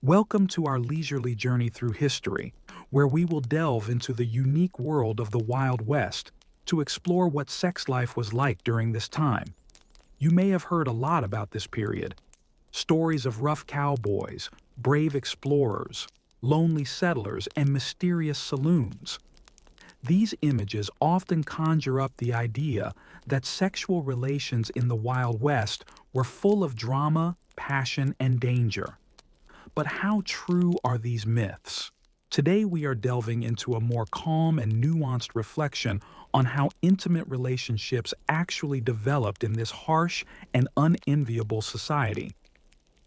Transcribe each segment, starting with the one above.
Welcome to our leisurely journey through history, where we will delve into the unique world of the Wild West to explore what sex life was like during this time. You may have heard a lot about this period. Stories of rough cowboys, brave explorers, lonely settlers, and mysterious saloons. These images often conjure up the idea that sexual relations in the Wild West were full of drama, passion, and danger. But how true are these myths? Today we are delving into a more calm and nuanced reflection on how intimate relationships actually developed in this harsh and unenviable society.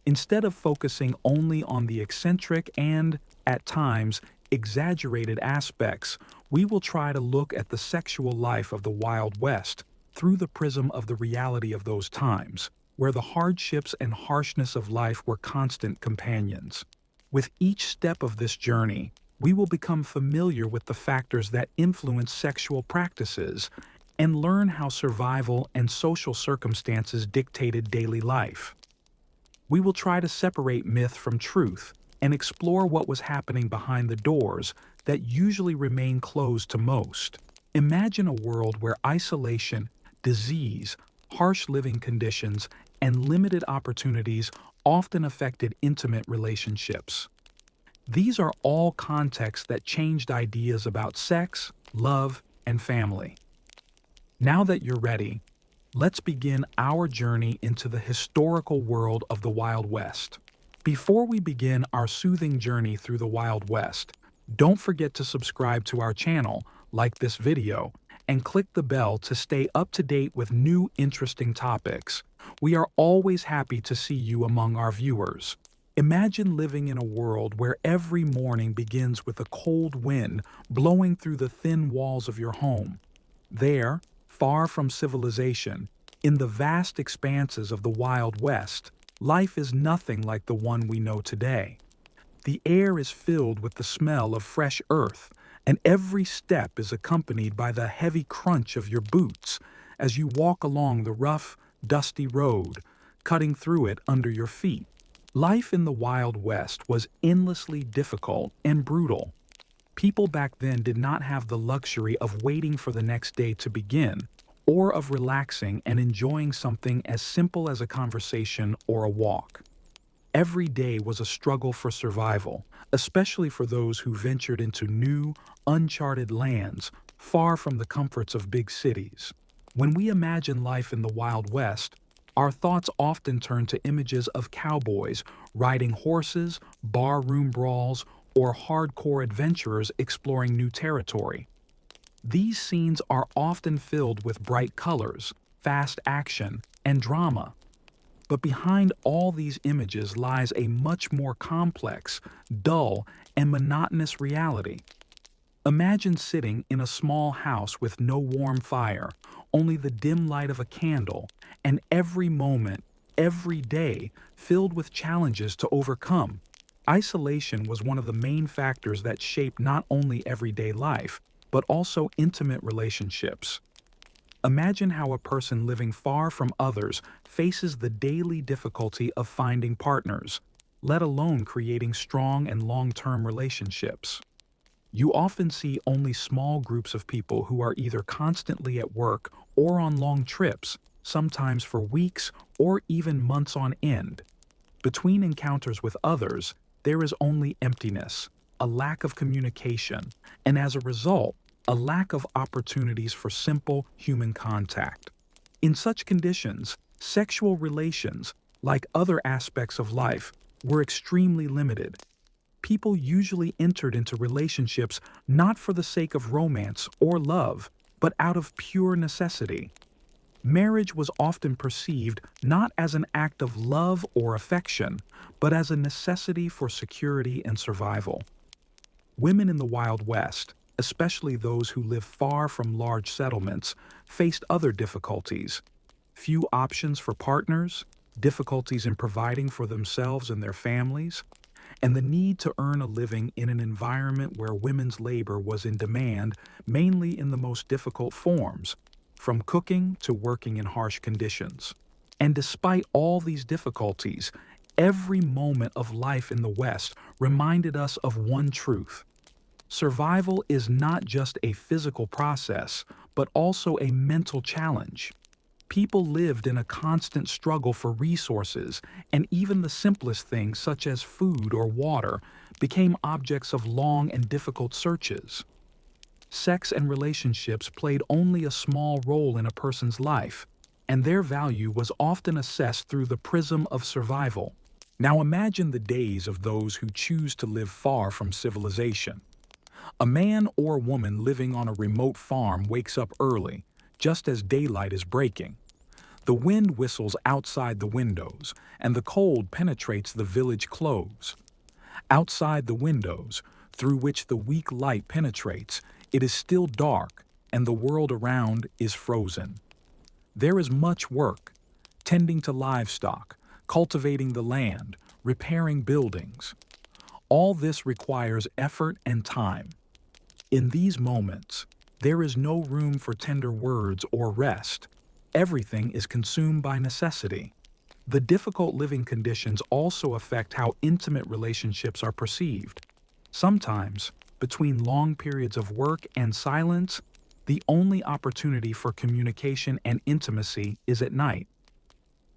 Instead of focusing only on the eccentric and, at times, exaggerated aspects, we will try to look at the sexual life of the Wild West through the prism of the reality of those times, where the hardships and harshness of life were constant companions. With each step of this journey, we will become familiar with the factors that influence sexual practices and learn how survival and social circumstances dictated daily life. We will try to separate myth from truth and explore what was happening behind the doors that usually remain closed to most. Imagine a world where isolation, disease, harsh living conditions, and limited opportunities often affected intimate relationships. These are all contexts that changed ideas about sex, love, and family. Now that you're ready, let's begin our journey into the historical world of the Wild West. Before we begin our soothing journey through the Wild West, don't forget to subscribe to our channel, like this video, and click the bell to stay up to date with new interesting topics. We are always happy to see you among our viewers. Imagine living in a world where every morning begins with a cold wind blowing through the thin walls of your home. There, far from civilization, in the vast expanses of the Wild West, life is nothing like the one we know today. The air is filled with the smell of fresh earth, and every step is accompanied by the heavy crunch of your boots as you walk along the rough, dusty road, cutting through it under your feet. Life in the Wild West was endlessly difficult and brutal. People back then did not have the luxury of waiting for the next day to begin, or of relaxing and enjoying something as simple as a conversation or a walk. Every day was a struggle for survival, especially for those who ventured into new, uncharted lands, far from the comforts of big cities. When we imagine life in the Wild West, our thoughts often turn to images of cowboys riding horses, barroom brawls, or hardcore adventurers exploring new territory. These scenes are often filled with bright colors, fast action, and drama. But behind all these images lies a much more complex, dull, and monotonous reality. Imagine sitting in a small house with no warm fire, only the dim light of a candle, and every moment, every day, filled with challenges to overcome. Isolation was one of the main factors that shaped not only everyday life, but also intimate relationships. Imagine how a person living far from others faces the daily difficulty of finding partners, let alone creating strong and long-term relationships. You often see only small groups of people who are either constantly at work or on long trips, sometimes for weeks or even months on end. Between encounters with others, there is only emptiness, a lack of communication, and as a result, a lack of opportunities for simple human contact. In such conditions, sexual relations, like other aspects of life, were extremely limited. People usually entered into relationships not for the sake of romance or love, but out of pure necessity. Marriage was often perceived not as an act of love or affection, but as a necessity for security and survival. Women in the Wild West, especially those who lived far from large settlements, faced other difficulties. Few options for partners, difficulties in providing for themselves and their families, and the need to earn a living in an environment where women's labor was in demand, mainly in the most difficult forms, from cooking to working in harsh conditions. And despite all these difficulties, Every moment of life in the West reminded us of one truth. Survival is not just a physical process, but also a mental challenge. People lived in a constant struggle for resources, and even the simplest things, such as food or water, became objects of long and difficult searches. Sex and relationships played only a small role in a person's life, and their value was often assessed through the prism of survival. Now imagine the days of those who choose to live far from civilization. A man or woman living on a remote farm wakes up early, just as daylight is breaking. The wind whistles outside the windows, and the cold penetrates the village clothes. Outside the windows, through which the weak light penetrates, it is still dark, and the world around is frozen. There is much work: tending to livestock, cultivating the land, repairing buildings. All this requires effort and time. In these moments, there is no room for tender words or rest. Everything is consumed by necessity. The difficult living conditions also affect how intimate relationships are perceived. Sometimes, between long periods of work and silence, the only opportunity for communication and intimacy is at night.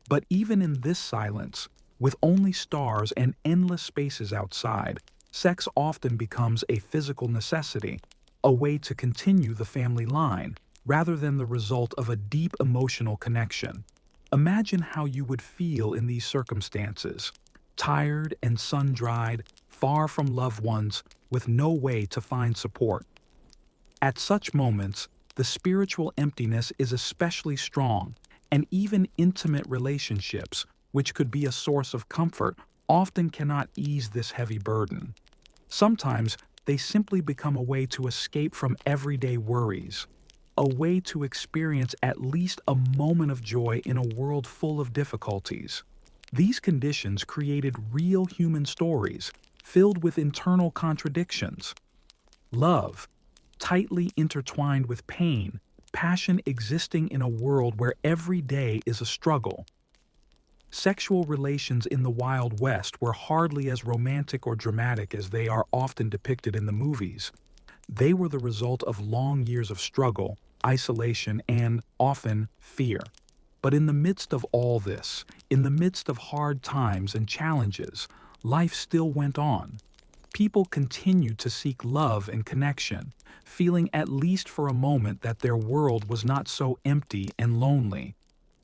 But even in this silence, with only stars and endless spaces outside, sex often becomes a physical necessity, a way to continue the family line, rather than the result of a deep emotional connection. Imagine how you would feel in these circumstances: tired and sun-dried, far from loved ones, with no way to find support. At such moments, the spiritual emptiness is especially strong, and even intimate relationships, which could be a source of comfort, often cannot ease this heavy burden. Sometimes they simply become a way to escape from everyday worries, a way to experience at least a moment of joy in a world full of difficulties. These conditions created real human stories, filled with internal contradictions. Love, tightly intertwined with pain, passion existing in a world where every day is a struggle. Sexual relations in the Wild West were hardly as romantic or dramatic as they are often depicted in the movies. They were the result of long years of struggle, isolation, and, often, fear. But in the midst of all this, in the midst of hard times and challenges, life still went on. People continued to seek love and connection, feeling at least for a moment that their world was not so empty and lonely.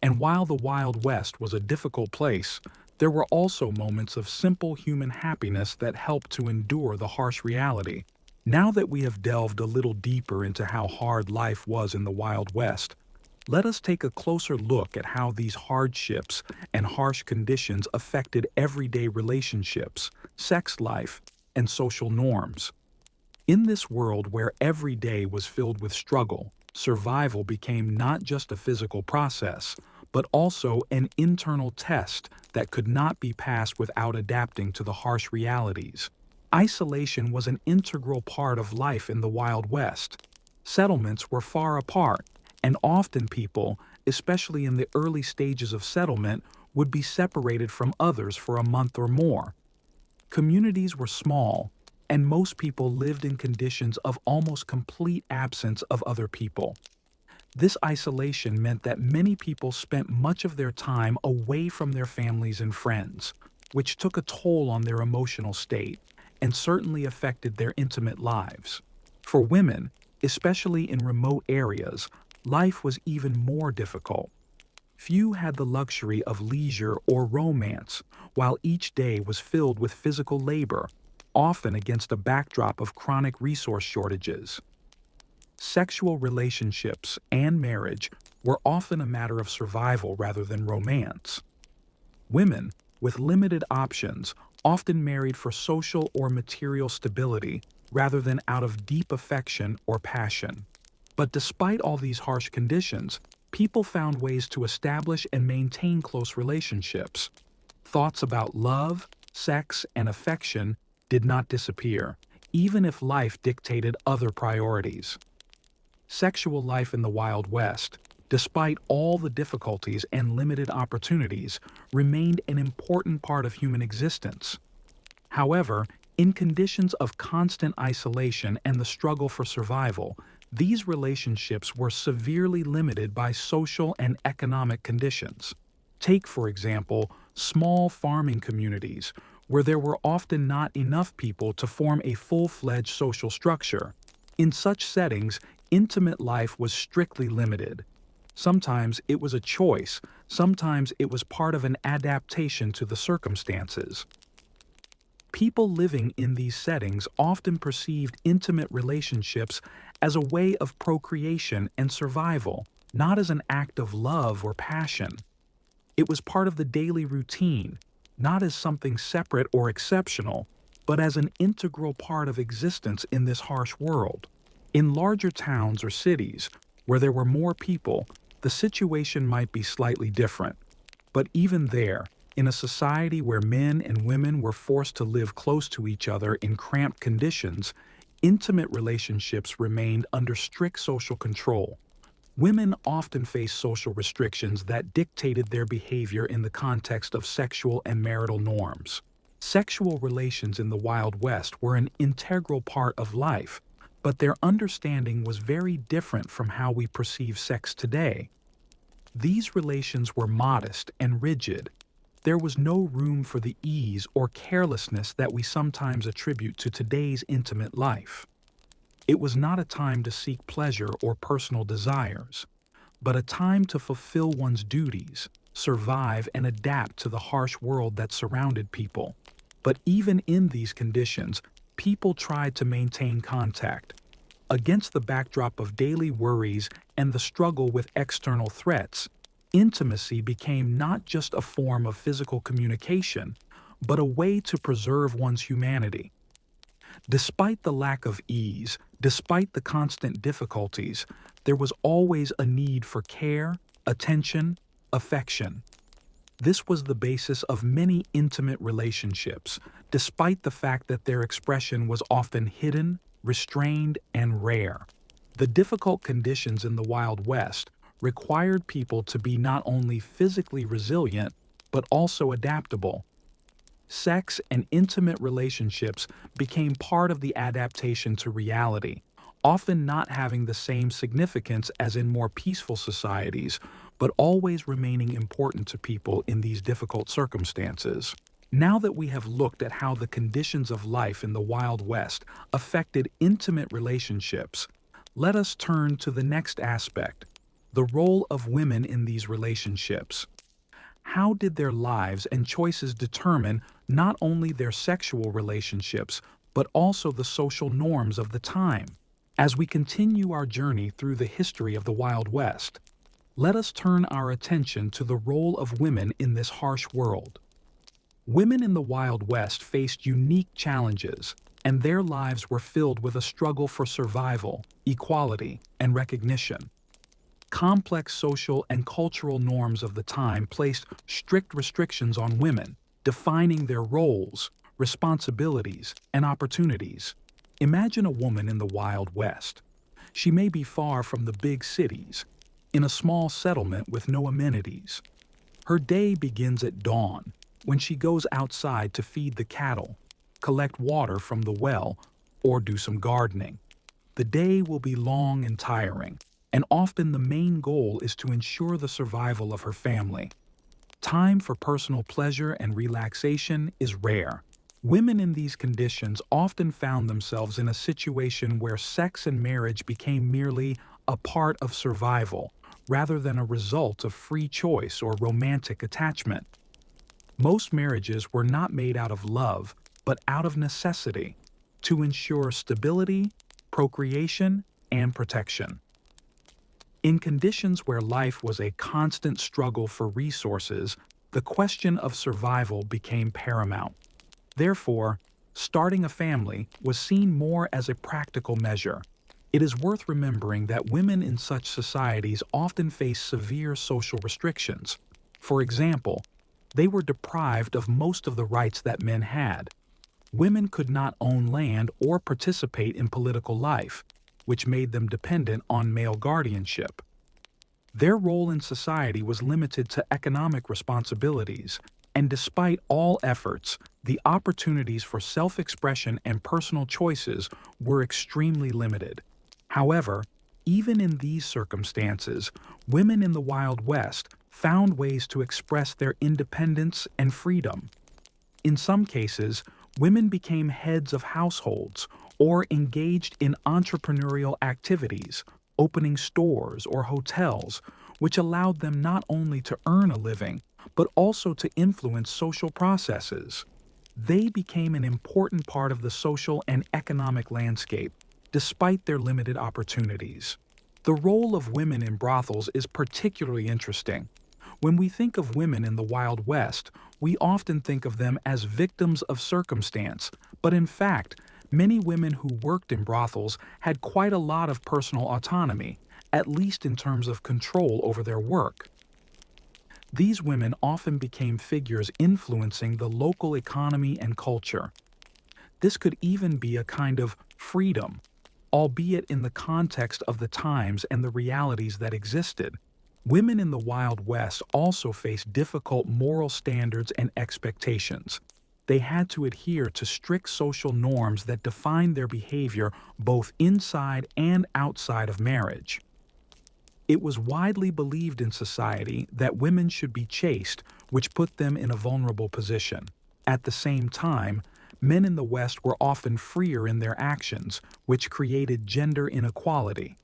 And while the Wild West was a difficult place, there were also moments of simple human happiness that helped to endure the harsh reality. Now that we have delved a little deeper into how hard life was in the Wild West, let us take a closer look at how these hardships and harsh conditions affected everyday relationships, sex life, and social norms. In this world where every day was filled with struggle, survival became not just a physical process, but also an internal test that could not be passed without adapting to the harsh realities. Isolation was an integral part of life in the Wild West. Settlements were far apart, and often people, especially in the early stages of settlement, would be separated from others for a month or more. Communities were small, and most people lived in conditions of almost complete absence of other people. This isolation meant that many people spent much of their time away from their families and friends, which took a toll on their emotional state and certainly affected their intimate lives. For women, especially in remote areas, life was even more difficult. Few had the luxury of leisure or romance, while each day was filled with physical labor, often against a backdrop of chronic resource shortages. Sexual relationships and marriage were often a matter of survival rather than romance. Women, with limited options, often married for social or material stability rather than out of deep affection or passion. But despite all these harsh conditions, people found ways to establish and maintain close relationships. Thoughts about love, sex, and affection did not disappear, even if life dictated other priorities. Sexual life in the Wild West, despite all the difficulties and limited opportunities, remained an important part of human existence. However, in conditions of constant isolation and the struggle for survival, these relationships were severely limited by social and economic conditions. Take, for example, small farming communities, where there were often not enough people to form a full-fledged social structure. In such settings, intimate life was strictly limited. Sometimes it was a choice, sometimes it was part of an adaptation to the circumstances. People living in these settings often perceived intimate relationships as a way of procreation and survival, not as an act of love or passion. It was part of the daily routine, not as something separate or exceptional, but as an integral part of existence in this harsh world. In larger towns or cities, where there were more people, the situation might be slightly different. But even there, in a society where men and women were forced to live close to each other in cramped conditions, intimate relationships remained under strict social control. Women often faced social restrictions that dictated their behavior in the context of sexual and marital norms. Sexual relations in the Wild West were an integral part of life, but their understanding was very different from how we perceive sex today. These relations were modest and rigid. There was no room for the ease or carelessness that we sometimes attribute to today's intimate life. It was not a time to seek pleasure or personal desires, but a time to fulfill one's duties, survive, and adapt to the harsh world that surrounded people. But even in these conditions, people tried to maintain contact. Against the backdrop of daily worries and the struggle with external threats, intimacy became not just a form of physical communication, but a way to preserve one's humanity. Despite the lack of ease, despite the constant difficulties, there was always a need for care, attention, affection. This was the basis of many intimate relationships, despite the fact that their expression was often hidden, restrained, and rare. The difficult conditions in the Wild West required people to be not only physically resilient, but also adaptable. Sex and intimate relationships became part of the adaptation to reality, often not having the same significance as in more peaceful societies, but always remaining important to people in these difficult circumstances. Now that we have looked at how the conditions of life in the Wild West affected intimate relationships, let us turn to the next aspect, the role of women in these relationships. How did their lives and choices determine not only their sexual relationships, but also the social norms of the time? As we continue our journey through the history of the Wild West, let us turn our attention to the role of women in this harsh world. Women in the Wild West faced unique challenges, and their lives were filled with a struggle for survival, equality, and recognition. Complex social and cultural norms of the time placed strict restrictions on women, defining their roles, responsibilities, and opportunities. Imagine a woman in the Wild West. She may be far from the big cities, in a small settlement with no amenities. Her day begins at dawn, when she goes outside to feed the cattle, collect water from the well, or do some gardening. The day will be long and tiring, and often the main goal is to ensure the survival of her family. Time for personal pleasure and relaxation is rare. Women in these conditions often found themselves in a situation where sex and marriage became merely a part of survival, rather than a result of free choice or romantic attachment. Most marriages were not made out of love, but out of necessity, to ensure stability, procreation, and protection. In conditions where life was a constant struggle for resources, the question of survival became paramount. Therefore, starting a family was seen more as a practical measure. It is worth remembering that women in such societies often face severe social restrictions. For example, they were deprived of most of the rights that men had. Women could not own land or participate in political life, which made them dependent on male guardianship. Their role in society was limited to economic responsibilities, and despite all efforts, the opportunities for self-expression and personal choices were extremely limited. However, even in these circumstances, women in the Wild West found ways to express their independence and freedom. In some cases, women became heads of households or engaged in entrepreneurial activities, opening stores or hotels, which allowed them not only to earn a living, but also to influence social processes. They became an important part of the social and economic landscape, despite their limited opportunities. The role of women in brothels is particularly interesting. When we think of women in the Wild West, we often think of them as victims of circumstance, but in fact, many women who worked in brothels had quite a lot of personal autonomy, at least in terms of control over their work. These women often became figures influencing the local economy and culture. This could even be a kind of freedom, albeit in the context of the times and the realities that existed. Women in the Wild West also faced difficult moral standards and expectations. They had to adhere to strict social norms that defined their behavior both inside and outside of marriage. It was widely believed in society that women should be chaste, which put them in a vulnerable position. At the same time, men in the West were often freer in their actions, which created gender inequality.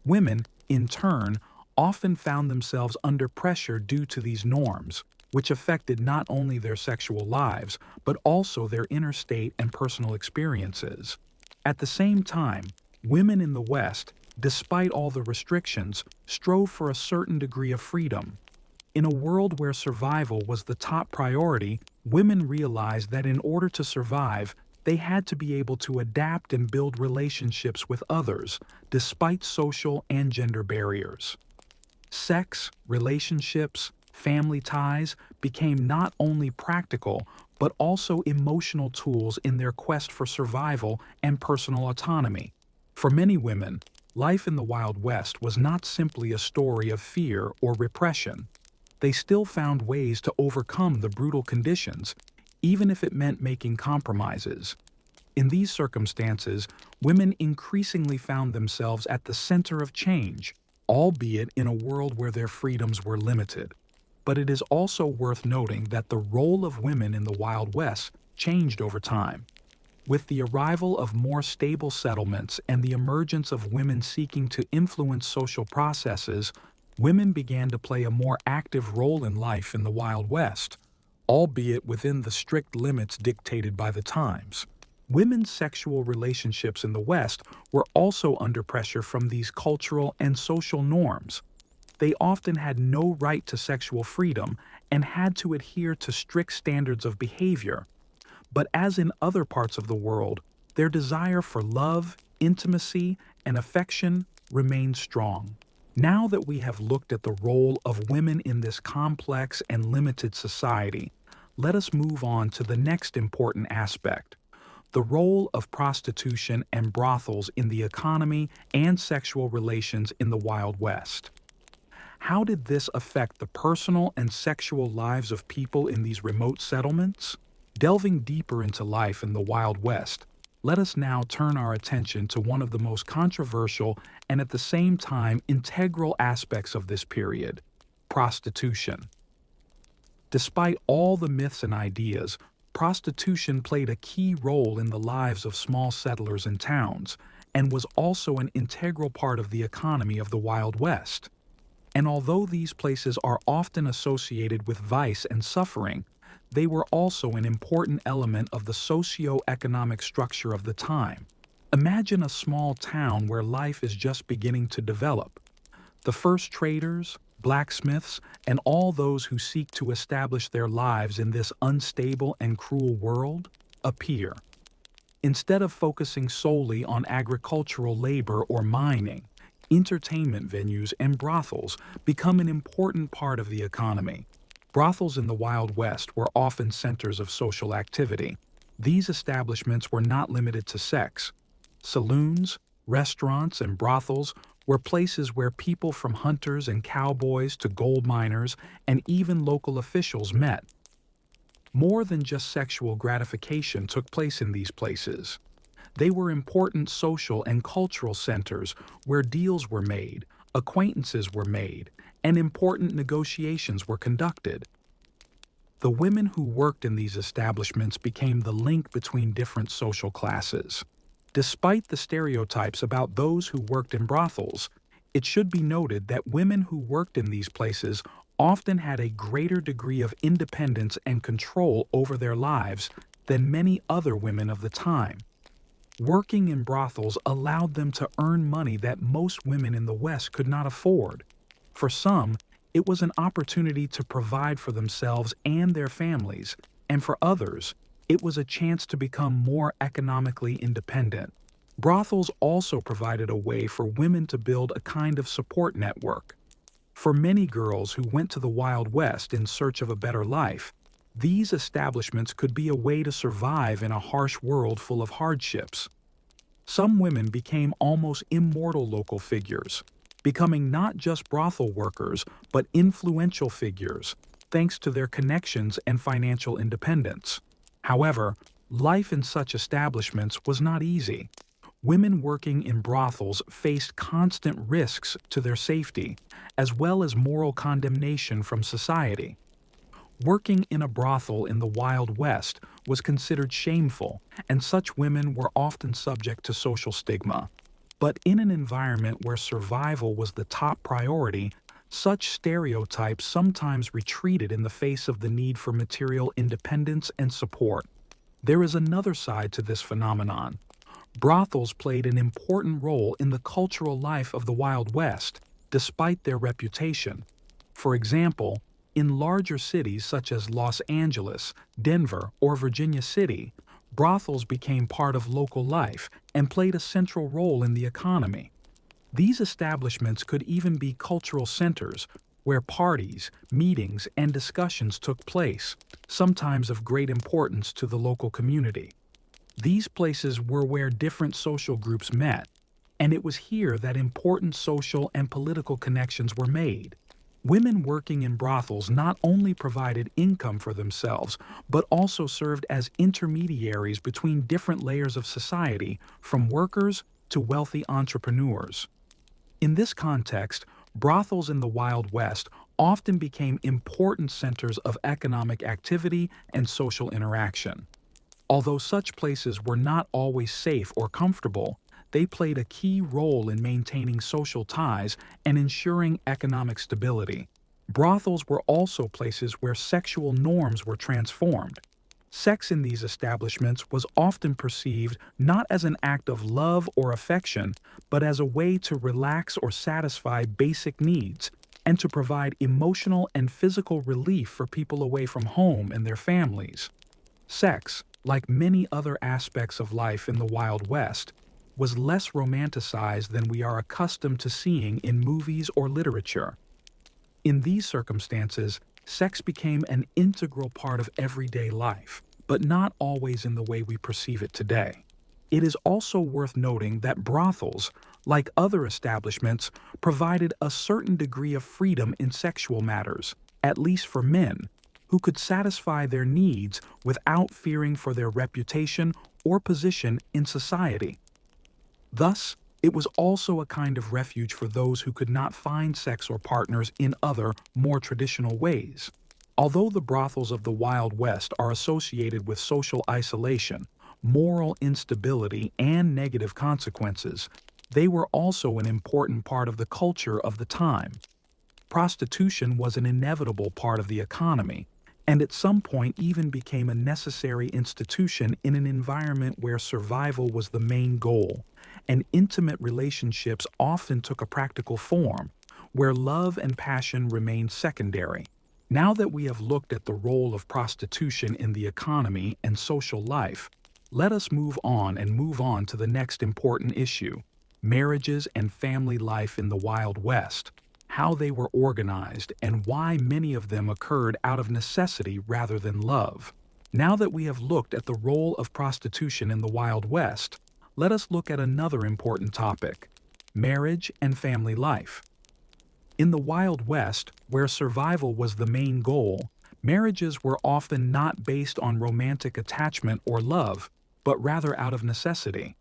Women, in turn, often found themselves under pressure due to these norms, which affected not only their sexual lives, but also their inner state and personal experiences. At the same time, women in the West, despite all the restrictions, strove for a certain degree of freedom. In a world where survival was the top priority, women realized that in order to survive, they had to be able to adapt and build relationships with others, despite social and gender barriers. Sex, relationships, family ties became not only practical, but also emotional tools in their quest for survival and personal autonomy. For many women, life in the Wild West was not simply a story of fear or repression. They still found ways to overcome the brutal conditions, even if it meant making compromises. In these circumstances, women increasingly found themselves at the center of change, albeit in a world where their freedoms were limited. But it is also worth noting that the role of women in the Wild West changed over time. With the arrival of more stable settlements and the emergence of women seeking to influence social processes, women began to play a more active role in life in the Wild West, albeit within the strict limits dictated by the times. Women's sexual relationships in the West were also under pressure from these cultural and social norms. They often had no right to sexual freedom and had to adhere to strict standards of behavior. But as in other parts of the world, their desire for love, intimacy, and affection remained strong. Now that we have looked at the role of women in this complex and limited society, let us move on to the next important aspect: the role of prostitution and brothels in the economy and sexual relations in the Wild West. How did this affect the personal and sexual lives of people in these remote settlements? Delving deeper into life in the Wild West, let us now turn our attention to one of the most controversial and at the same time integral aspects of this period: prostitution. Despite all the myths and ideas, prostitution played a key role in the lives of small settlers and towns, and was also an integral part of the economy of the Wild West. And although these places are often associated with vice and suffering, they were also an important element of the socio-economic structure of the time. Imagine a small town where life is just beginning to develop. The first traders, blacksmiths, and all those who seek to establish their lives in this unstable and cruel world appear. Instead of focusing solely on agricultural labor or mining, entertainment venues and brothels become an important part of the economy. Brothels in the Wild West were often centers of social activity. These establishments were not limited to sex. Saloons, restaurants, and brothels were places where people from hunters and cowboys to gold miners and even local officials met. More than just sexual gratification took place in these places. They were important social and cultural centers where deals were made, acquaintances were made, and important negotiations were conducted. The women who worked in these establishments became the link between different social classes. Despite the stereotypes about those who worked in brothels, it should be noted that women who worked in these places often had a greater degree of independence and control over their lives than many other women of the time. Working in brothels allowed them to earn money that most women in the West could not afford. For some, it was an opportunity to provide for themselves and their families, and for others, it was a chance to become more economically independent. Brothels also provided a way for women to build a kind of support network. For many girls who went to the Wild West in search of a better life, these establishments could be a way to survive in a harsh world full of hardships. Some women became almost immortal local figures, becoming not just brothel workers, but influential figures, thanks to their connections and financial independence. However, life in such establishments was not easy. Women working in brothels faced constant risks to their safety, as well as moral condemnation from society. Working in a brothel in the Wild West was considered shameful, and such women were often subject to social stigma. But in an environment where survival was the top priority, such stereotypes sometimes retreated in the face of the need for material independence and support. There is another side to this phenomenon. Brothels played an important role in the cultural life of the Wild West, despite their reputation. For example, in larger cities such as Los Angeles, Denver, or Virginia City, brothels became part of local life and played a central role in the economy. These establishments could even be cultural centers where parties, meetings, and discussions took place, sometimes of great importance to the local community. These places were where different social groups met, and it was here that important social and political connections were made. Women working in brothels not only provided income for themselves, but also served as intermediaries between different layers of society, from workers to wealthy entrepreneurs. In this context, brothels in the Wild West often became important centers of economic activity and social interaction. Although such places were not always safe or comfortable, they played a key role in maintaining social ties and ensuring economic stability. Brothels were also places where sexual norms were transformed. Sex in these establishments was often perceived not as an act of love or affection, but as a way to relax or satisfy basic needs and to provide emotional and physical relief for people away from home and their families. Sex, like many other aspects of life in the Wild West, was less romanticized than we are accustomed to seeing in movies or literature. In these circumstances, sex became an integral part of everyday life, but not always in the way we perceive it today. It is also worth noting that brothels, like other establishments, provided a certain degree of freedom in sexual matters, at least for men, who could satisfy their needs without fearing for their reputation or position in society. Thus, it was also a kind of refuge for those who could not find sex or partners in other, more traditional ways. Although the brothels of the Wild West are associated with social isolation, moral instability, and negative consequences, they were also an important part of the culture of the time. Prostitution was an inevitable part of the economy, and at some point even became a necessary institution in an environment where survival was the main goal, and intimate relationships often took a practical form, where love and passion remained secondary. Now that we have looked at the role of prostitution in the economy and social life, let us move on to the next important issue: marriages and family life in the Wild West, how they were organized, and why many of them occurred out of necessity rather than love. Now that we have looked at the role of prostitution in the Wild West, let us look at another important topic: marriage and family life. In the Wild West, where survival was the main goal, marriages were often not based on romantic attachment or love, but rather out of necessity.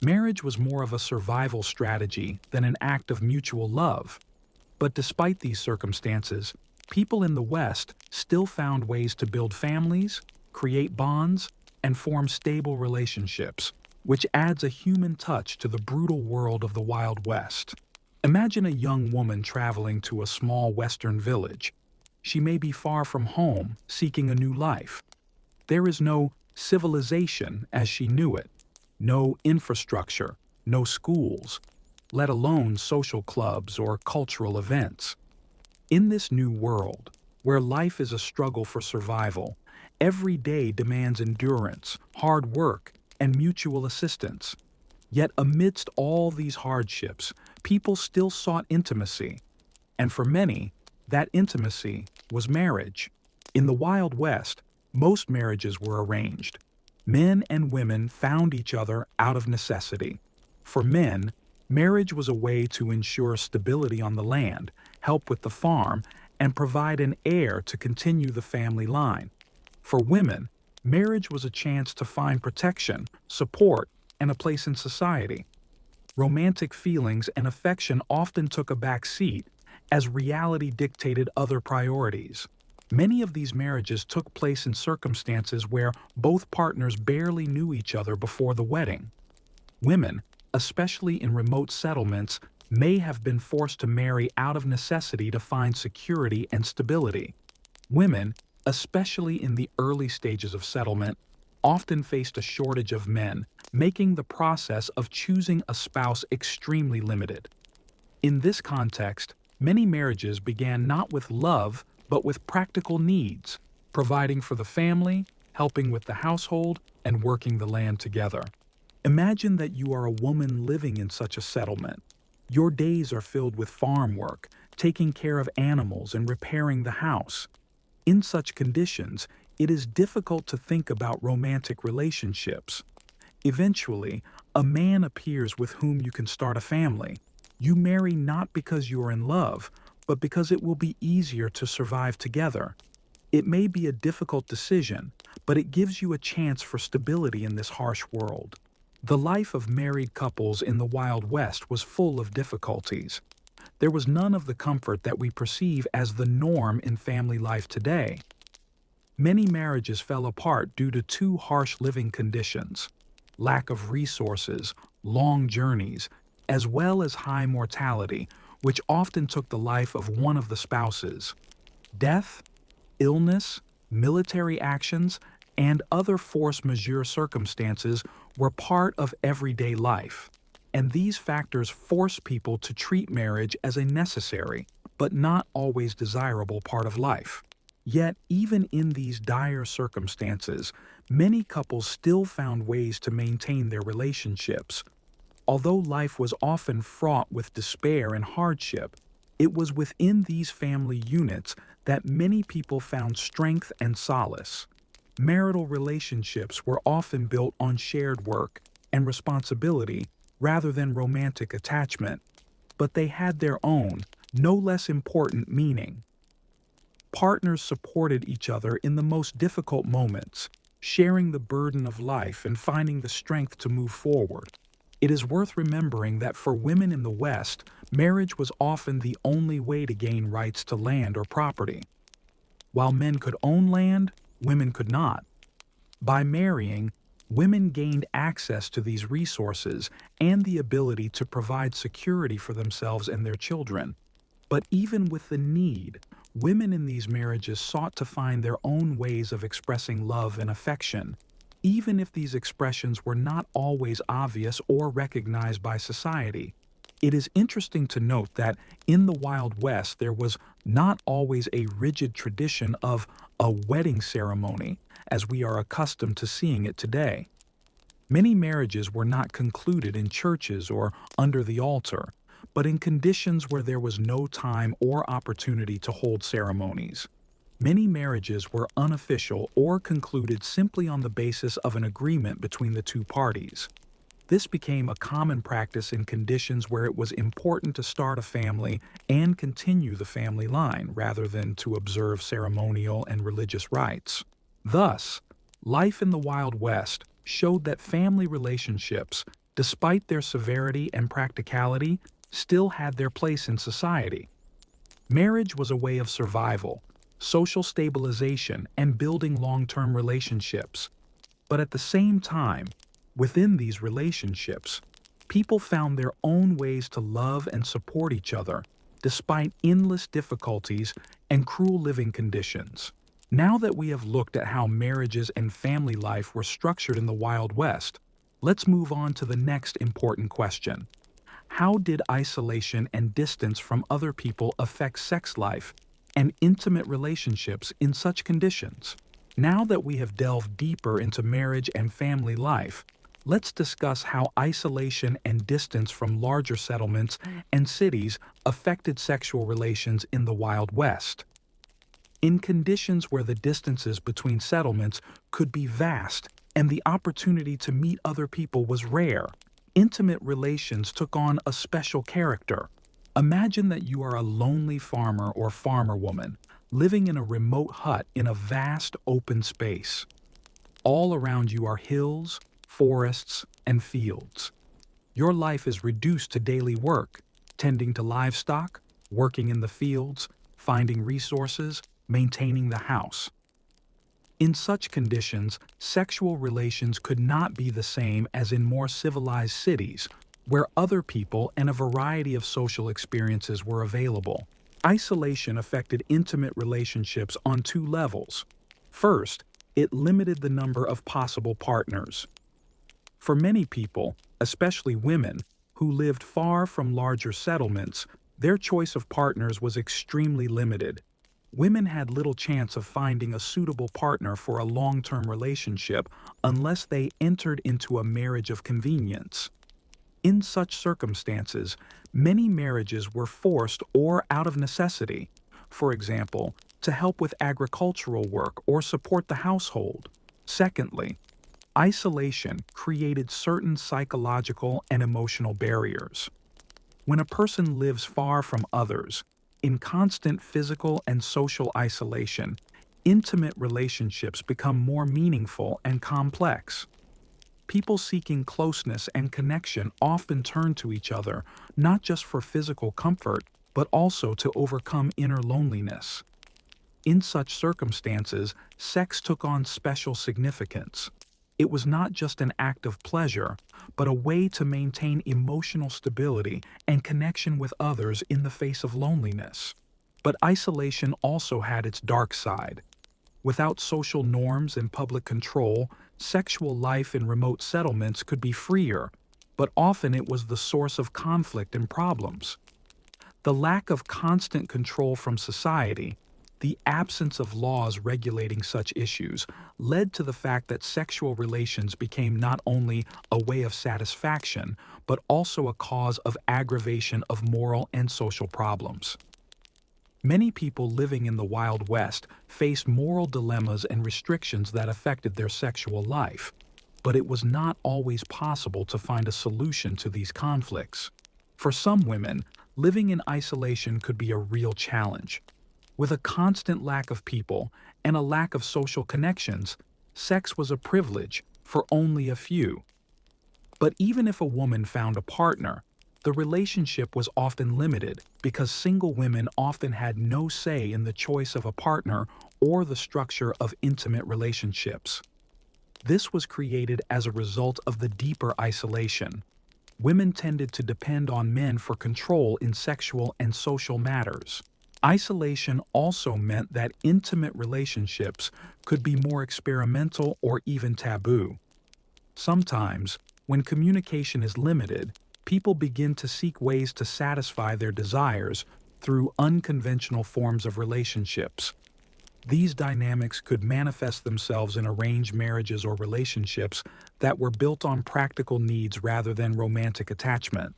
Marriage was more of a survival strategy than an act of mutual love. But despite these circumstances, people in the West still found ways to build families, create bonds, and form stable relationships, which adds a human touch to the brutal world of the Wild West. Imagine a young woman traveling to a small Western village. She may be far from home, seeking a new life. There is no civilization as she knew it, no infrastructure, no schools, let alone social clubs or cultural events. In this new world, where life is a struggle for survival, every day demands endurance, hard work, and mutual assistance. Yet amidst all these hardships, people still sought intimacy. And for many, that intimacy was marriage. In the Wild West, most marriages were arranged. Men and women found each other out of necessity. For men, marriage was a way to ensure stability on the land, help with the farm, and provide an heir to continue the family line. For women, marriage was a chance to find protection, support, and a place in society. Romantic feelings and affection often took a back seat, as reality dictated other priorities. Many of these marriages took place in circumstances where both partners barely knew each other before the wedding. Women, especially in remote settlements, may have been forced to marry out of necessity to find security and stability. Women, especially in the early stages of settlement, often faced a shortage of men, making the process of choosing a spouse extremely limited. In this context, many marriages began not with love, but with practical needs, providing for the family, helping with the household, and working the land together. Imagine that you are a woman living in such a settlement. Your days are filled with farm work, taking care of animals, and repairing the house. In such conditions, it is difficult to think about romantic relationships. Eventually, a man appears with whom you can start a family. You marry not because you are in love, but because it will be easier to survive together. It may be a difficult decision, but it gives you a chance for stability in this harsh world. The life of married couples in the Wild West was full of difficulties. There was none of the comfort that we perceive as the norm in family life today. Many marriages fell apart due to two harsh living conditions: lack of resources, long journeys, as well as high mortality, which often took the life of one of the spouses. Death, illness, military actions, and other force majeure circumstances were part of everyday life, and these factors force people to treat marriage as a necessary, but not always desirable part of life. Yet, even in these dire circumstances, many couples still found ways to maintain their relationships. Although life was often fraught with despair and hardship, it was within these family units that many people found strength and solace. Marital relationships were often built on shared work and responsibility rather than romantic attachment, but they had their own, no less important meaning. Partners supported each other in the most difficult moments, sharing the burden of life and finding the strength to move forward. It is worth remembering that for women in the West, marriage was often the only way to gain rights to land or property. While men could own land, women could not. By marrying, women gained access to these resources and the ability to provide security for themselves and their children. But even with the need, women in these marriages sought to find their own ways of expressing love and affection, even if these expressions were not always obvious or recognized by society. It is interesting to note that in the Wild West there was not always a rigid tradition of a wedding ceremony, as we are accustomed to seeing it today. Many marriages were not concluded in churches or under the altar, but in conditions where there was no time or opportunity to hold ceremonies. Many marriages were unofficial or concluded simply on the basis of an agreement between the two parties. This became a common practice in conditions where it was important to start a family and continue the family line rather than to observe ceremonial and religious rites. Thus, life in the Wild West showed that family relationships, despite their severity and practicality, still had their place in society. Marriage was a way of survival, social stabilization, and building long-term relationships. But at the same time, within these relationships, people found their own ways to love and support each other, despite endless difficulties and cruel living conditions. Now that we have looked at how marriages and family life were structured in the Wild West, let's move on to the next important question. How did isolation and distance from other people affect sex life and intimate relationships in such conditions? Now that we have delved deeper into marriage and family life, let's discuss how isolation and distance from larger settlements and cities affected sexual relations in the Wild West. In conditions where the distances between settlements could be vast and the opportunity to meet other people was rare, intimate relations took on a special character. Imagine that you are a lonely farmer or farmer woman living in a remote hut in a vast open space. All around you are hills, forests, and fields. Your life is reduced to daily work, tending to livestock, working in the fields, finding resources, maintaining the house. In such conditions, sexual relations could not be the same as in more civilized cities, where other people and a variety of social experiences were available. Isolation affected intimate relationships on two levels. First, it limited the number of possible partners. For many people, especially women, who lived far from larger settlements, their choice of partners was extremely limited. Women had little chance of finding a suitable partner for a long-term relationship unless they entered into a marriage of convenience. In such circumstances, many marriages were forced or out of necessity, for example, to help with agricultural work or support the household. Secondly, isolation created certain psychological and emotional barriers. When a person lives far from others, in constant physical and social isolation, intimate relationships become more meaningful and complex. People seeking closeness and connection often turn to each other, not just for physical comfort, but also to overcome inner loneliness. In such circumstances, sex took on special significance. It was not just an act of pleasure, but a way to maintain emotional stability and connection with others in the face of loneliness. But isolation also had its dark side. Without social norms and public control, sexual life in remote settlements could be freer, but often it was the source of conflict and problems. The lack of constant control from society, the absence of laws regulating such issues, led to the fact that sexual relations became not only a way of satisfaction, but also a cause of aggravation of moral and social problems. Many people living in the Wild West faced moral dilemmas and restrictions that affected their sexual life, but it was not always possible to find a solution to these conflicts. For some women, living in isolation could be a real challenge. With a constant lack of people and a lack of social connections, sex was a privilege for only a few. But even if a woman found a partner, the relationship was often limited because single women often had no say in the choice of a partner or the structure of intimate relationships. This was created as a result of the deeper isolation. Women tended to depend on men for control in sexual and social matters. Isolation also meant that intimate relationships could be more experimental or even taboo. Sometimes, when communication is limited, people begin to seek ways to satisfy their desires through unconventional forms of relationships. These dynamics could manifest themselves in arranged marriages or relationships that were built on practical needs rather than romantic attachment.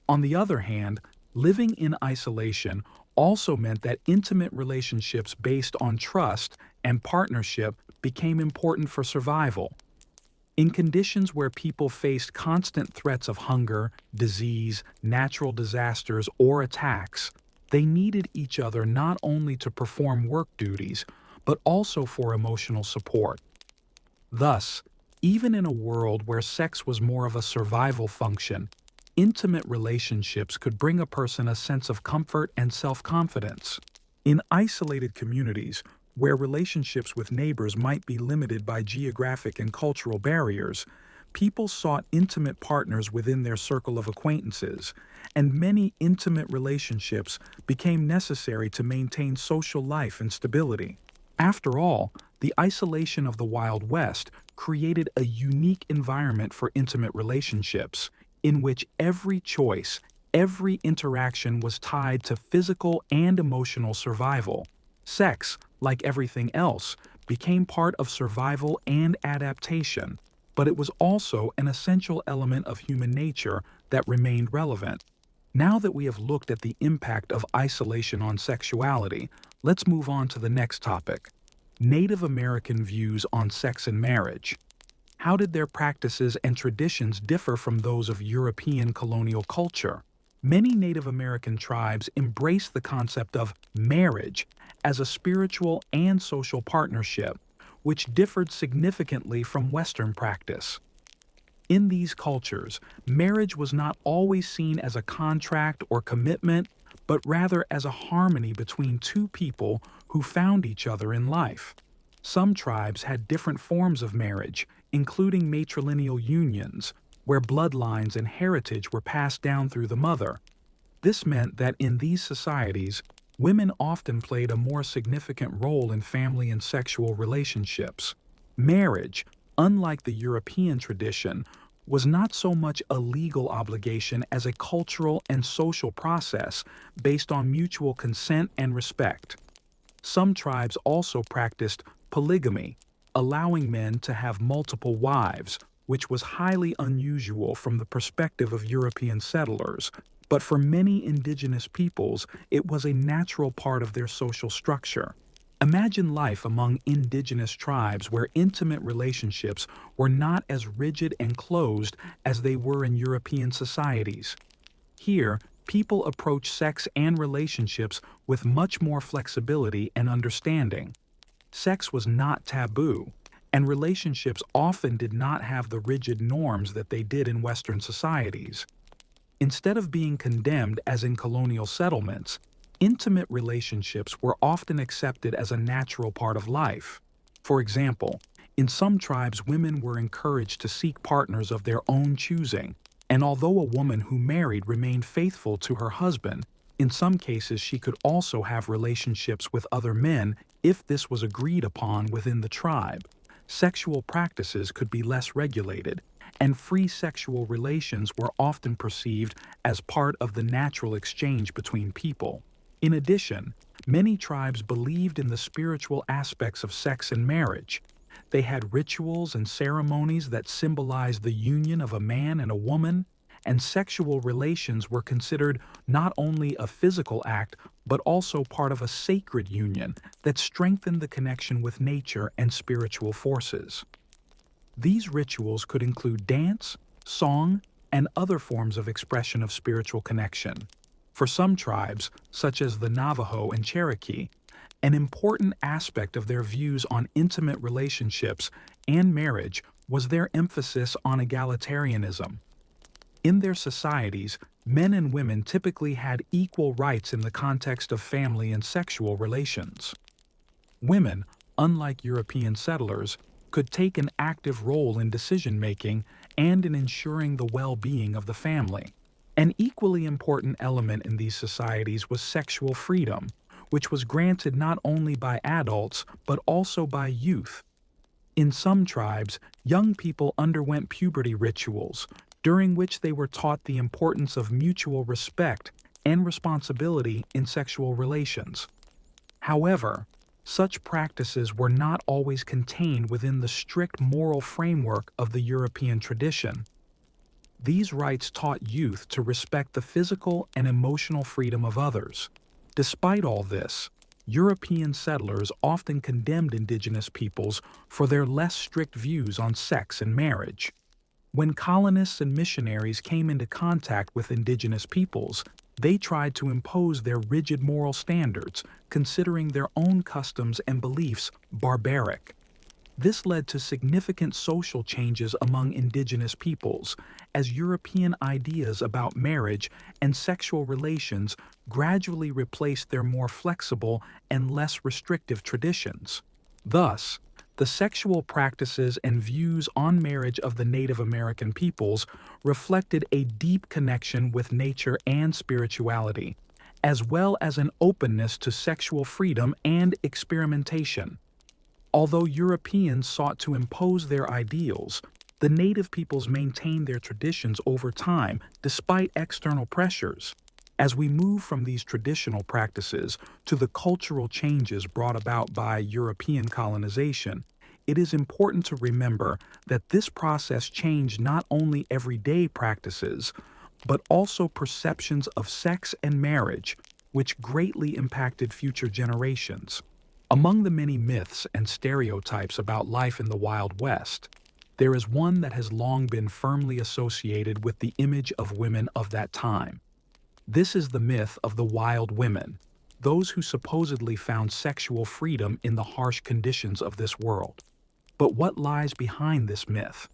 On the other hand, living in isolation also meant that intimate relationships based on trust and partnership became important for survival. In conditions where people faced constant threats of hunger, disease, natural disasters, or attacks, they needed each other not only to perform work duties, but also for emotional support. Thus, even in a world where sex was more of a survival function, intimate relationships could bring a person a sense of comfort and self-confidence. In isolated communities, where relationships with neighbors might be limited by geographic and cultural barriers, people sought intimate partners within their circle of acquaintances, and many intimate relationships became necessary to maintain social life and stability. After all, the isolation of the Wild West created a unique environment for intimate relationships, in which every choice, every interaction was tied to physical and emotional survival. Sex, like everything else, became part of survival and adaptation, but it was also an essential element of human nature that remained relevant. Now that we have looked at the impact of isolation on sexuality, let's move on to the next topic: Native American views on sex and marriage. How did their practices and traditions differ from those of European colonial culture? Many Native American tribes embraced the concept of marriage as a spiritual and social partnership, which differed significantly from Western practice. In these cultures, marriage was not always seen as a contract or commitment, but rather as a harmony between two people who found each other in life. Some tribes had different forms of marriage, including matrilineal unions, where bloodlines and heritage were passed down through the mother. This meant that in these societies, women often played a more significant role in family and sexual relationships. Marriage, unlike the European tradition, was not so much a legal obligation as a cultural and social process based on mutual consent and respect. Some tribes also practiced polygamy, allowing men to have multiple wives, which was highly unusual from the perspective of European settlers, but for many indigenous peoples, it was a natural part of their social structure. Imagine life among indigenous tribes where intimate relationships were not as rigid and closed as they were in European societies. Here, people approach sex and relationships with much more flexibility and understanding. Sex was not taboo, and relationships often did not have the rigid norms that they did in Western societies. Instead of being condemned as in colonial settlements, intimate relationships were often accepted as a natural part of life. For example, in some tribes, women were encouraged to seek partners of their own choosing, and although a woman who married remained faithful to her husband, in some cases she could also have relationships with other men if this was agreed upon within the tribe. Sexual practices could be less regulated, and free sexual relations were often perceived as part of the natural exchange between people. In addition, many tribes believed in the spiritual aspects of sex and marriage. They had rituals and ceremonies that symbolized the union of a man and a woman, and sexual relations were considered not only a physical act, but also part of a sacred union that strengthened the connection with nature and spiritual forces. These rituals could include dance, song, and other forms of expression of spiritual connection. For some tribes, such as the Navajo and Cherokee, an important aspect of their views on intimate relationships and marriage was their emphasis on egalitarianism. In their societies, men and women typically had equal rights in the context of family and sexual relations. Women, unlike European settlers, could take an active role in decision-making and in ensuring the well-being of the family. An equally important element in these societies was sexual freedom, which was granted not only by adults but also by youth. In some tribes, young people underwent puberty rituals, during which they were taught the importance of mutual respect and responsibility in sexual relations. However, such practices were not always contained within the strict moral framework of the European tradition. These rites taught youth to respect the physical and emotional freedom of others. Despite all this, European settlers often condemned indigenous peoples for their less strict views on sex and marriage. When colonists and missionaries came into contact with indigenous peoples, they tried to impose their rigid moral standards, considering their own customs and beliefs barbaric. This led to significant social changes among indigenous peoples, as European ideas about marriage and sexual relations gradually replaced their more flexible and less restrictive traditions. Thus, the sexual practices and views on marriage of the Native American peoples reflected a deep connection with nature and spirituality, as well as an openness to sexual freedom and experimentation. Although Europeans sought to impose their ideals, the native peoples maintained their traditions over time despite external pressures. As we move from these traditional practices to the cultural changes brought about by European colonization, it is important to remember that this process changed not only everyday practices, but also perceptions of sex and marriage, which greatly impacted future generations. Among the many myths and stereotypes about life in the Wild West, there is one that has long been firmly associated with the image of women of that time. This is the myth of the wild women, those who supposedly found sexual freedom in the harsh conditions of this world. But what lies behind this myth?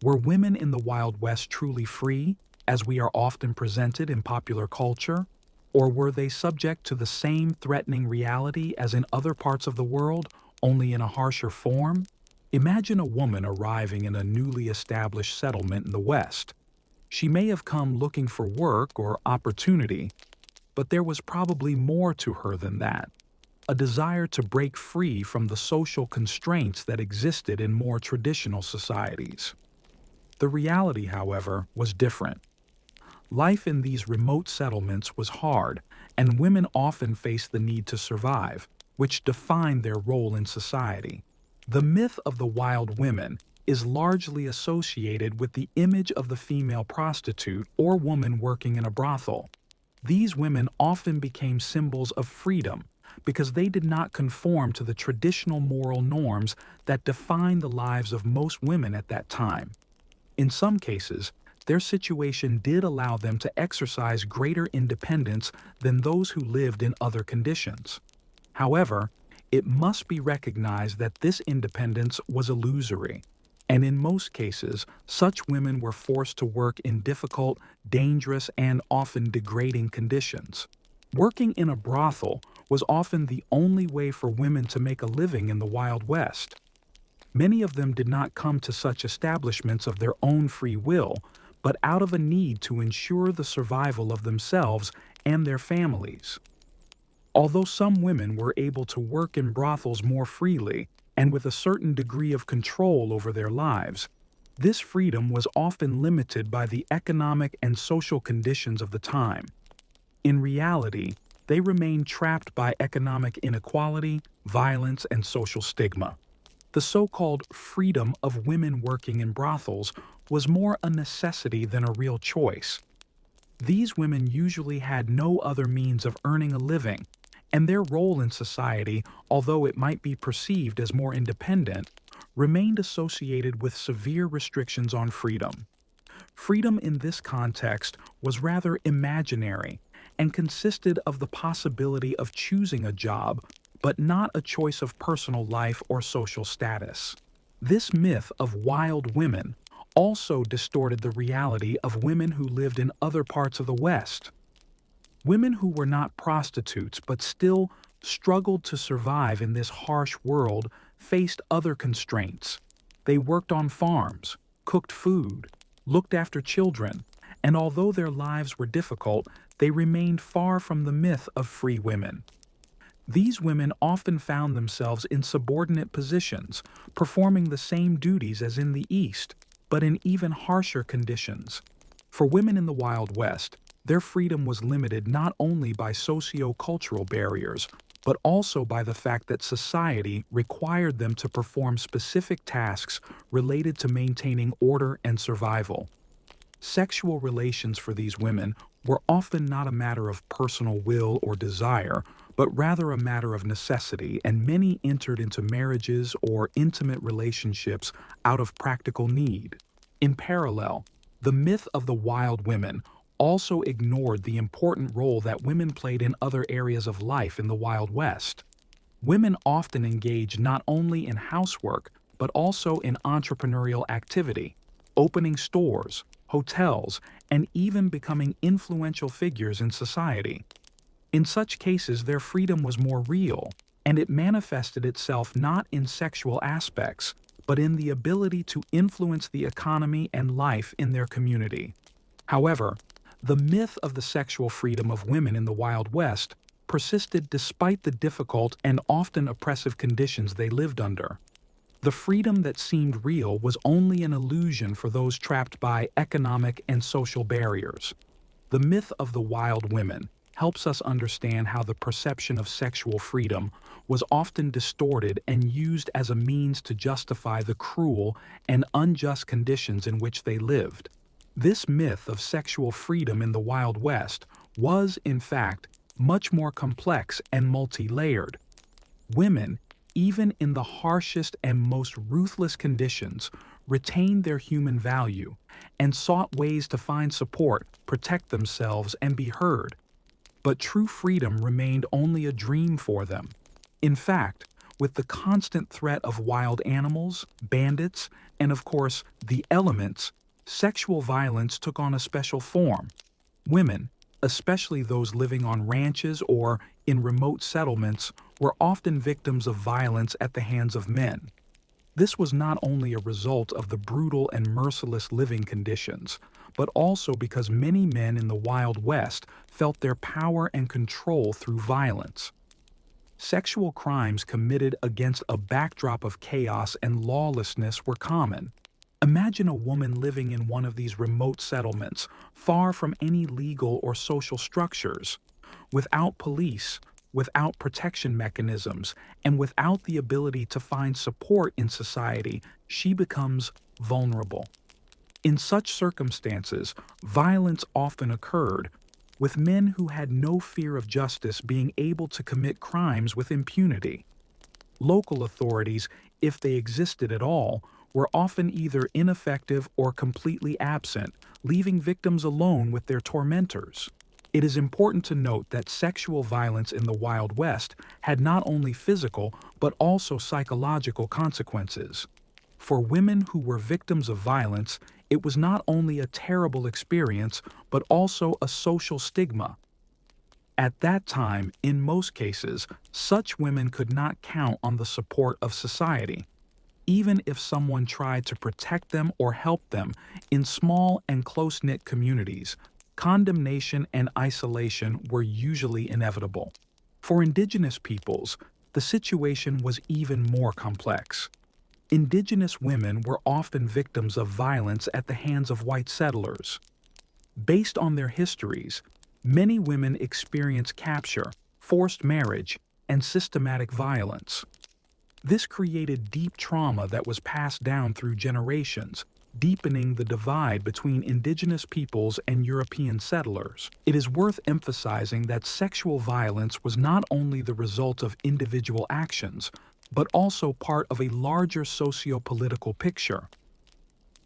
Were women in the Wild West truly free, as we are often presented in popular culture? Or were they subject to the same threatening reality as in other parts of the world, only in a harsher form? Imagine a woman arriving in a newly established settlement in the West. She may have come looking for work or opportunity, but there was probably more to her than that. A desire to break free from the social constraints that existed in more traditional societies. The reality, however, was different. Life in these remote settlements was hard, and women often faced the need to survive, which defined their role in society. The myth of the wild women is largely associated with the image of the female prostitute or woman working in a brothel. These women often became symbols of freedom because they did not conform to the traditional moral norms that defined the lives of most women at that time. In some cases, their situation did allow them to exercise greater independence than those who lived in other conditions. However, it must be recognized that this independence was illusory, and in most cases, such women were forced to work in difficult, dangerous, and often degrading conditions. Working in a brothel was often the only way for women to make a living in the Wild West. Many of them did not come to such establishments of their own free will, but out of a need to ensure the survival of themselves and their families. Although some women were able to work in brothels more freely and with a certain degree of control over their lives, this freedom was often limited by the economic and social conditions of the time. In reality, they remained trapped by economic inequality, violence, and social stigma. The so-called freedom of women working in brothels was more a necessity than a real choice. These women usually had no other means of earning a living, and their role in society, although it might be perceived as more independent, remained associated with severe restrictions on freedom. Freedom in this context was rather imaginary and consisted of the possibility of choosing a job, but not a choice of personal life or social status. This myth of wild women also distorted the reality of women who lived in other parts of the West. Women who were not prostitutes but still struggled to survive in this harsh world faced other constraints. They worked on farms, cooked food, looked after children, and although their lives were difficult, they remained far from the myth of free women. These women often found themselves in subordinate positions, performing the same duties as in the East, but in even harsher conditions. For women in the Wild West, their freedom was limited not only by socio-cultural barriers, but also by the fact that society required them to perform specific tasks related to maintaining order and survival. Sexual relations for these women were often not a matter of personal will or desire, but rather a matter of necessity, and many entered into marriages or intimate relationships out of practical need. In parallel, the myth of the wild women also ignored the important role that women played in other areas of life in the Wild West. Women often engaged not only in housework, but also in entrepreneurial activity, opening stores, hotels, and even becoming influential figures in society. In such cases, their freedom was more real, and it manifested itself not in sexual aspects, but in the ability to influence the economy and life in their community. However, the myth of the sexual freedom of women in the Wild West persisted despite the difficult and often oppressive conditions they lived under. The freedom that seemed real was only an illusion for those trapped by economic and social barriers. The myth of the wild women helps us understand how the perception of sexual freedom was often distorted and used as a means to justify the cruel and unjust conditions in which they lived. This myth of sexual freedom in the Wild West was, in fact, much more complex and multi-layered. Women, even in the harshest and most ruthless conditions, retained their human value and sought ways to find support, protect themselves, and be heard. But true freedom remained only a dream for them. In fact, with the constant threat of wild animals, bandits, and of course, the elements, sexual violence took on a special form. Women, especially those living on ranches or in remote settlements, were often victims of violence at the hands of men. This was not only a result of the brutal and merciless living conditions, but also because many men in the Wild West felt their power and control through violence. Sexual crimes committed against a backdrop of chaos and lawlessness were common. Imagine a woman living in one of these remote settlements, far from any legal or social structures, without police, without protection mechanisms, and without the ability to find support in society. She becomes vulnerable. In such circumstances, violence often occurred, with men who had no fear of justice being able to commit crimes with impunity. Local authorities, if they existed at all, were often either ineffective or completely absent, leaving victims alone with their tormentors. It is important to note that sexual violence in the Wild West had not only physical but also psychological consequences. For women who were victims of violence, it was not only a terrible experience but also a social stigma. At that time, in most cases, such women could not count on the support of society. Even if someone tried to protect them or help them in small and close-knit communities, condemnation and isolation were usually inevitable. For indigenous peoples, the situation was even more complex. Indigenous women were often victims of violence at the hands of white settlers. Based on their histories, many women experienced capture, forced marriage, and systematic violence. This created deep trauma that was passed down through generations, deepening the divide between indigenous peoples and European settlers. It is worth emphasizing that sexual violence was not only the result of individual actions, but also part of a larger socio-political picture.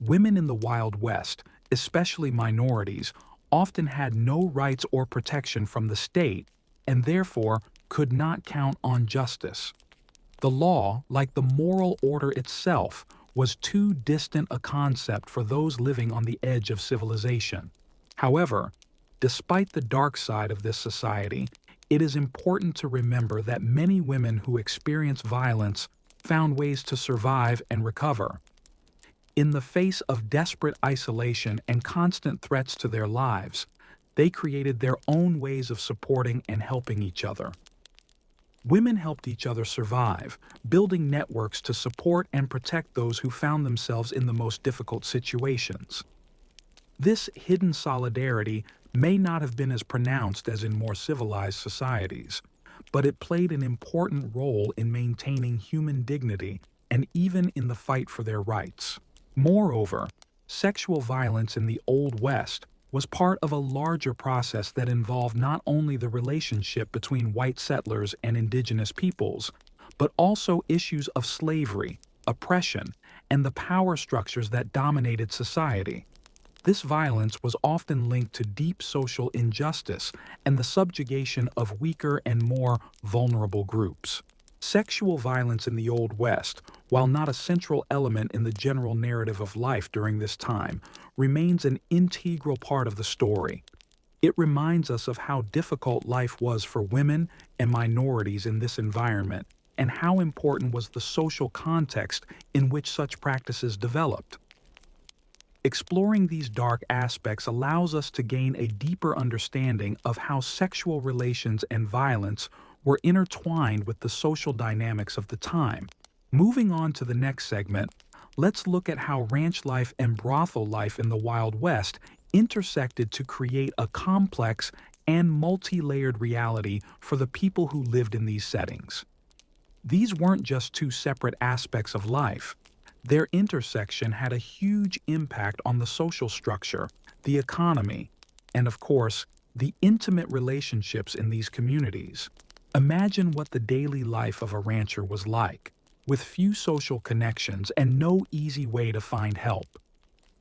Women in the Wild West, especially minorities, often had no rights or protection from the state and therefore could not count on justice. The law, like the moral order itself, was too distant a concept for those living on the edge of civilization. However, despite the dark side of this society, it is important to remember that many women who experience violence found ways to survive and recover. In the face of desperate isolation and constant threats to their lives, they created their own ways of supporting and helping each other. Women helped each other survive, building networks to support and protect those who found themselves in the most difficult situations. This hidden solidarity may not have been as pronounced as in more civilized societies, but it played an important role in maintaining human dignity and even in the fight for their rights. Moreover, sexual violence in the Old West was part of a larger process that involved not only the relationship between white settlers and indigenous peoples, but also issues of slavery, oppression, and the power structures that dominated society. This violence was often linked to deep social injustice and the subjugation of weaker and more vulnerable groups. Sexual violence in the Old West, while not a central element in the general narrative of life during this time, remains an integral part of the story. It reminds us of how difficult life was for women and minorities in this environment, and how important was the social context in which such practices developed. Exploring these dark aspects allows us to gain a deeper understanding of how sexual relations and violence were intertwined with the social dynamics of the time. Moving on to the next segment, let's look at how ranch life and brothel life in the Wild West intersected to create a complex and multi-layered reality for the people who lived in these settings. These weren't just two separate aspects of life. Their intersection had a huge impact on the social structure, the economy, and of course, the intimate relationships in these communities. Imagine what the daily life of a rancher was like, with few social connections and no easy way to find help.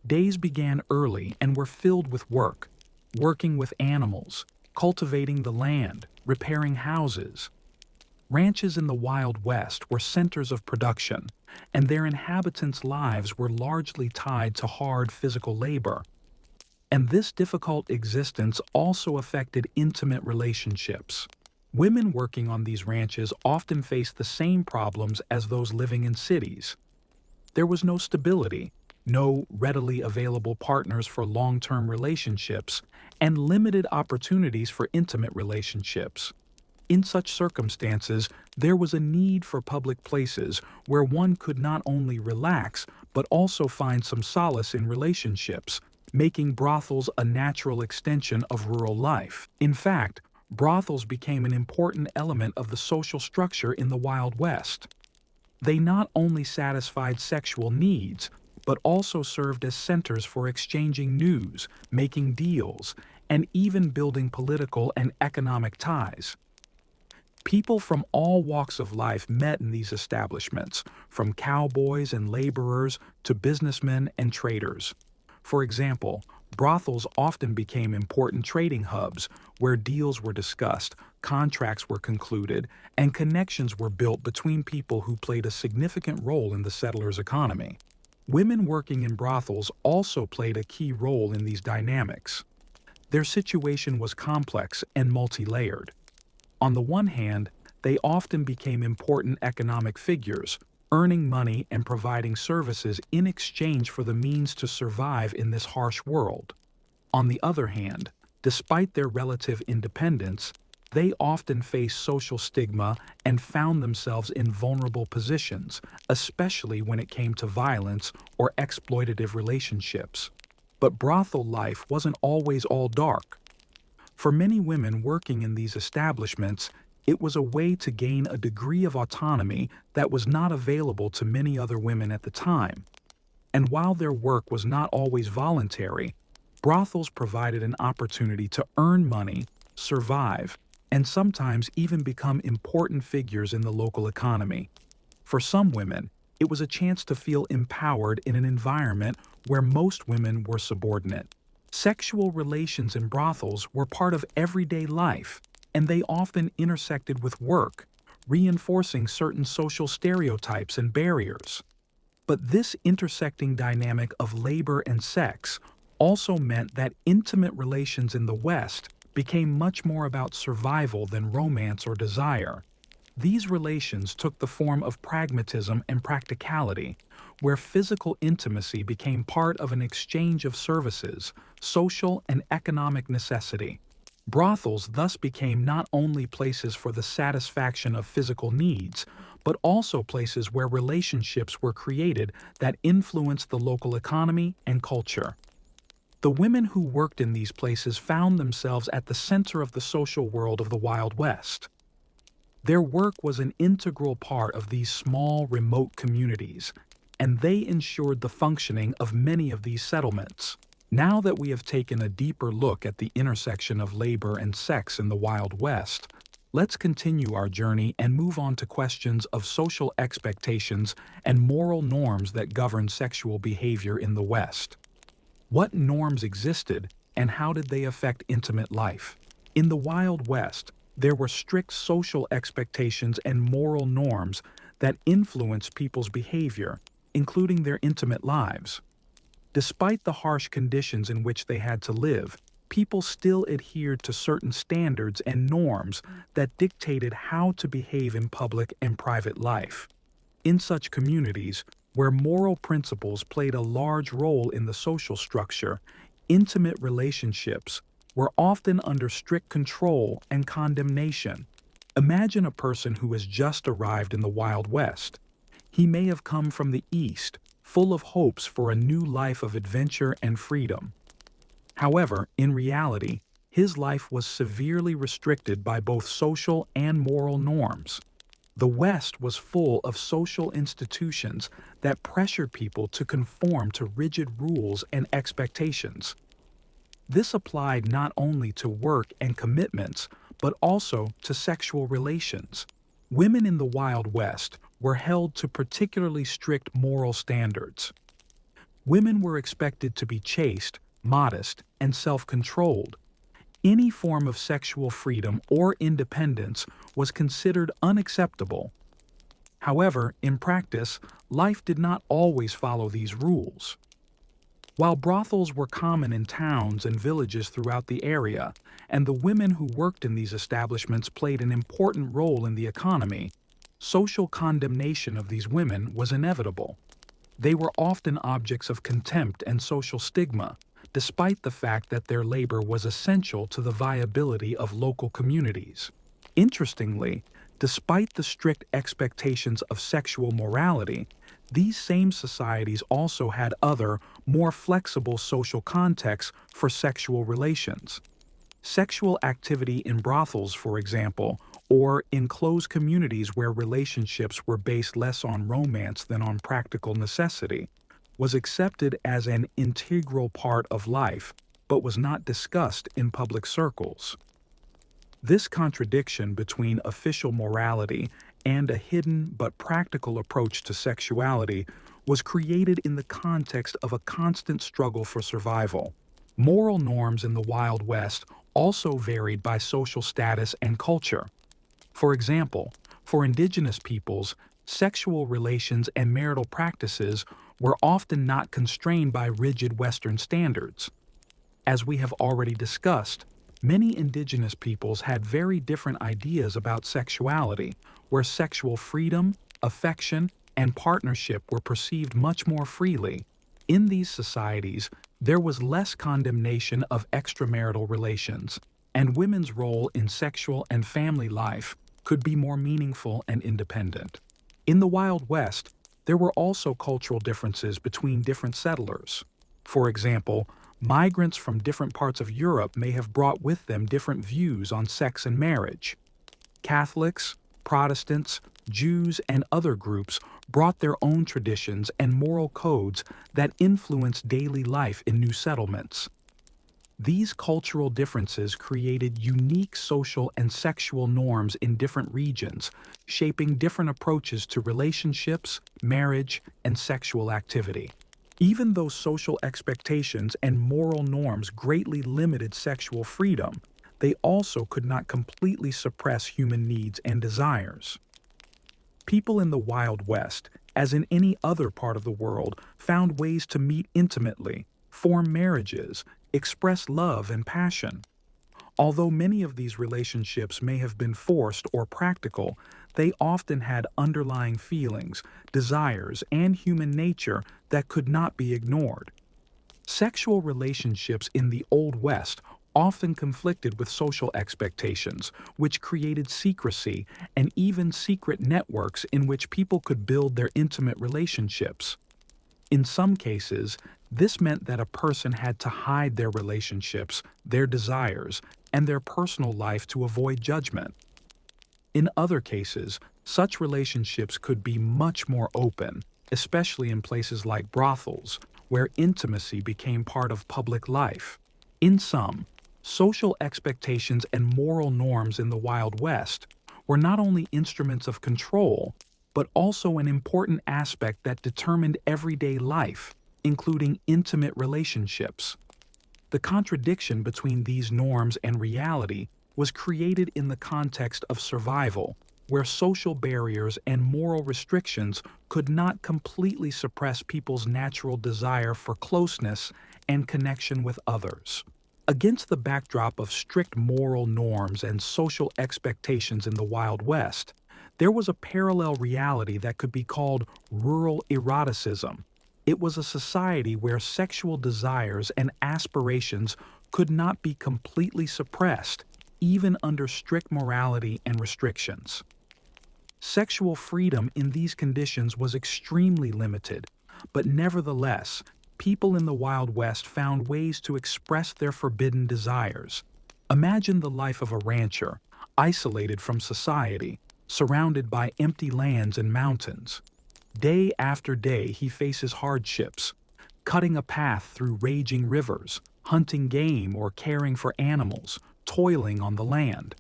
Days began early and were filled with work, working with animals, cultivating the land, repairing houses. Ranches in the Wild West were centers of production, and their inhabitants' lives were largely tied to hard physical labor. And this difficult existence also affected intimate relationships. Women working on these ranches often faced the same problems as those living in cities. There was no stability, no readily available partners for long-term relationships, and limited opportunities for intimate relationships. In such circumstances, there was a need for public places where one could not only relax but also find some solace in relationships, making brothels a natural extension of rural life. In fact, brothels became an important element of the social structure in the Wild West. They not only satisfied sexual needs, but also served as centers for exchanging news, making deals, and even building political and economic ties. People from all walks of life met in these establishments, from cowboys and laborers to businessmen and traders. For example, brothels often became important trading hubs where deals were discussed, contracts were concluded, and connections were built between people who played a significant role in the settlers' economy. Women working in brothels also played a key role in these dynamics. Their situation was complex and multi-layered. On the one hand, they often became important economic figures, earning money and providing services in exchange for the means to survive in this harsh world. On the other hand, despite their relative independence, they often faced social stigma and found themselves in vulnerable positions, especially when it came to violence or exploitative relationships. But brothel life wasn't always all dark. For many women working in these establishments, it was a way to gain a degree of autonomy that was not available to many other women at the time. And while their work was not always voluntary, brothels provided an opportunity to earn money, survive, and sometimes even become important figures in the local economy. For some women, it was a chance to feel empowered in an environment where most women were subordinate. Sexual relations in brothels were part of everyday life, and they often intersected with work, reinforcing certain social stereotypes and barriers. But this intersecting dynamic of labor and sex also meant that intimate relations in the West became much more about survival than romance or desire. These relations took the form of pragmatism and practicality, where physical intimacy became part of an exchange of services, social and economic necessity. Brothels thus became not only places for the satisfaction of physical needs, but also places where relationships were created that influenced the local economy and culture. The women who worked in these places found themselves at the center of the social world of the Wild West. Their work was an integral part of these small, remote communities, and they ensured the functioning of many of these settlements. Now that we have taken a deeper look at the intersection of labor and sex in the Wild West, let's continue our journey and move on to questions of social expectations and moral norms that govern sexual behavior in the West. What norms existed and how did they affect intimate life? In the Wild West, there were strict social expectations and moral norms that influenced people's behavior, including their intimate lives. Despite the harsh conditions in which they had to live, people still adhered to certain standards and norms that dictated how to behave in public and private life. In such communities, where moral principles played a large role in the social structure, intimate relationships were often under strict control and condemnation. Imagine a person who has just arrived in the Wild West. He may have come from the East, full of hopes for a new life of adventure and freedom. However, in reality, his life was severely restricted by both social and moral norms. The West was full of social institutions that pressured people to conform to rigid rules and expectations. This applied not only to work and commitments, but also to sexual relations. Women in the Wild West were held to particularly strict moral standards. Women were expected to be chaste, modest, and self-controlled. Any form of sexual freedom or independence was considered unacceptable. However, in practice, life did not always follow these rules. While brothels were common in towns and villages throughout the area, and the women who worked in these establishments played an important role in the economy, social condemnation of these women was inevitable. They were often objects of contempt and social stigma, despite the fact that their labor was essential to the viability of local communities. Interestingly, despite the strict expectations of sexual morality, these same societies also had other, more flexible social contexts for sexual relations. Sexual activity in brothels, for example, or in closed communities where relationships were based less on romance than on practical necessity, was accepted as an integral part of life, but was not discussed in public circles. This contradiction between official morality and a hidden but practical approach to sexuality was created in the context of a constant struggle for survival. Moral norms in the Wild West also varied by social status and culture. For example, for indigenous peoples, sexual relations and marital practices were often not constrained by rigid Western standards. As we have already discussed, many indigenous peoples had very different ideas about sexuality, where sexual freedom, affection, and partnership were perceived much more freely. In these societies, there was less condemnation of extramarital relations, and women's role in sexual and family life could be more meaningful and independent. In the Wild West, there were also cultural differences between different settlers. For example, migrants from different parts of Europe may have brought with them different views on sex and marriage. Catholics, Protestants, Jews, and other groups brought their own traditions and moral codes that influenced daily life in new settlements. These cultural differences created unique social and sexual norms in different regions, shaping different approaches to relationships, marriage, and sexual activity. Even though social expectations and moral norms greatly limited sexual freedom, they also could not completely suppress human needs and desires. People in the Wild West, as in any other part of the world, found ways to meet intimately, form marriages, express love and passion. Although many of these relationships may have been forced or practical, they often had underlying feelings, desires, and human nature that could not be ignored. Sexual relationships in the Old West often conflicted with social expectations, which created secrecy and even secret networks in which people could build their intimate relationships. In some cases, this meant that a person had to hide their relationships, their desires, and their personal life to avoid judgment. In other cases, such relationships could be much more open, especially in places like brothels, where intimacy became part of public life. In sum, social expectations and moral norms in the Wild West were not only instruments of control, but also an important aspect that determined everyday life, including intimate relationships. The contradiction between these norms and reality was created in the context of survival, where social barriers and moral restrictions could not completely suppress people's natural desire for closeness and connection with others. Against the backdrop of strict moral norms and social expectations in the Wild West, there was a parallel reality that could be called rural eroticism. It was a society where sexual desires and aspirations could not be completely suppressed, even under strict morality and restrictions. Sexual freedom in these conditions was extremely limited, but nevertheless, people in the Wild West found ways to express their forbidden desires. Imagine the life of a rancher, isolated from society, surrounded by empty lands and mountains. Day after day he faces hardships, cutting a path through raging rivers, hunting game or caring for animals, toiling on the land.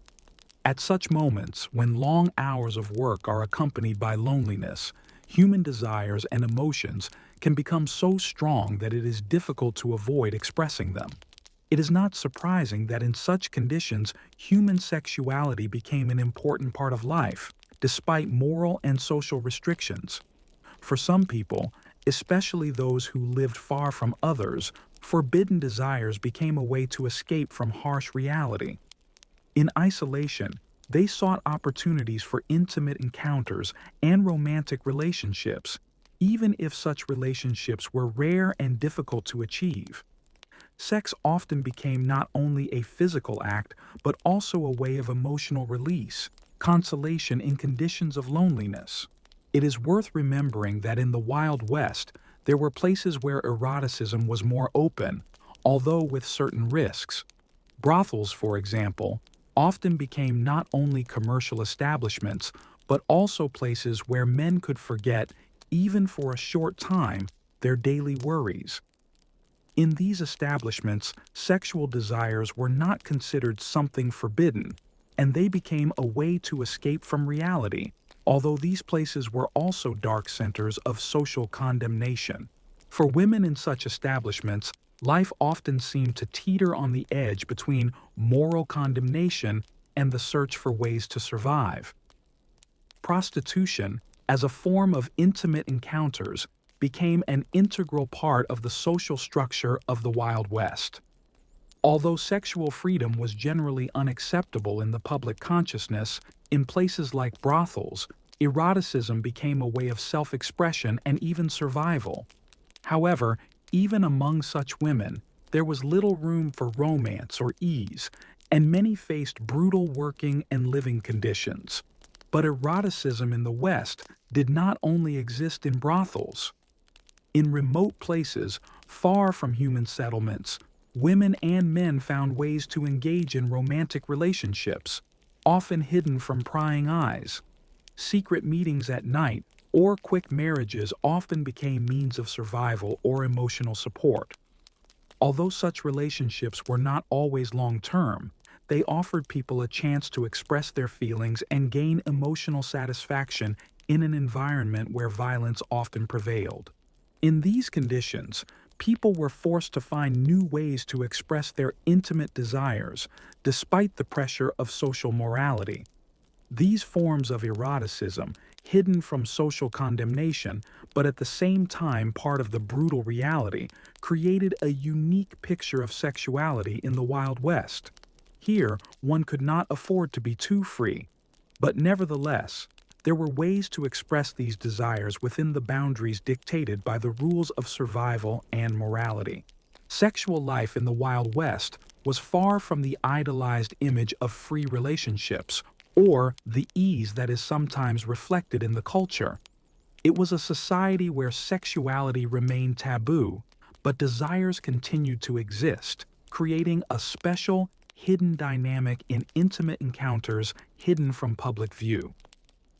At such moments, when long hours of work are accompanied by loneliness, human desires and emotions can become so strong that it is difficult to avoid expressing them. It is not surprising that in such conditions, human sexuality became an important part of life, despite moral and social restrictions. For some people, especially those who lived far from others, forbidden desires became a way to escape from harsh reality. In isolation, they sought opportunities for intimate encounters and romantic relationships, even if such relationships were rare and difficult to achieve. Sex often became not only a physical act, but also a way of emotional release, consolation in conditions of loneliness. It is worth remembering that in the Wild West, there were places where eroticism was more open, although with certain risks. Brothels, for example, often became not only commercial establishments, but also places where men could forget, even for a short time, their daily worries. In these establishments, sexual desires were not considered something forbidden, and they became a way to escape from reality, although these places were also dark centers of social condemnation. For women in such establishments, life often seemed to teeter on the edge between moral condemnation and the search for ways to survive. Prostitution, as a form of intimate encounters, became an integral part of the social structure of the Wild West. Although sexual freedom was generally unacceptable in the public consciousness, in places like brothels, eroticism became a way of self-expression and even survival. However, even among such women, there was little room for romance or ease, and many faced brutal working and living conditions. But eroticism in the West did not only exist in brothels. In remote places, far from human settlements, women and men found ways to engage in romantic relationships, often hidden from prying eyes. Secret meetings at night or quick marriages often became means of survival or emotional support. Although such relationships were not always long-term, they offered people a chance to express their feelings and gain emotional satisfaction in an environment where violence often prevailed. In these conditions, people were forced to find new ways to express their intimate desires, despite the pressure of social morality. These forms of eroticism, hidden from social condemnation, but at the same time part of the brutal reality, created a unique picture of sexuality in the Wild West. Here, one could not afford to be too free, but nevertheless, there were ways to express these desires within the boundaries dictated by the rules of survival and morality. Sexual life in the Wild West was far from the idolized image of free relationships or the ease that is sometimes reflected in the culture. It was a society where sexuality remained taboo, but desires continued to exist, creating a special, hidden dynamic in intimate encounters hidden from public view.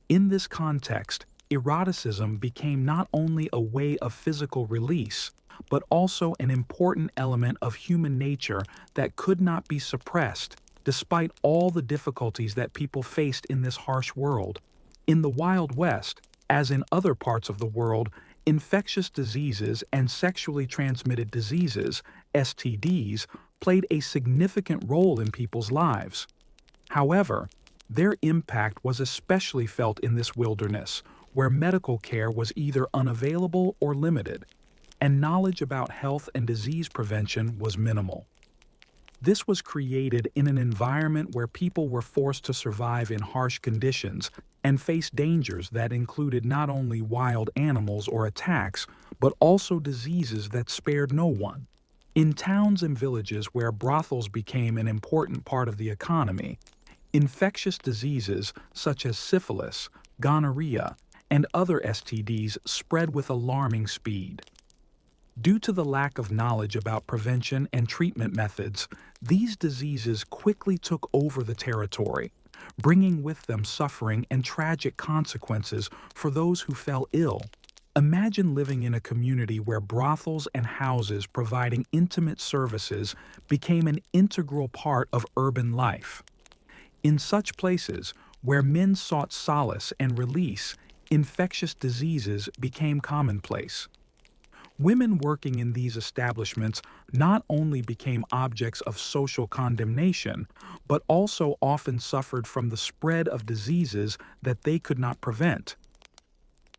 In this context, eroticism became not only a way of physical release, but also an important element of human nature that could not be suppressed, despite all the difficulties that people faced in this harsh world. In the Wild West, as in other parts of the world, infectious diseases and sexually transmitted diseases, STDs, played a significant role in people's lives. However, their impact was especially felt in this wilderness, where medical care was either unavailable or limited, and knowledge about health and disease prevention was minimal. This was created in an environment where people were forced to survive in harsh conditions and face dangers that included not only wild animals or attacks, but also diseases that spared no one. In towns and villages where brothels became an important part of the economy, infectious diseases such as syphilis, gonorrhea, and other STDs spread with alarming speed. Due to the lack of knowledge about prevention and treatment methods, these diseases quickly took over the territory, bringing with them suffering and tragic consequences for those who fell ill. Imagine living in a community where brothels and houses providing intimate services became an integral part of urban life. In such places, where men sought solace and release, infectious diseases became commonplace. Women working in these establishments not only became objects of social condemnation, but also often suffered from the spread of diseases that they could not prevent.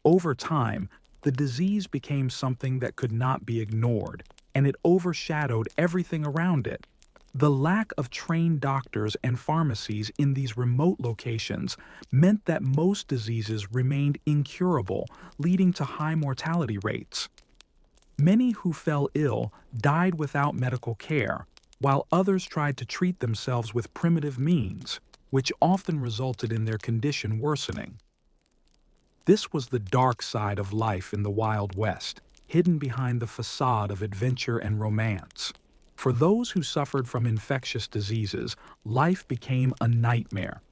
Over time, the disease became something that could not be ignored, and it overshadowed everything around it. The lack of trained doctors and pharmacies in these remote locations meant that most diseases remained incurable, leading to high mortality rates. Many who fell ill died without medical care, while others tried to treat themselves with primitive means, which often resulted in their condition worsening. This was the dark side of life in the Wild West, hidden behind the facade of adventure and romance. For those who suffered from infectious diseases, life became a nightmare.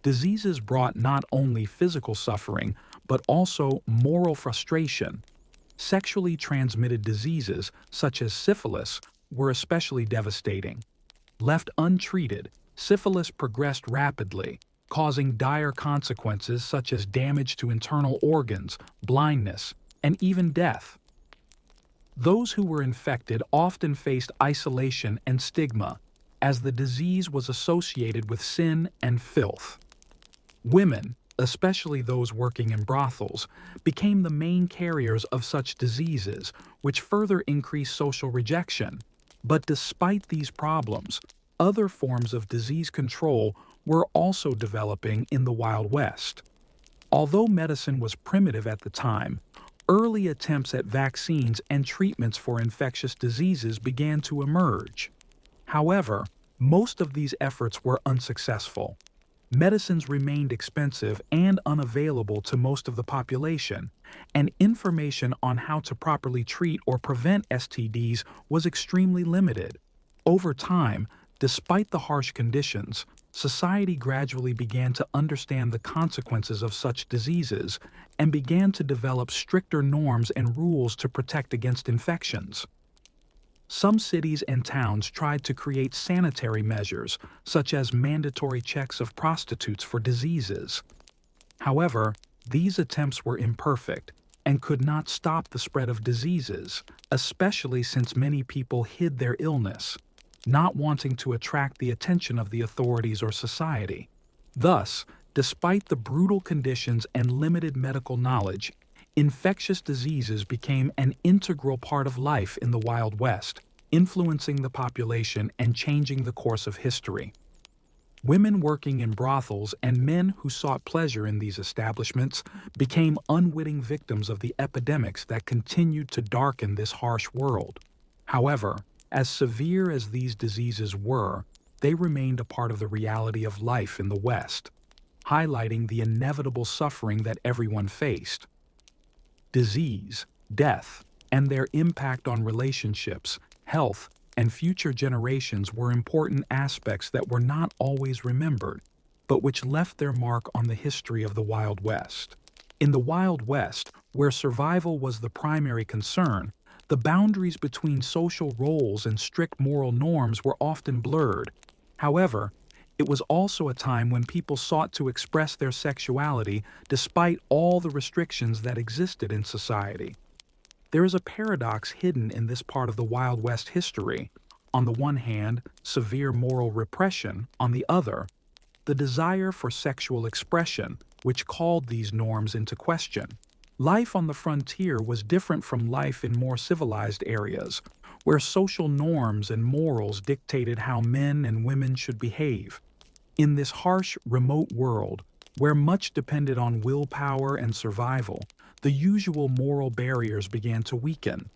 Diseases brought not only physical suffering, but also moral frustration. Sexually transmitted diseases, such as syphilis, were especially devastating. Left untreated, syphilis progressed rapidly, causing dire consequences such as damage to internal organs, blindness, and even death. Those who were infected often faced isolation and stigma, as the disease was associated with sin and filth. Women, especially those working in brothels, became the main carriers of such diseases, which further increased social rejection. But despite these problems, other forms of disease control were also developing in the Wild West. Although medicine was primitive at the time, early attempts at vaccines and treatments for infectious diseases began to emerge. However, most of these efforts were unsuccessful. Medicines remained expensive and unavailable to most of the population, and information on how to properly treat or prevent STDs was extremely limited. Over time, despite the harsh conditions, society gradually began to understand the consequences of such diseases and began to develop stricter norms and rules to protect against infections. Some cities and towns tried to create sanitary measures, such as mandatory checks of prostitutes for diseases. However, these attempts were imperfect and could not stop the spread of diseases, especially since many people hid their illness, not wanting to attract the attention of the authorities or society. Thus, despite the brutal conditions and limited medical knowledge, infectious diseases became an integral part of life in the Wild West, influencing the population and changing the course of history. Women working in brothels and men who sought pleasure in these establishments became unwitting victims of the epidemics that continued to darken this harsh world. However, as severe as these diseases were, they remained a part of the reality of life in the West, highlighting the inevitable suffering that everyone faced. Disease, death, and their impact on relationships, health, and future generations were important aspects that were not always remembered, but which left their mark on the history of the Wild West. In the Wild West, where survival was the primary concern, The boundaries between social roles and strict moral norms were often blurred. However, it was also a time when people sought to express their sexuality despite all the restrictions that existed in society. There is a paradox hidden in this part of the Wild West history. On the one hand, severe moral repression; on the other, the desire for sexual expression, which called these norms into question. Life on the frontier was different from life in more civilized areas, where social norms and morals dictated how men and women should behave. In this harsh, remote world, where much depended on willpower and survival, the usual moral barriers began to weaken.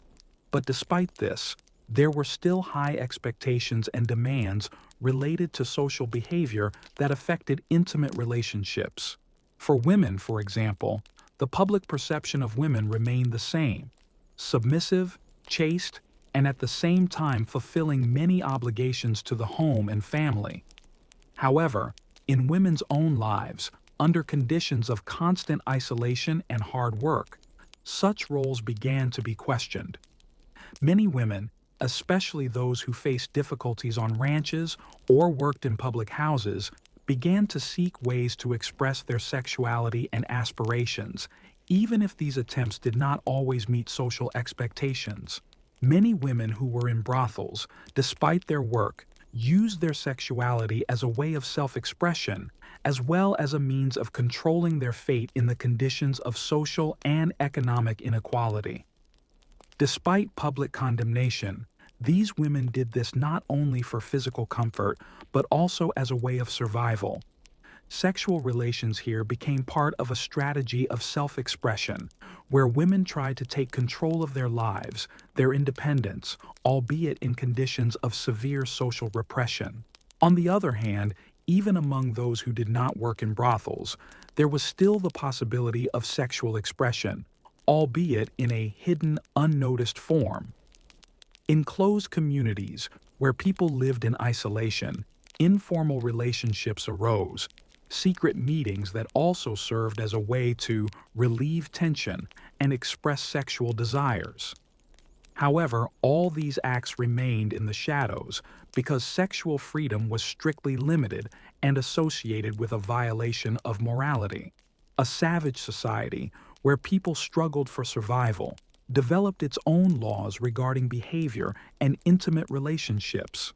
But despite this, there were still high expectations and demands related to social behavior that affected intimate relationships. For women, for example, the public perception of women remained the same: submissive, chaste, and at the same time fulfilling many obligations to the home and family. However, in women's own lives, under conditions of constant isolation and hard work, such roles began to be questioned. Many women, especially those who faced difficulties on ranches or worked in public houses, began to seek ways to express their sexuality and aspirations, even if these attempts did not always meet social expectations. Many women who were in brothels, despite their work, used their sexuality as a way of self-expression, as well as a means of controlling their fate in the conditions of social and economic inequality. Despite public condemnation, these women did this not only for physical comfort, but also as a way of survival. Sexual relations here became part of a strategy of self-expression, where women tried to take control of their lives, their independence, albeit in conditions of severe social repression. On the other hand, even among those who did not work in brothels, there was still the possibility of sexual expression, albeit in a hidden, unnoticed form. In closed communities, where people lived in isolation, informal relationships arose, secret meetings that also served as a way to relieve tension and express sexual desires. However, all these acts remained in the shadows because sexual freedom was strictly limited and associated with a violation of morality. A savage society, where people struggled for survival, developed its own laws regarding behavior and intimate relationships.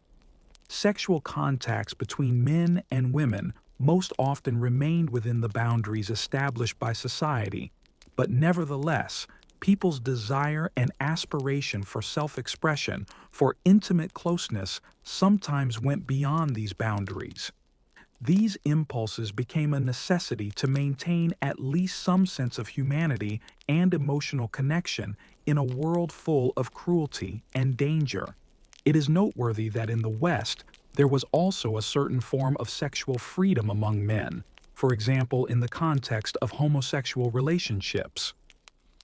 Sexual contacts between men and women most often remained within the boundaries established by society, but nevertheless, people's desire and aspiration for self-expression, for intimate closeness, sometimes went beyond these boundaries. These impulses became a necessity to maintain at least some sense of humanity and emotional connection in a world full of cruelty and danger. It is noteworthy that in the West, there was also a certain form of sexual freedom among men, for example in the context of homosexual relationships.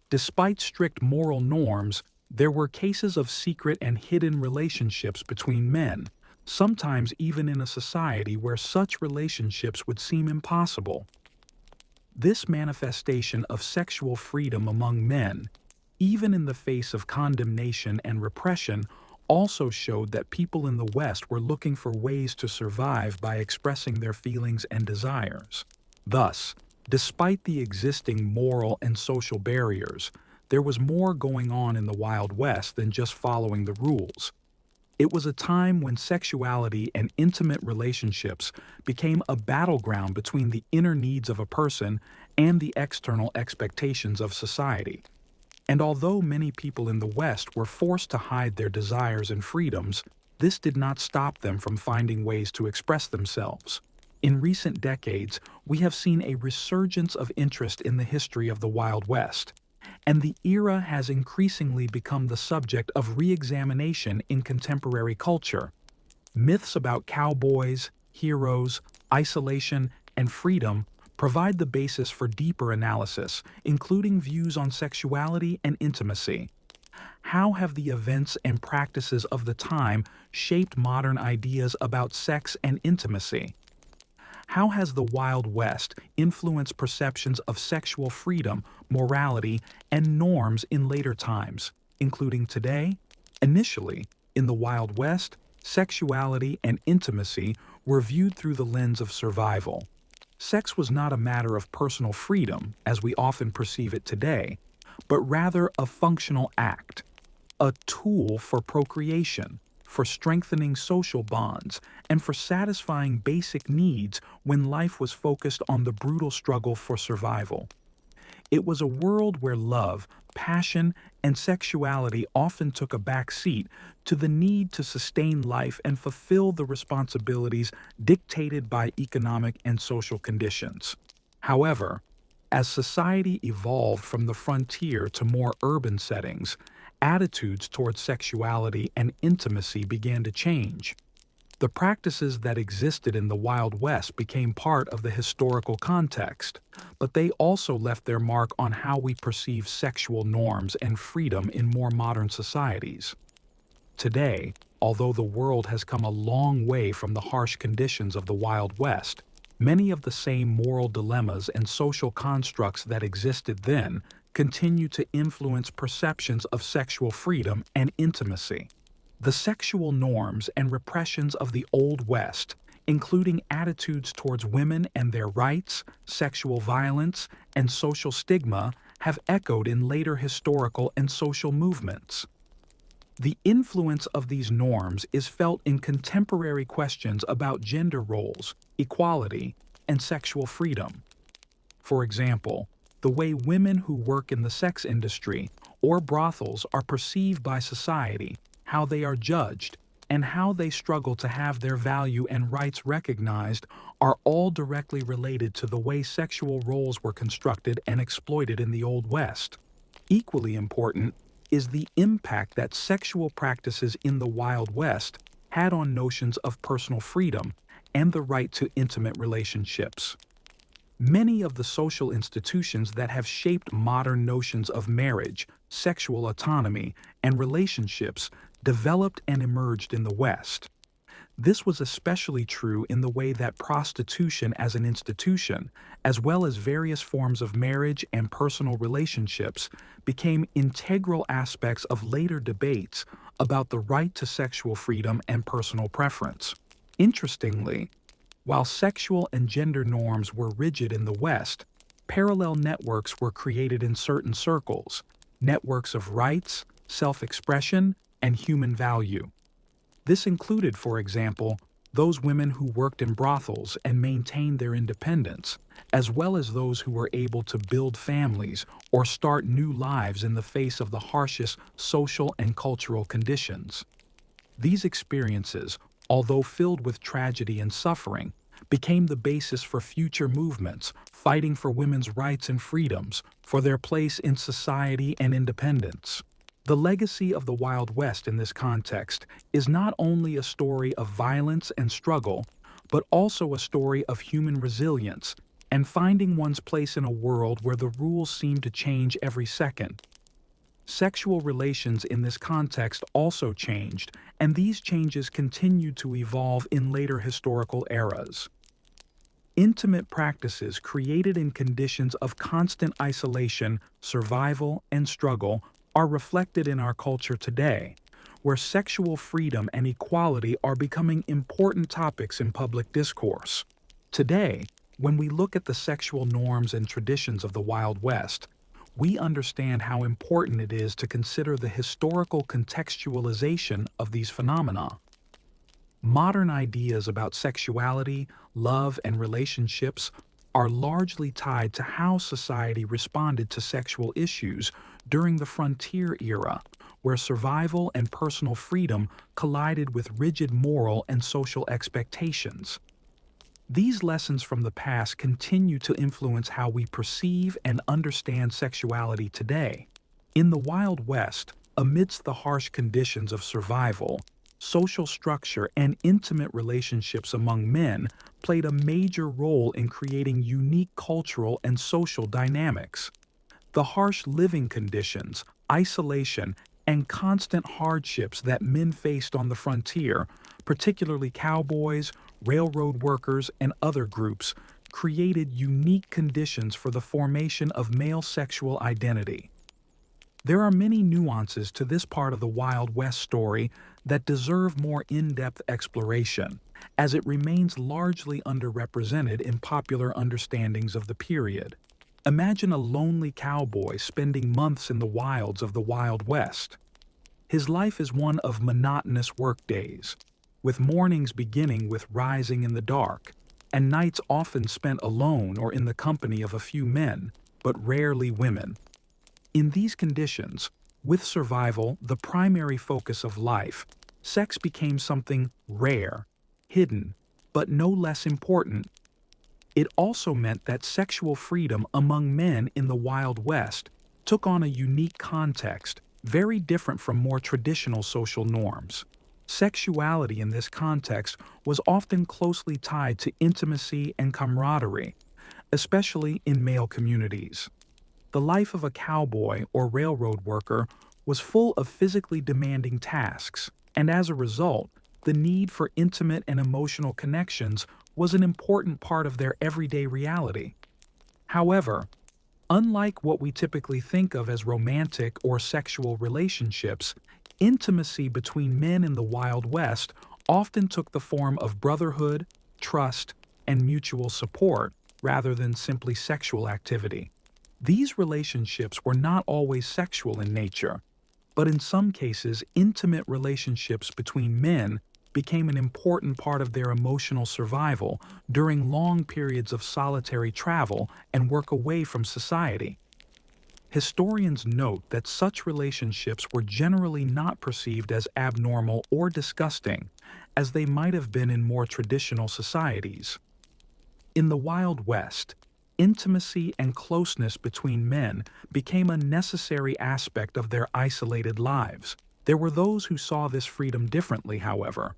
Despite strict moral norms, there were cases of secret and hidden relationships between men, sometimes even in a society where such relationships would seem impossible. This manifestation of sexual freedom among men, even in the face of condemnation and repression, also showed that people in the West were looking for ways to survive by expressing their feelings and desires. Thus, despite the existing moral and social barriers, there was more going on in the Wild West than just following the rules. It was a time when sexuality and intimate relationships became a battleground between the inner needs of a person and the external expectations of society. And although many people in the West were forced to hide their desires and freedoms, this did not stop them from finding ways to express themselves. In recent decades, we have seen a resurgence of interest in the history of the Wild West, and the era has increasingly become the subject of re-examination in contemporary culture. Myths about cowboys, heroes, isolation, and freedom provide the basis for deeper analysis, including views on sexuality and intimacy. How have the events and practices of the time shaped modern ideas about sex and intimacy? How has the Wild West influenced perceptions of sexual freedom, morality, and norms in later times? including today. Initially, in the Wild West, sexuality and intimacy were viewed through the lens of survival. Sex was not a matter of personal freedom, as we often perceive it today, but rather a functional act, a tool for procreation, for strengthening social bonds, and for satisfying basic needs when life was focused on the brutal struggle for survival. It was a world where love, passion, and sexuality often took a back seat to the need to sustain life and fulfill the responsibilities dictated by economic and social conditions. However, as society evolved from the frontier to more urban settings, attitudes towards sexuality and intimacy began to change. The practices that existed in the Wild West became part of the historical context, but they also left their mark on how we perceive sexual norms and freedom in more modern societies. Today, although the world has come a long way from the harsh conditions of the Wild West, many of the same moral dilemmas and social constructs that existed then continue to influence perceptions of sexual freedom and intimacy. The sexual norms and repressions of the Old West, including attitudes towards women and their rights, sexual violence, and social stigma, have echoed in later historical and social movements. The influence of these norms is felt in contemporary questions about gender roles, equality, and sexual freedom. For example, the way women who work in the sex industry or brothels are perceived by society, how they are judged, and how they struggle to have their value and rights recognized are all directly related to the way sexual roles were constructed and exploited in the Old West. Equally important is the impact that sexual practices in the Wild West had on notions of personal freedom and the right to intimate relationships. Many of the social institutions that have shaped modern notions of marriage, sexual autonomy, and relationships developed and emerged in the West. This was especially true in the way that prostitution as an institution, as well as various forms of marriage and personal relationships, became integral aspects of later debates about the right to sexual freedom and personal preference. Interestingly, while sexual and gender norms were rigid in the West, parallel networks were created in certain circles, networks of rights, self-expression, and human value. This included, for example, those women who worked in brothels and maintained their independence, as well as those who were able to build families or start new lives in the face of the harshest social and cultural conditions. These experiences, although filled with tragedy and suffering, became the basis for future movements fighting for women's rights and freedoms, for their place in society and independence. The legacy of the Wild West in this context is not only a story of violence and struggle, but also a story of human resilience and finding one's place in a world where the rules seem to change every second. Sexual relations in this context also changed, and these changes continued to evolve in later historical eras. Intimate practices created in conditions of constant isolation, survival, and struggle are reflected in our culture today, where sexual freedom and equality are becoming important topics in public discourse. Today, when we look at the sexual norms and traditions of the Wild West, we understand how important it is to consider the historical contextualization of these phenomena. Modern ideas about sexuality, love, and relationships are largely tied to how society responded to sexual issues during the frontier era, where survival and personal freedom collided with rigid moral and social expectations. These lessons from the past continue to influence how we perceive and understand sexuality today. In the Wild West, amidst the harsh conditions of survival, social structure and intimate relationships among men played a major role in creating unique cultural and social dynamics. The harsh living conditions, isolation, and constant hardships that men faced on the frontier, particularly cowboys, railroad workers, and other groups, created unique conditions for the formation of male sexual identity. There are many nuances to this part of the Wild West story that deserve more in-depth exploration, as it remains largely underrepresented in popular understandings of the period. Imagine a lonely cowboy spending months in the wilds of the Wild West. His life is one of monotonous workdays, with mornings beginning with rising in the dark, and nights often spent alone or in the company of a few men, but rarely women. In these conditions, with survival the primary focus of life, sex became something rare, hidden, but no less important. It also meant that sexual freedom among men in the Wild West took on a unique context, very different from more traditional social norms. Sexuality in this context was often closely tied to intimacy and camaraderie, especially in male communities. The life of a cowboy or railroad worker was full of physically demanding tasks, and as a result, the need for intimate and emotional connections was an important part of their everyday reality. However, unlike what we typically think of as romantic or sexual relationships, intimacy between men in the Wild West often took the form of brotherhood, trust, and mutual support rather than simply sexual activity. These relationships were not always sexual in nature, but in some cases, intimate relationships between men became an important part of their emotional survival during long periods of solitary travel and work away from society. Historians note that such relationships were generally not perceived as abnormal or disgusting, as they might have been in more traditional societies. In the Wild West, intimacy and closeness between men became a necessary aspect of their isolated lives. There were those who saw this freedom differently, however.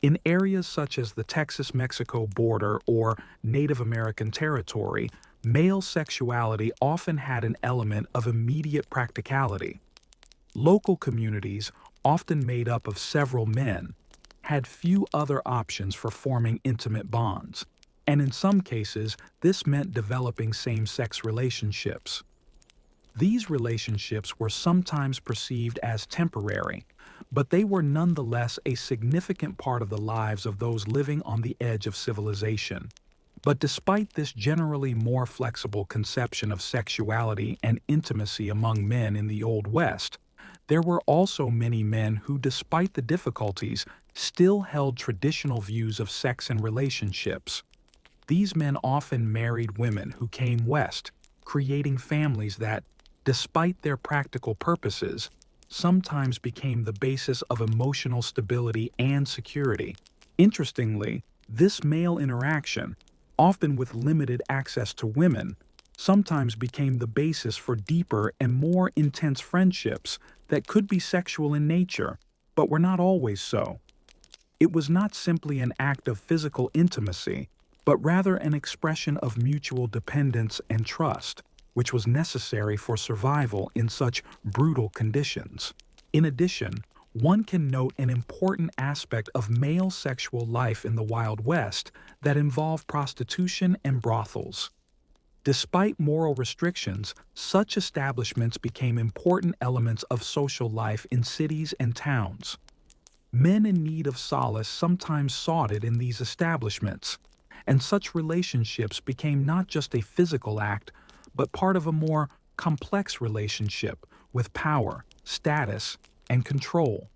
In areas such as the Texas-Mexico border or Native American territory, male sexuality often had an element of immediate practicality. Local communities, often made up of several men, had few other options for forming intimate bonds, and in some cases, this meant developing same-sex relationships. These relationships were sometimes perceived as temporary, but they were nonetheless a significant part of the lives of those living on the edge of civilization. But despite this generally more flexible conception of sexuality and intimacy among men in the Old West, there were also many men who, despite the difficulties, still held traditional views of sex and relationships. These men often married women who came west, creating families that, despite their practical purposes, sometimes became the basis of emotional stability and security. Interestingly, this male interaction, often with limited access to women, sometimes became the basis for deeper and more intense friendships that could be sexual in nature, but were not always so. It was not simply an act of physical intimacy, but rather an expression of mutual dependence and trust, which was necessary for survival in such brutal conditions. In addition, one can note an important aspect of male sexual life in the Wild West that involved prostitution and brothels. Despite moral restrictions, such establishments became important elements of social life in cities and towns. Men in need of solace sometimes sought it in these establishments, and such relationships became not just a physical act, but part of a more complex relationship with power, status, and control.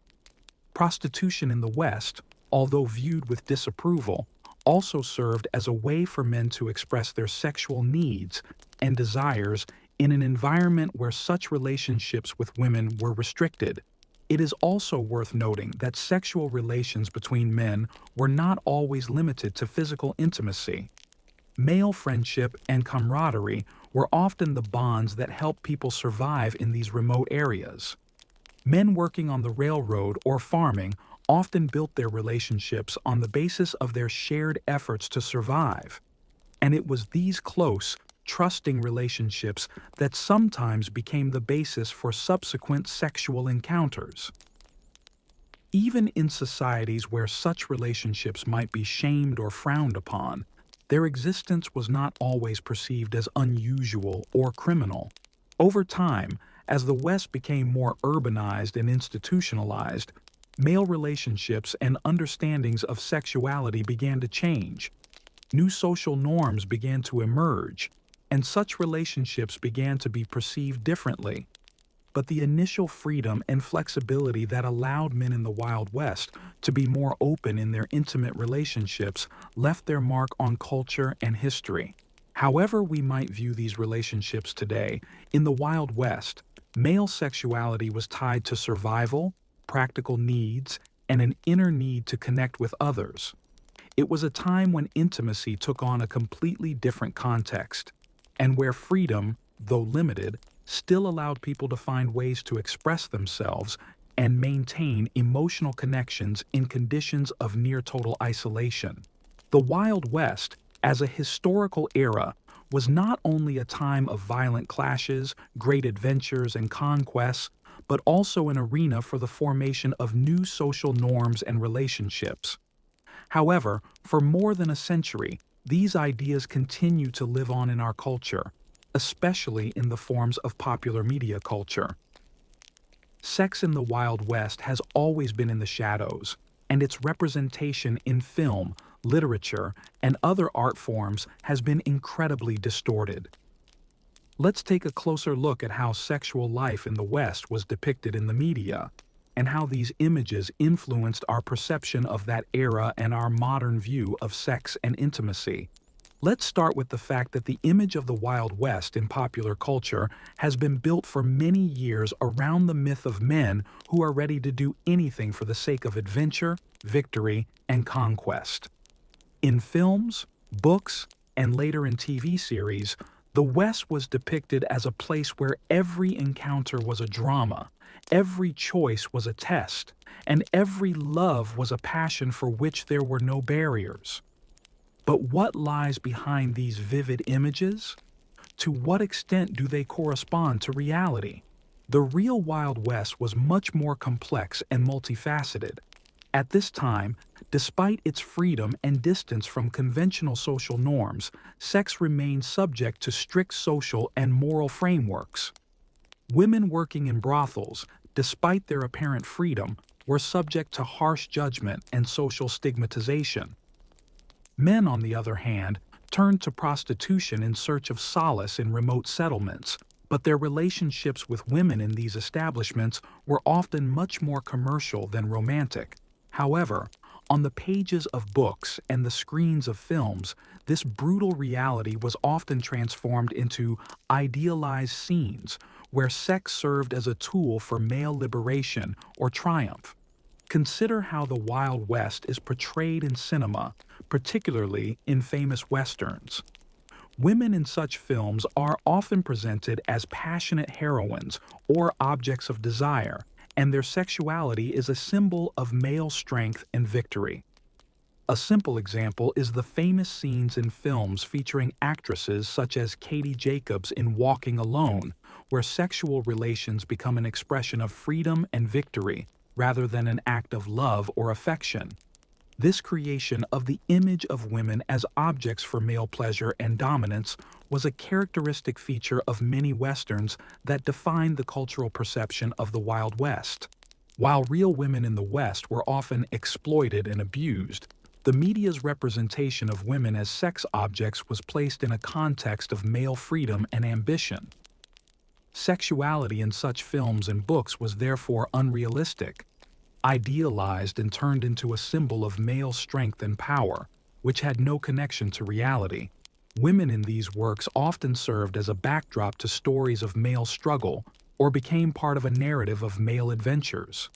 Prostitution in the West, although viewed with disapproval, also served as a way for men to express their sexual needs and desires in an environment where such relationships with women were restricted. It is also worth noting that sexual relations between men were not always limited to physical intimacy. Male friendship and camaraderie were often the bonds that helped people survive in these remote areas. Men working on the railroad or farming often built their relationships on the basis of their shared efforts to survive. And it was these close, trusting relationships that sometimes became the basis for subsequent sexual encounters. Even in societies where such relationships might be shamed or frowned upon, their existence was not always perceived as unusual or criminal. Over time, As the West became more urbanized and institutionalized, male relationships and understandings of sexuality began to change. New social norms began to emerge, and such relationships began to be perceived differently. But the initial freedom and flexibility that allowed men in the Wild West to be more open in their intimate relationships left their mark on culture and history. However we might view these relationships today, in the Wild West, male sexuality was tied to survival, practical needs, and an inner need to connect with others. It was a time when intimacy took on a completely different context, and where freedom, though limited, still allowed people to find ways to express themselves and maintain emotional connections in conditions of near total isolation. The Wild West, as a historical era, was not only a time of violent clashes, great adventures, and conquests, but also an arena for the formation of new social norms and relationships. However, for more than a century, these ideas continue to live on in our culture, especially in the forms of popular media culture. Sex in the Wild West has always been in the shadows, and its representation in film, literature, and other art forms has been incredibly distorted. Let's take a closer look at how sexual life in the West was depicted in the media, and how these images influenced our perception of that era and our modern view of sex and intimacy. Let's start with the fact that the image of the Wild West in popular culture has been built for many years around the myth of men who are ready to do anything for the sake of adventure, victory, and conquest. In films, books, and later in TV series, the West was depicted as a place where every encounter was a drama, every choice was a test, and every love was a passion for which there were no barriers. But what lies behind these vivid images? To what extent do they correspond to reality? The real Wild West was much more complex and multifaceted. At this time, despite its freedom and distance from conventional social norms, sex remained subject to strict social and moral frameworks. Women working in brothels, despite their apparent freedom, were subject to harsh judgment and social stigmatization. Men, on the other hand, turned to prostitution in search of solace in remote settlements, but their relationships with women in these establishments were often much more commercial than romantic. However, on the pages of books and the screens of films, this brutal reality was often transformed into idealized scenes where sex served as a tool for male liberation or triumph. Consider how the Wild West is portrayed in cinema, particularly in famous westerns. Women in such films are often presented as passionate heroines or objects of desire, and their sexuality is a symbol of male strength and victory. A simple example is the famous scenes in films featuring actresses such as Katie Jacobs in Walking Alone, where sexual relations become an expression of freedom and victory, rather than an act of love or affection. This creation of the image of women as objects for male pleasure and dominance was a characteristic feature of many westerns that defined the cultural perception of the Wild West. While real women in the West were often exploited and abused, the media's representation of women as sex objects was placed in a context of male freedom and ambition. Sexuality in such films and books was therefore unrealistic, idealized and turned into a symbol of male strength and power, which had no connection to reality. Women in these works often served as a backdrop to stories of male struggle or became part of a narrative of male adventures.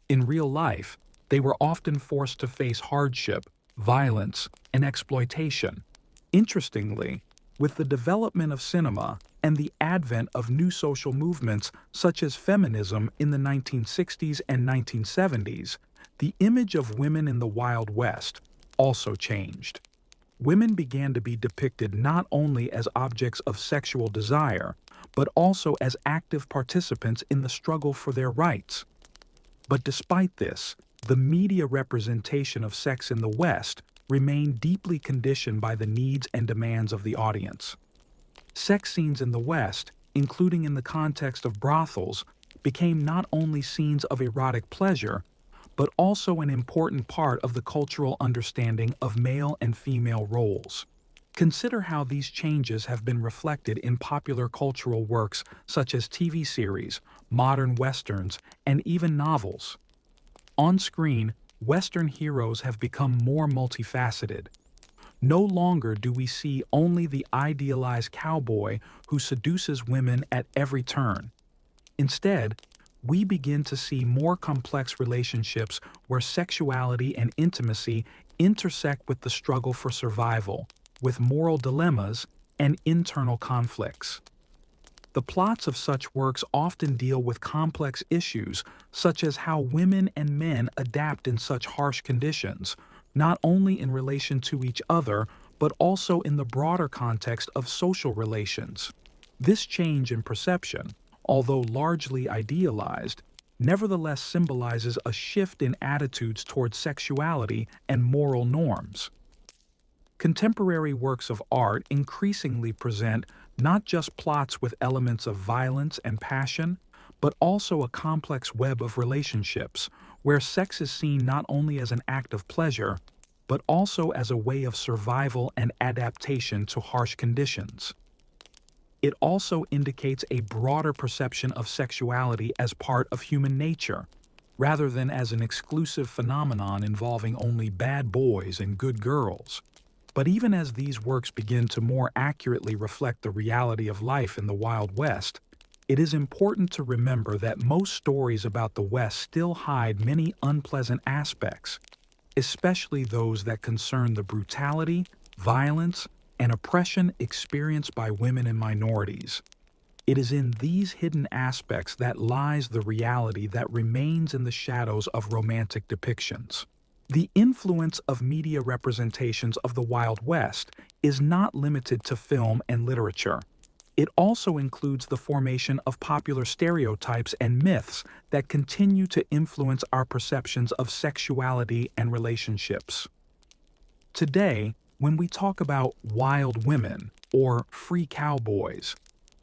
In real life, they were often forced to face hardship, violence, and exploitation. Interestingly, with the development of cinema and the advent of new social movements such as feminism in the 1960s and 1970s, the image of women in the Wild West also changed. Women began to be depicted not only as objects of sexual desire, but also as active participants in the struggle for their rights. But despite this, the media representation of sex in the West remained deeply conditioned by the needs and demands of the audience. Sex scenes in the West, including in the context of brothels, became not only scenes of erotic pleasure, but also an important part of the cultural understanding of male and female roles. Consider how these changes have been reflected in popular cultural works such as TV series, modern westerns, and even novels. On screen, Western heroes have become more multifaceted. No longer do we see only the idealized cowboy who seduces women at every turn. Instead, we begin to see more complex relationships where sexuality and intimacy intersect with the struggle for survival, with moral dilemmas and internal conflicts. The plots of such works often deal with complex issues, such as how women and men adapt in such harsh conditions, not only in relation to each other, but also in the broader context of social relations. This change in perception, although largely idealized, nevertheless symbolizes a shift in attitudes towards sexuality and moral norms. Contemporary works of art increasingly present not just plots with elements of violence and passion, but also a complex web of relationships, where sex is seen not only as an act of pleasure, but also as a way of survival and adaptation to harsh conditions. It also indicates a broader perception of sexuality as part of human nature, rather than as an exclusive phenomenon involving only bad boys and good girls. But even as these works begin to more accurately reflect the reality of life in the Wild West, it is important to remember that most stories about the West still hide many unpleasant aspects, especially those that concern the brutality, violence, and oppression experienced by women and minorities. It is in these hidden aspects that lies the reality that remains in the shadows of romantic depictions. The influence of media representations of the Wild West is not limited to film and literature. It also includes the formation of popular stereotypes and myths that continue to influence our perceptions of sexuality and relationships. Today, when we talk about wild women or free cowboys,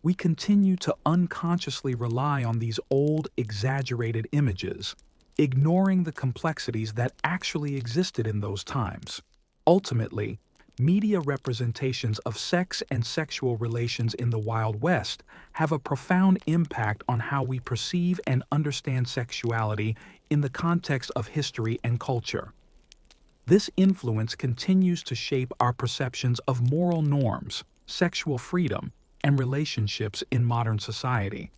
we continue to unconsciously rely on these old, exaggerated images, ignoring the complexities that actually existed in those times. Ultimately, media representations of sex and sexual relations in the Wild West have a profound impact on how we perceive and understand sexuality in the context of history and culture. This influence continues to shape our perceptions of moral norms, sexual freedom, and relationships in modern society.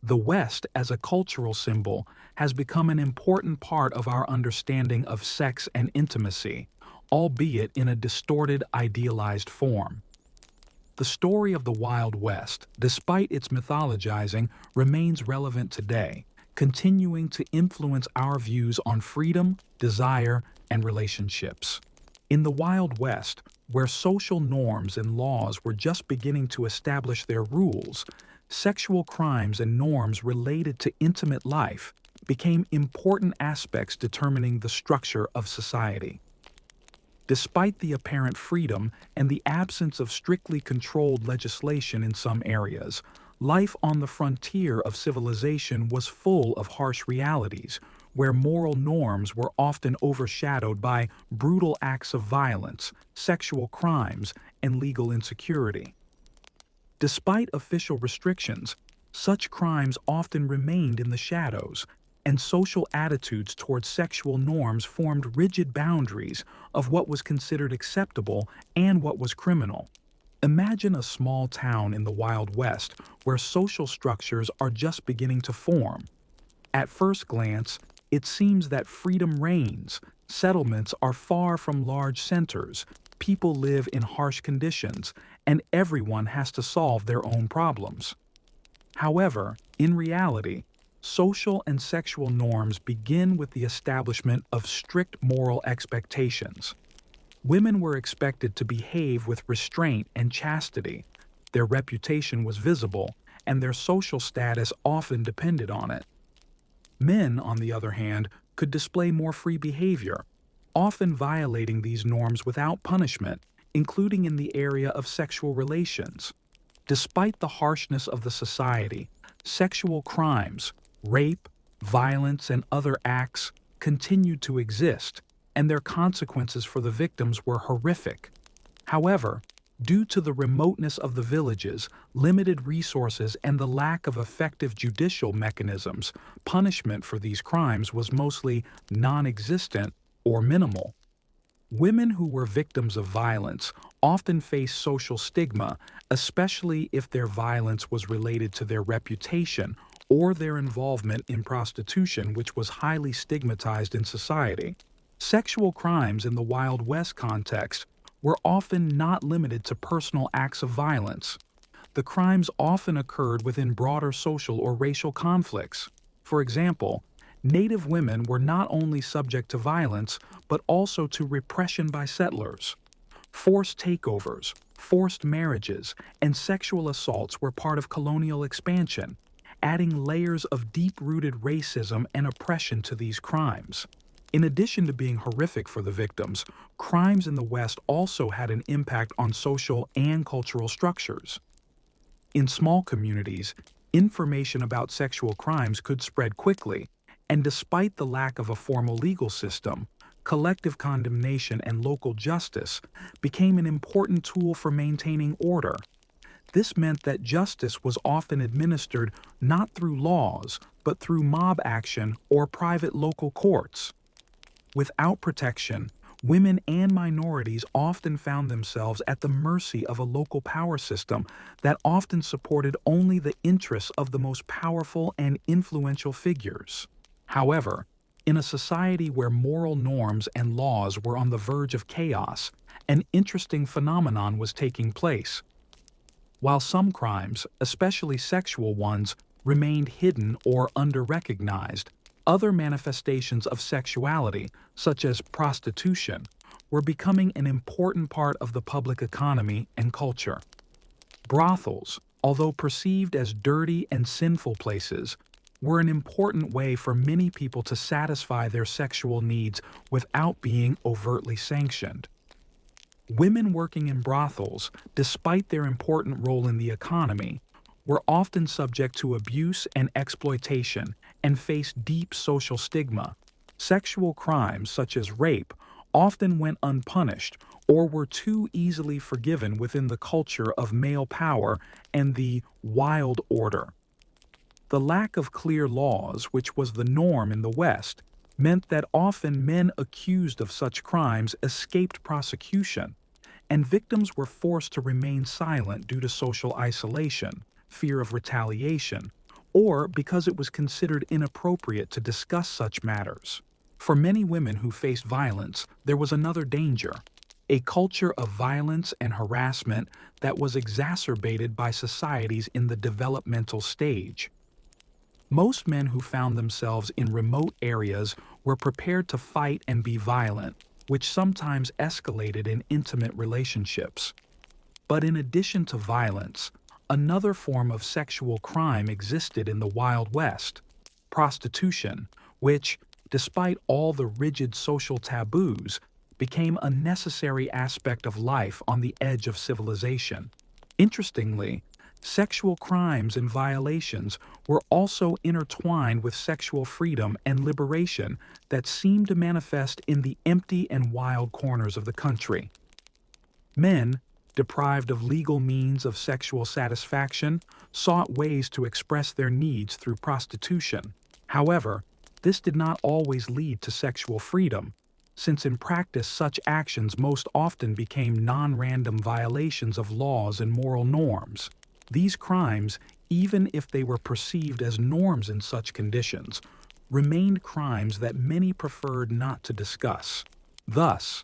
The West, as a cultural symbol, has become an important part of our understanding of sex and intimacy, albeit in a distorted, idealized form. The story of the Wild West, despite its mythologizing, remains relevant today, continuing to influence our views on freedom, desire, and relationships. In the Wild West, where social norms and laws were just beginning to establish their rules, sexual crimes and norms related to intimate life became important aspects determining the structure of society. Despite the apparent freedom and the absence of strictly controlled legislation in some areas, life on the frontier of civilization was full of harsh realities, where moral norms were often overshadowed by brutal acts of violence, sexual crimes, and legal insecurity. Despite official restrictions, such crimes often remained in the shadows, and social attitudes towards sexual norms formed rigid boundaries of what was considered acceptable and what was criminal. Imagine a small town in the Wild West where social structures are just beginning to form. At first glance, it seems that freedom reigns, settlements are far from large centers, people live in harsh conditions, and everyone has to solve their own problems. However, in reality, social and sexual norms begin with the establishment of strict moral expectations. Women were expected to behave with restraint and chastity. Their reputation was visible, and their social status often depended on it. Men, on the other hand, could display more free behavior, often violating these norms without punishment, including in the area of sexual relations. Despite the harshness of the society, sexual crimes, rape, violence, and other acts continued to exist, and their consequences for the victims were horrific. However, due to the remoteness of the villages, limited resources, and the lack of effective judicial mechanisms, punishment for these crimes was mostly non-existent or minimal. Women who were victims of violence often faced social stigma, especially if their violence was related to their reputation or their involvement in prostitution, which was highly stigmatized in society. Sexual crimes in the Wild West context were often not limited to personal acts of violence. The crimes often occurred within broader social or racial conflicts. For example, Native women were not only subject to violence, but also to repression by settlers. Forced takeovers, forced marriages, and sexual assaults were part of colonial expansion, adding layers of deep-rooted racism and oppression to these crimes. In addition to being horrific for the victims, crimes in the West also had an impact on social and cultural structures. In small communities, information about sexual crimes could spread quickly, and despite the lack of a formal legal system, collective condemnation and local justice became an important tool for maintaining order. This meant that justice was often administered not through laws, but through mob action or private local courts. Without protection, women and minorities often found themselves at the mercy of a local power system that often supported only the interests of the most powerful and influential figures. However, in a society where moral norms and laws were on the verge of chaos, an interesting phenomenon was taking place. While some crimes, especially sexual ones, remained hidden or under-recognized, other manifestations of sexuality, such as prostitution, were becoming an important part of the public economy and culture. Brothels, although perceived as dirty and sinful places, were an important way for many people to satisfy their sexual needs without being overtly sanctioned. Women working in brothels, despite their important role in the economy, were often subject to abuse and exploitation and faced deep social stigma. Sexual crimes such as rape often went unpunished or were too easily forgiven within the culture of male power and the wild order. The lack of clear laws, which was the norm in the West, meant that often men accused of such crimes escaped prosecution, and victims were forced to remain silent due to social isolation, fear of retaliation, or because it was considered inappropriate to discuss such matters. For many women who faced violence, there was another danger: a culture of violence and harassment that was exacerbated by societies in the developmental stage. Most men who found themselves in remote areas were prepared to fight and be violent, which sometimes escalated in intimate relationships. But in addition to violence, another form of sexual crime existed in the Wild West: prostitution, which, despite all the rigid social taboos, became a necessary aspect of life on the edge of civilization. Interestingly, sexual crimes and violations were also intertwined with sexual freedom and liberation that seemed to manifest in the empty and wild corners of the country. Men, deprived of legal means of sexual satisfaction, sought ways to express their needs through prostitution. However, this did not always lead to sexual freedom, since in practice such actions most often became non-random violations of laws and moral norms. These crimes, even if they were perceived as norms in such conditions, remained crimes that many preferred not to discuss. Thus,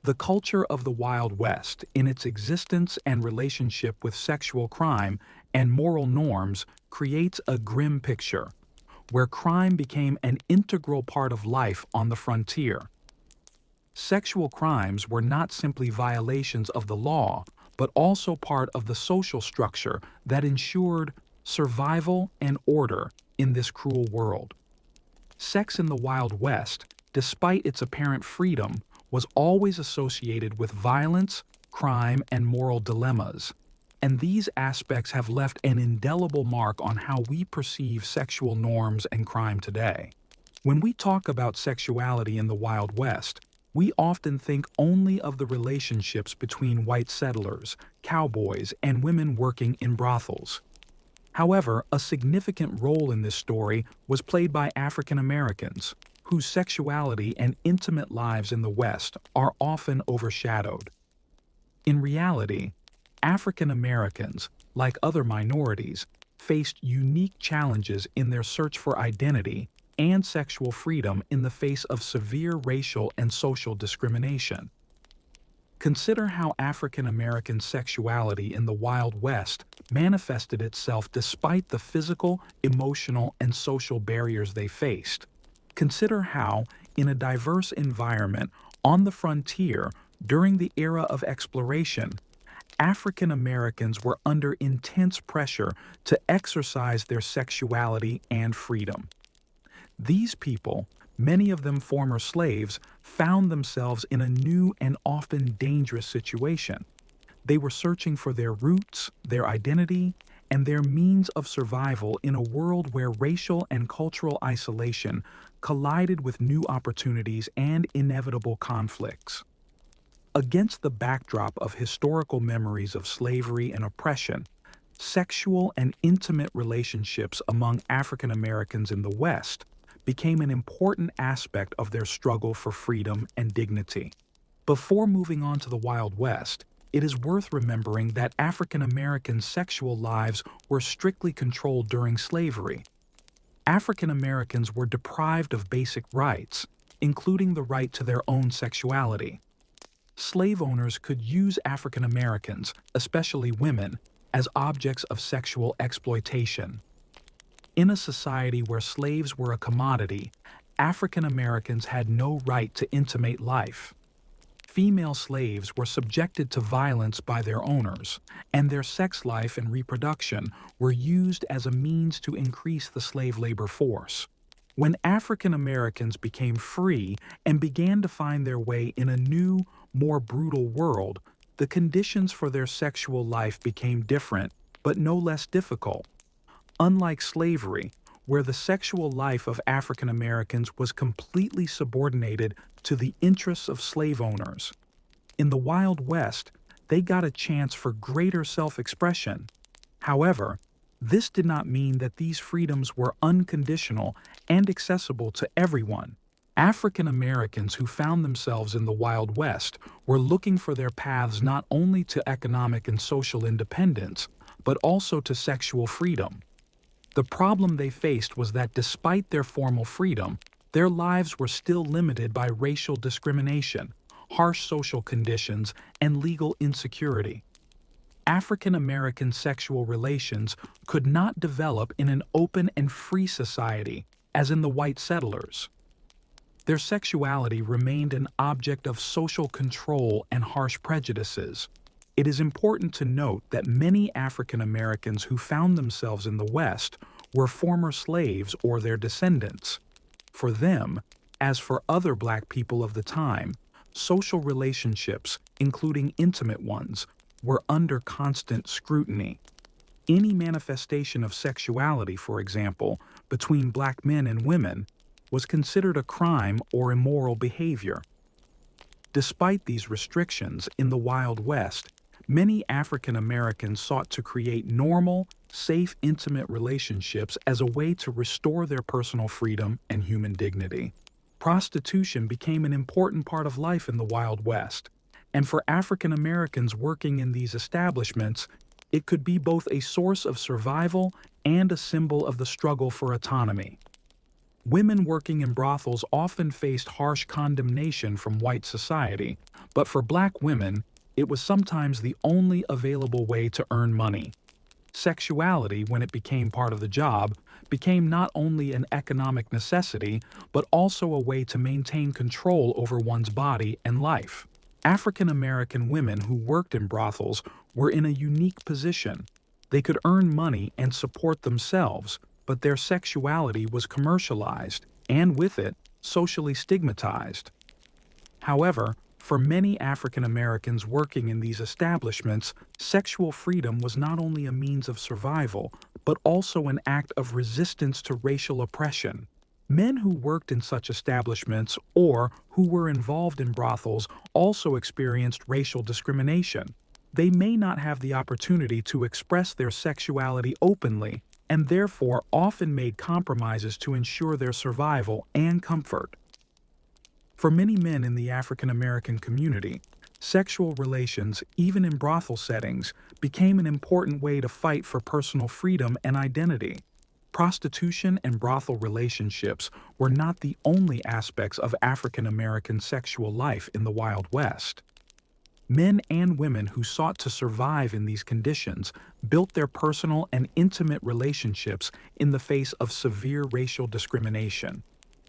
the culture of the Wild West, in its existence and relationship with sexual crime and moral norms, creates a grim picture, where crime became an integral part of life on the frontier. Sexual crimes were not simply violations of the law, but also part of the social structure that ensured survival and order in this cruel world. Sex in the Wild West, despite its apparent freedom, was always associated with violence, crime, and moral dilemmas. and these aspects have left an indelible mark on how we perceive sexual norms and crime today. When we talk about sexuality in the Wild West, we often think only of the relationships between white settlers, cowboys, and women working in brothels. However, a significant role in this story was played by African Americans, whose sexuality and intimate lives in the West are often overshadowed. In reality, African Americans, like other minorities, faced unique challenges in their search for identity and sexual freedom in the face of severe racial and social discrimination. Consider how African American sexuality in the Wild West manifested itself despite the physical, emotional, and social barriers they faced. Consider how, in a diverse environment on the frontier during the era of exploration, African Americans were under intense pressure to exercise their sexuality and freedom. These people, many of them former slaves, found themselves in a new and often dangerous situation. They were searching for their roots, their identity, and their means of survival in a world where racial and cultural isolation collided with new opportunities and inevitable conflicts. Against the backdrop of historical memories of slavery and oppression, sexual and intimate relationships among African Americans in the West became an important aspect of their struggle for freedom and dignity. Before moving on to the Wild West, it is worth remembering that African American sexual lives were strictly controlled during slavery. African Americans were deprived of basic rights, including the right to their own sexuality. Slave owners could use African Americans, especially women, as objects of sexual exploitation. In a society where slaves were a commodity, African Americans had no right to intimate life. Female slaves were subjected to violence by their owners, and their sex life and reproduction were used as a means to increase the slave labor force. When African Americans became free and began to find their way in a new, more brutal world, the conditions for their sexual life became different, but no less difficult. Unlike slavery, where the sexual life of African Americans was completely subordinated to the interests of slave owners, in the Wild West, they got a chance for greater self-expression. However, this did not mean that these freedoms were unconditional and accessible to everyone. African Americans who found themselves in the Wild West were looking for their paths not only to economic and social independence, but also to sexual freedom. The problem they faced was that despite their formal freedom, their lives were still limited by racial discrimination, harsh social conditions, and legal insecurity. African American sexual relations could not develop in an open and free society, as in the white settlers. Their sexuality remained an object of social control and harsh prejudices. It is important to note that many African Americans who found themselves in the West were former slaves or their descendants. For them, as for other Black people of the time, social relationships, including intimate ones, were under constant scrutiny. Any manifestation of sexuality, for example, between Black men and women, was considered a crime or immoral behavior. Despite these restrictions in the Wild West, many African Americans sought to create normal, safe, intimate relationships as a way to restore their personal freedom and human dignity. Prostitution became an important part of life in the Wild West, and for African Americans working in these establishments, it could be both a source of survival and a symbol of the struggle for autonomy. Women working in brothels often faced harsh condemnation from white society, but for Black women, it was sometimes the only available way to earn money. Sexuality, when it became part of the job, became not only an economic necessity, but also a way to maintain control over one's body and life. African American women who worked in brothels were in a unique position. They could earn money and support themselves, but their sexuality was commercialized, and with it, socially stigmatized. However, For many African Americans working in these establishments, sexual freedom was not only a means of survival, but also an act of resistance to racial oppression. Men who worked in such establishments or who were involved in brothels also experienced racial discrimination. They may not have the opportunity to express their sexuality openly and therefore often made compromises to ensure their survival and comfort. For many men in the African American community, sexual relations, even in brothel settings, became an important way to fight for personal freedom and identity. Prostitution and brothel relationships were not the only aspects of African American sexual life in the Wild West. Men and women who sought to survive in these conditions built their personal and intimate relationships in the face of severe racial discrimination.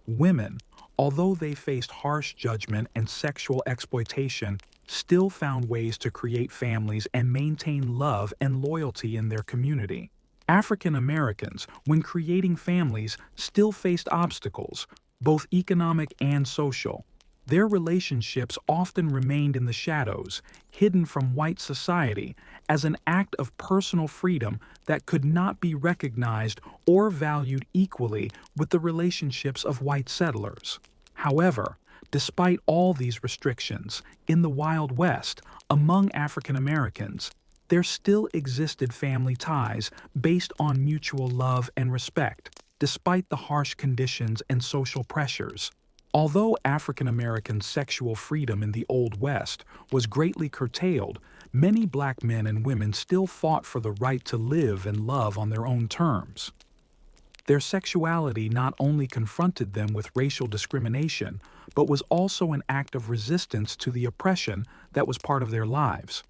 Women, although they faced harsh judgment and sexual exploitation, still found ways to create families and maintain love and loyalty in their community. African Americans, when creating families, still faced obstacles, both economic and social. Their relationships often remained in the shadows, hidden from white society, as an act of personal freedom that could not be recognized or valued equally with the relationships of white settlers. However, despite all these restrictions, in the Wild West, among African Americans, there still existed family ties based on mutual love and respect, despite the harsh conditions and social pressures. Although African American sexual freedom in the Old West was greatly curtailed, many black men and women still fought for the right to live and love on their own terms. Their sexuality not only confronted them with racial discrimination, but was also an act of resistance to the oppression that was part of their lives.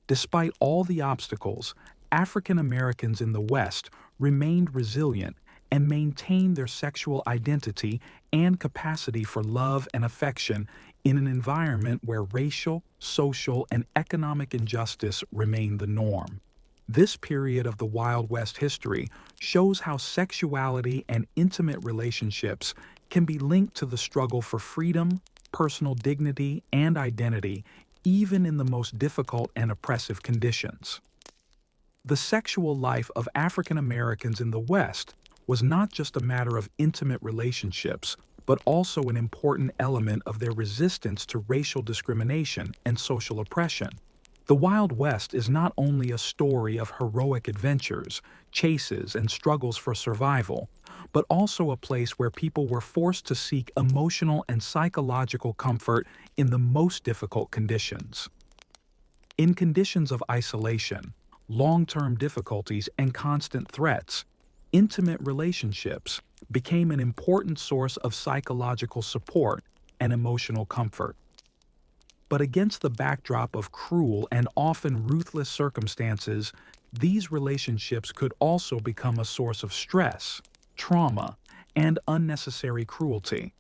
Despite all the obstacles, African Americans in the West remained resilient and maintained their sexual identity and capacity for love and affection in an environment where racial, social, and economic injustice remained the norm. This period of the Wild West history shows how sexuality and intimate relationships can be linked to the struggle for freedom, personal dignity, and identity, even in the most difficult and oppressive conditions. The sexual life of African Americans in the West was not just a matter of intimate relationships, but also an important element of their resistance to racial discrimination and social oppression. The Wild West is not only a story of heroic adventures, chases, and struggles for survival, but also a place where people were forced to seek emotional and psychological comfort in the most difficult conditions. In conditions of isolation, long-term difficulties, and constant threats, intimate relationships became an important source of psychological support and emotional comfort. But against the backdrop of cruel and often ruthless circumstances, these relationships could also become a source of stress, trauma, and unnecessary cruelty.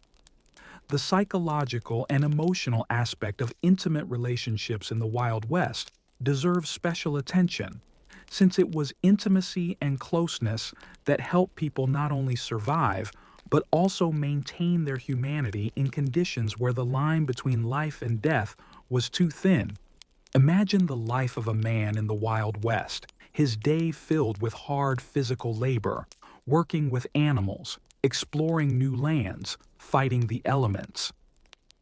The psychological and emotional aspect of intimate relationships in the Wild West deserves special attention, since it was intimacy and closeness that helped people not only survive, but also maintain their humanity in conditions where the line between life and death was too thin. Imagine the life of a man in the Wild West, his day filled with hard physical labor, working with animals, exploring new lands, fighting the elements.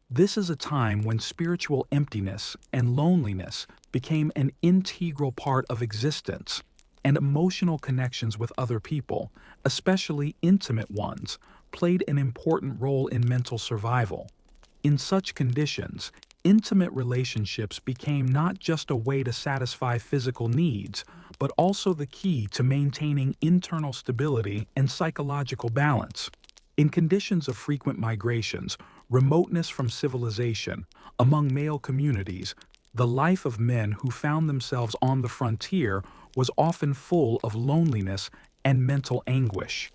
This is a time when spiritual emptiness and loneliness became an integral part of existence, and emotional connections with other people, especially intimate ones, played an important role in mental survival. In such conditions, intimate relationships became not just a way to satisfy physical needs, but also the key to maintaining internal stability and psychological balance. In conditions of frequent migrations, remoteness from civilization, among male communities, the life of men who found themselves on the frontier was often full of loneliness and mental anguish.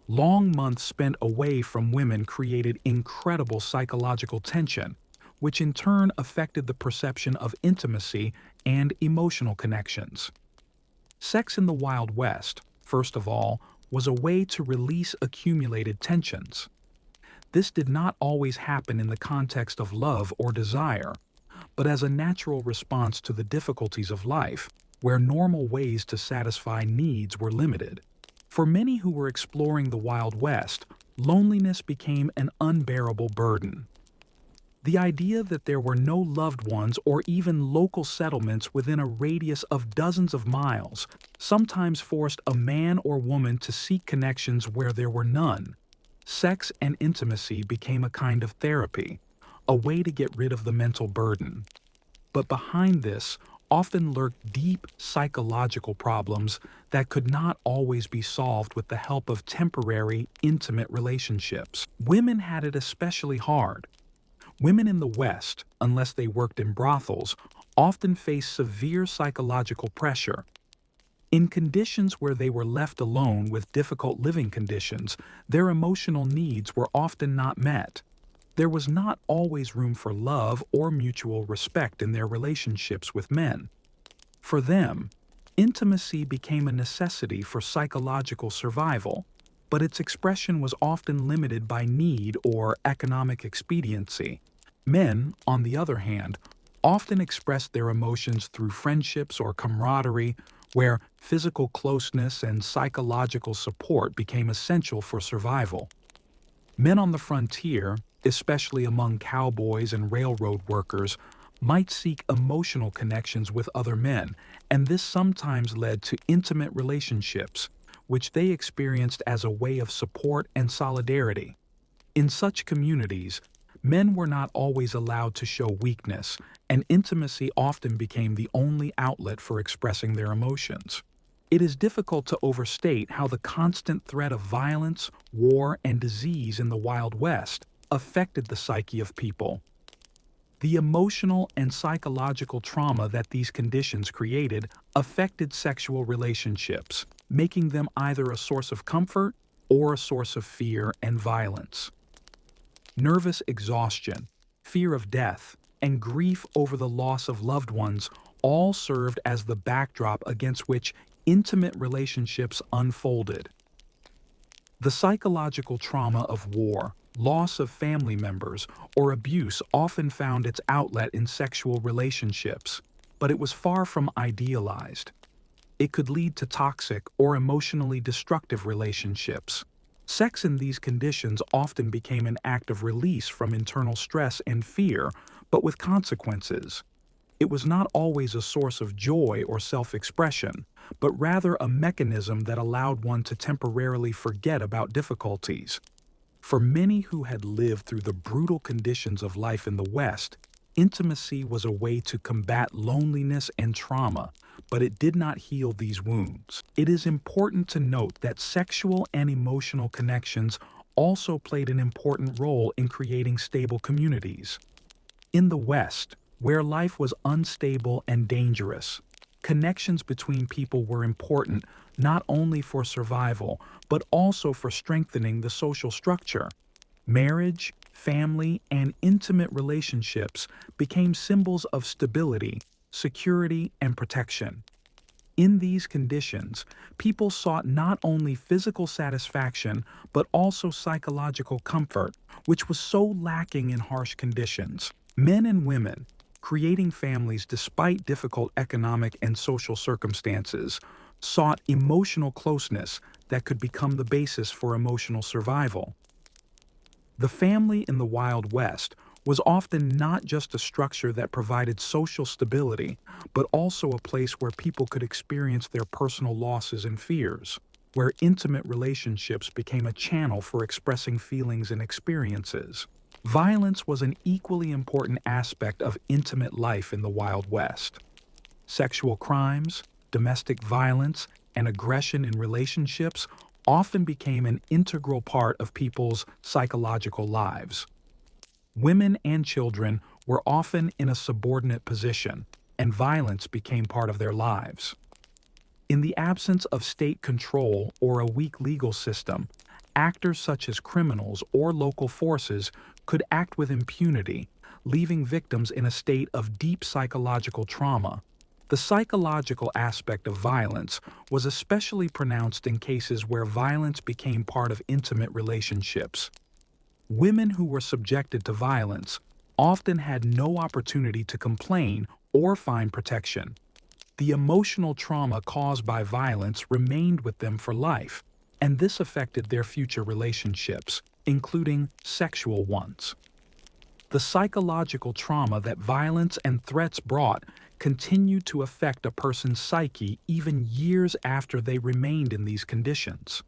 Long months spent away from women created incredible psychological tension, which in turn affected the perception of intimacy and emotional connections. Sex in the Wild West, first of all, was a way to release accumulated tensions. This did not always happen in the context of love or desire, but as a natural response to the difficulties of life, where normal ways to satisfy needs were limited. For many who were exploring the Wild West, loneliness became an unbearable burden. The idea that there were no loved ones or even local settlements within a radius of dozens of miles sometimes forced a man or woman to seek connections where there were none. Sex and intimacy became a kind of therapy, a way to get rid of the mental burden. But behind this often lurked deep psychological problems that could not always be solved with the help of temporary, intimate relationships. Women had it especially hard. Women in the West, unless they worked in brothels, often faced severe psychological pressure. In conditions where they were left alone with difficult living conditions, their emotional needs were often not met. There was not always room for love or mutual respect in their relationships with men. For them, intimacy became a necessity for psychological survival, but its expression was often limited by need or economic expediency. Men, on the other hand, often expressed their emotions through friendships or camaraderie, where physical closeness and psychological support became essential for survival. Men on the frontier, especially among cowboys and railroad workers, might seek emotional connections with other men, and this sometimes led to intimate relationships, which they experienced as a way of support and solidarity. In such communities, men were not always allowed to show weakness, and intimacy often became the only outlet for expressing their emotions. It is difficult to overstate how the constant threat of violence, war, and disease in the Wild West affected the psyche of people. The emotional and psychological trauma that these conditions created affected sexual relationships, making them either a source of comfort or a source of fear and violence. Nervous exhaustion, fear of death, and grief over the loss of loved ones all served as the backdrop against which intimate relationships unfolded. The psychological trauma of war, loss of family members, or abuse often found its outlet in sexual relationships, but it was far from idealized. It could lead to toxic or emotionally destructive relationships. Sex in these conditions often became an act of release from internal stress and fear, but with consequences. It was not always a source of joy or self-expression, but rather a mechanism that allowed one to temporarily forget about difficulties. For many who had lived through the brutal conditions of life in the West, intimacy was a way to combat loneliness and trauma, but it did not heal these wounds. It is important to note that sexual and emotional connections also played an important role in creating stable communities. In the West, where life was unstable and dangerous, connections between people were important not only for survival, but also for strengthening the social structure. Marriage, family, and intimate relationships became symbols of stability, security, and protection. In these conditions, people sought not only physical satisfaction, but also psychological comfort, which was so lacking in harsh conditions. Men and women, creating families despite difficult economic and social circumstances, sought emotional closeness that could become the basis for emotional survival. The family in the Wild West was often not just a structure that provided social stability, but also a place where people could experience their personal losses and fears, where intimate relationships became a channel for expressing feelings and experiences. Violence was an equally important aspect of intimate life in the Wild West. Sexual crimes, domestic violence, and aggression in relationships often became an integral part of people's psychological lives. Women and children were often in a subordinate position, and violence became part of their lives. In the absence of state control or a weak legal system, actors such as criminals or local forces could act with impunity, leaving victims in a state of deep psychological trauma. The psychological aspect of violence was especially pronounced in cases where violence became part of intimate relationships. Women who were subjected to violence often had no opportunity to complain or find protection. The emotional trauma caused by violence remained with them for life, and this affected their future relationships, including sexual ones. The psychological trauma that violence and threats brought continued to affect a person's psyche even years after they remained in these conditions.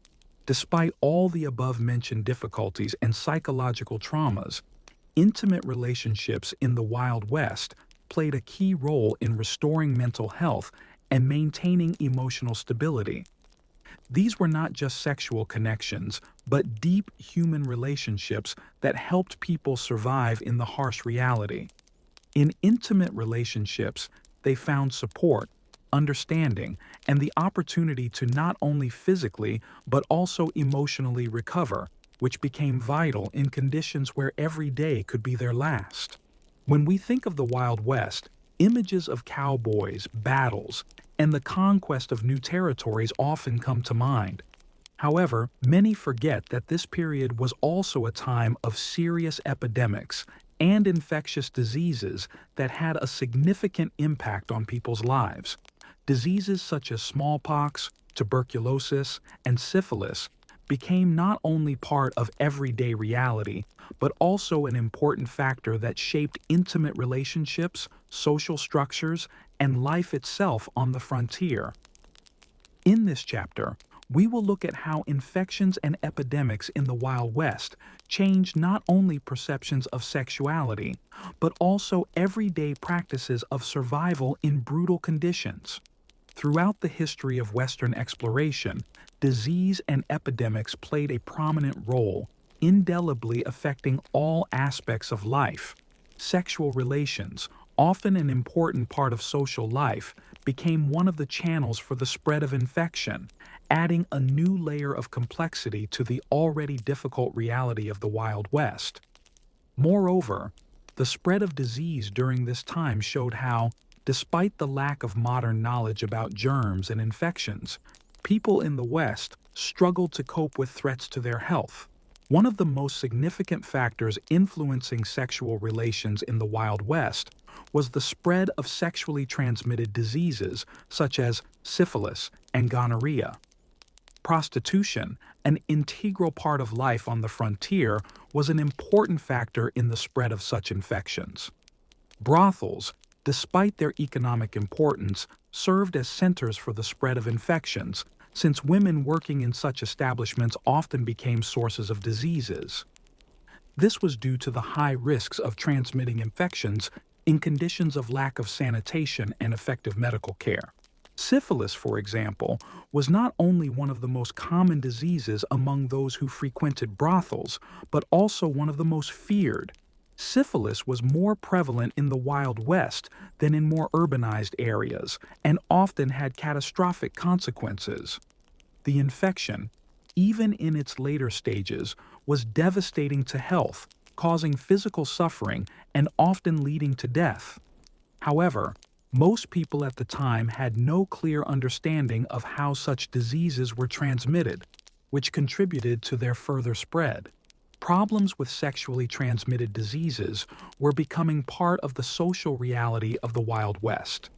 Despite all the above-mentioned difficulties and psychological traumas, intimate relationships in the Wild West played a key role in restoring mental health and maintaining emotional stability. These were not just sexual connections, but deep human relationships that helped people survive in the harsh reality. In intimate relationships, they found support, understanding, and the opportunity to not only physically but also emotionally recover, which became vital in conditions where every day could be their last. When we think of the Wild West, images of cowboys, battles, and the conquest of new territories often come to mind. However, many forget that this period was also a time of serious epidemics and infectious diseases that had a significant impact on people's lives. Diseases such as smallpox, tuberculosis, and syphilis became not only part of everyday reality, but also an important factor that shaped intimate relationships, social structures, and life itself on the frontier. In this chapter, we will look at how infections and epidemics in the Wild West changed not only perceptions of sexuality, but also everyday practices of survival in brutal conditions. Throughout the history of Western exploration, disease and epidemics played a prominent role, indelibly affecting all aspects of life. Sexual relations, often an important part of social life, became one of the channels for the spread of infection, adding a new layer of complexity to the already difficult reality of the Wild West. Moreover, the spread of disease during this time showed how, despite the lack of modern knowledge about germs and infections, people in the West struggled to cope with threats to their health. One of the most significant factors influencing sexual relations in the Wild West was the spread of sexually transmitted diseases such as syphilis and gonorrhea. Prostitution, an integral part of life on the frontier, was an important factor in the spread of such infections. Brothels, despite their economic importance, served as centers for the spread of infections, since women working in such establishments often became sources of diseases. This was due to the high risks of transmitting infections in conditions of lack of sanitation and effective medical care. Syphilis, for example, was not only one of the most common diseases among those who frequented brothels, but also one of the most feared. Syphilis was more prevalent in the Wild West than in more urbanized areas, and often had catastrophic consequences. The infection, even in its later stages, was devastating to health, causing physical suffering and often leading to death. However, most people at the time had no clear understanding of how such diseases were transmitted, which contributed to their further spread. Problems with sexually transmitted diseases were becoming part of the social reality of the Wild West.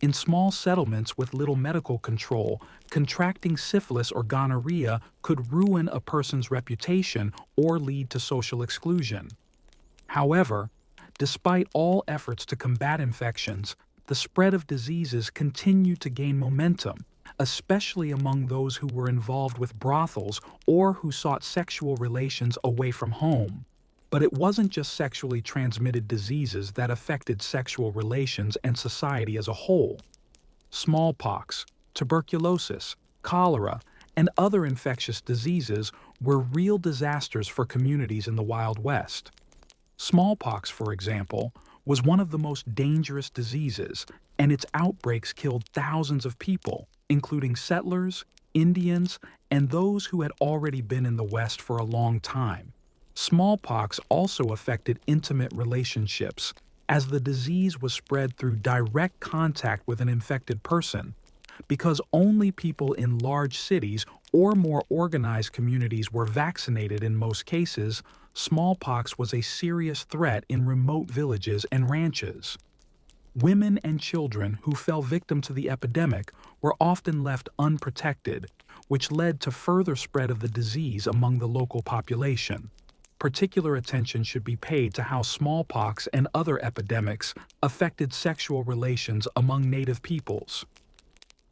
In small settlements with little medical control, contracting syphilis or gonorrhea could ruin a person's reputation or lead to social exclusion. However, despite all efforts to combat infections, the spread of diseases continued to gain momentum, especially among those who were involved with brothels or who sought sexual relations away from home. But it wasn't just sexually transmitted diseases that affected sexual relations and society as a whole. Smallpox, tuberculosis, cholera, and other infectious diseases were real disasters for communities in the Wild West. Smallpox, for example, was one of the most dangerous diseases, and its outbreaks killed thousands of people, including settlers, Indians, and those who had already been in the West for a long time. Smallpox also affected intimate relationships, as the disease was spread through direct contact with an infected person. Because only people in large cities or more organized communities were vaccinated in most cases, smallpox was a serious threat in remote villages and ranches. Women and children who fell victim to the epidemic were often left unprotected, which led to further spread of the disease among the local population. Particular attention should be paid to how smallpox and other epidemics affected sexual relations among native peoples.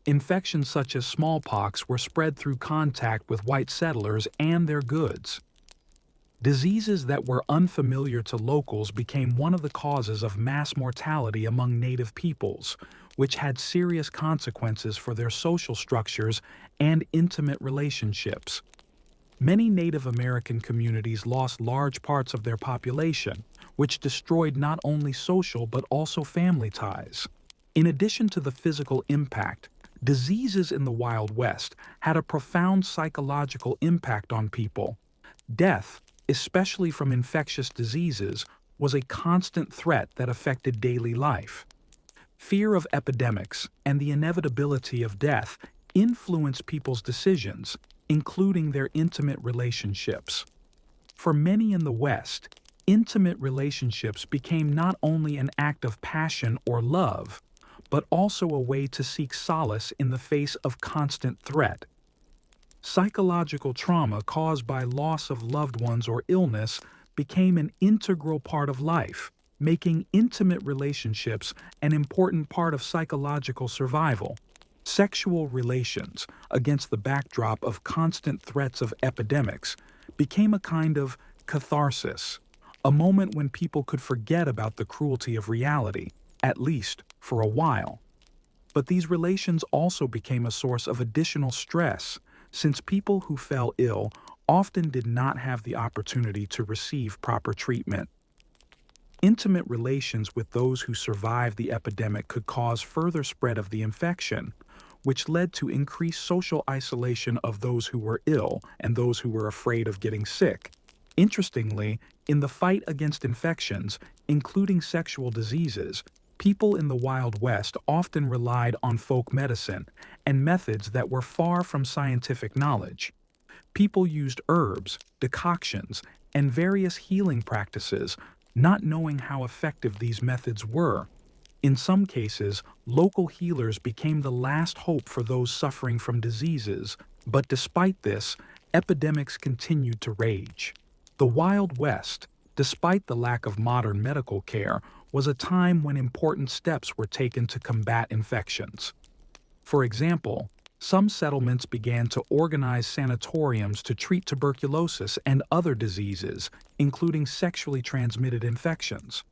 Infections such as smallpox were spread through contact with white settlers and their goods. Diseases that were unfamiliar to locals became one of the causes of mass mortality among native peoples, which had serious consequences for their social structures and intimate relationships. Many Native American communities lost large parts of their population, which destroyed not only social but also family ties. In addition to the physical impact, diseases in the Wild West had a profound psychological impact on people. Death, especially from infectious diseases, was a constant threat that affected daily life. Fear of epidemics and the inevitability of death influenced people's decisions, including their intimate relationships. For many in the West, intimate relationships became not only an act of passion or love, but also a way to seek solace in the face of constant threat. Psychological trauma caused by loss of loved ones or illness became an integral part of life, making intimate relationships an important part of psychological survival. Sexual relations, against the backdrop of constant threats of epidemics, became a kind of catharsis, a moment when people could forget about the cruelty of reality, at least for a while. But these relations also became a source of additional stress, since people who fell ill often did not have the opportunity to receive proper treatment. Intimate relations with those who survived the epidemic could cause further spread of the infection, which led to increased social isolation of those who were ill and those who were afraid of getting sick. Interestingly, in the fight against infections, including sexual diseases, people in the Wild West often relied on folk medicine and methods that were far from scientific knowledge. People used herbs, decoctions, and various healing practices, not knowing how effective these methods were. In some cases, local healers became the last hope for those suffering from diseases, but despite this, epidemics continued to rage. The Wild West, despite the lack of modern medical care, was a time when important steps were taken to combat infections. For example, some settlements began to organize sanatoriums to treat tuberculosis and other diseases, including sexually transmitted infections.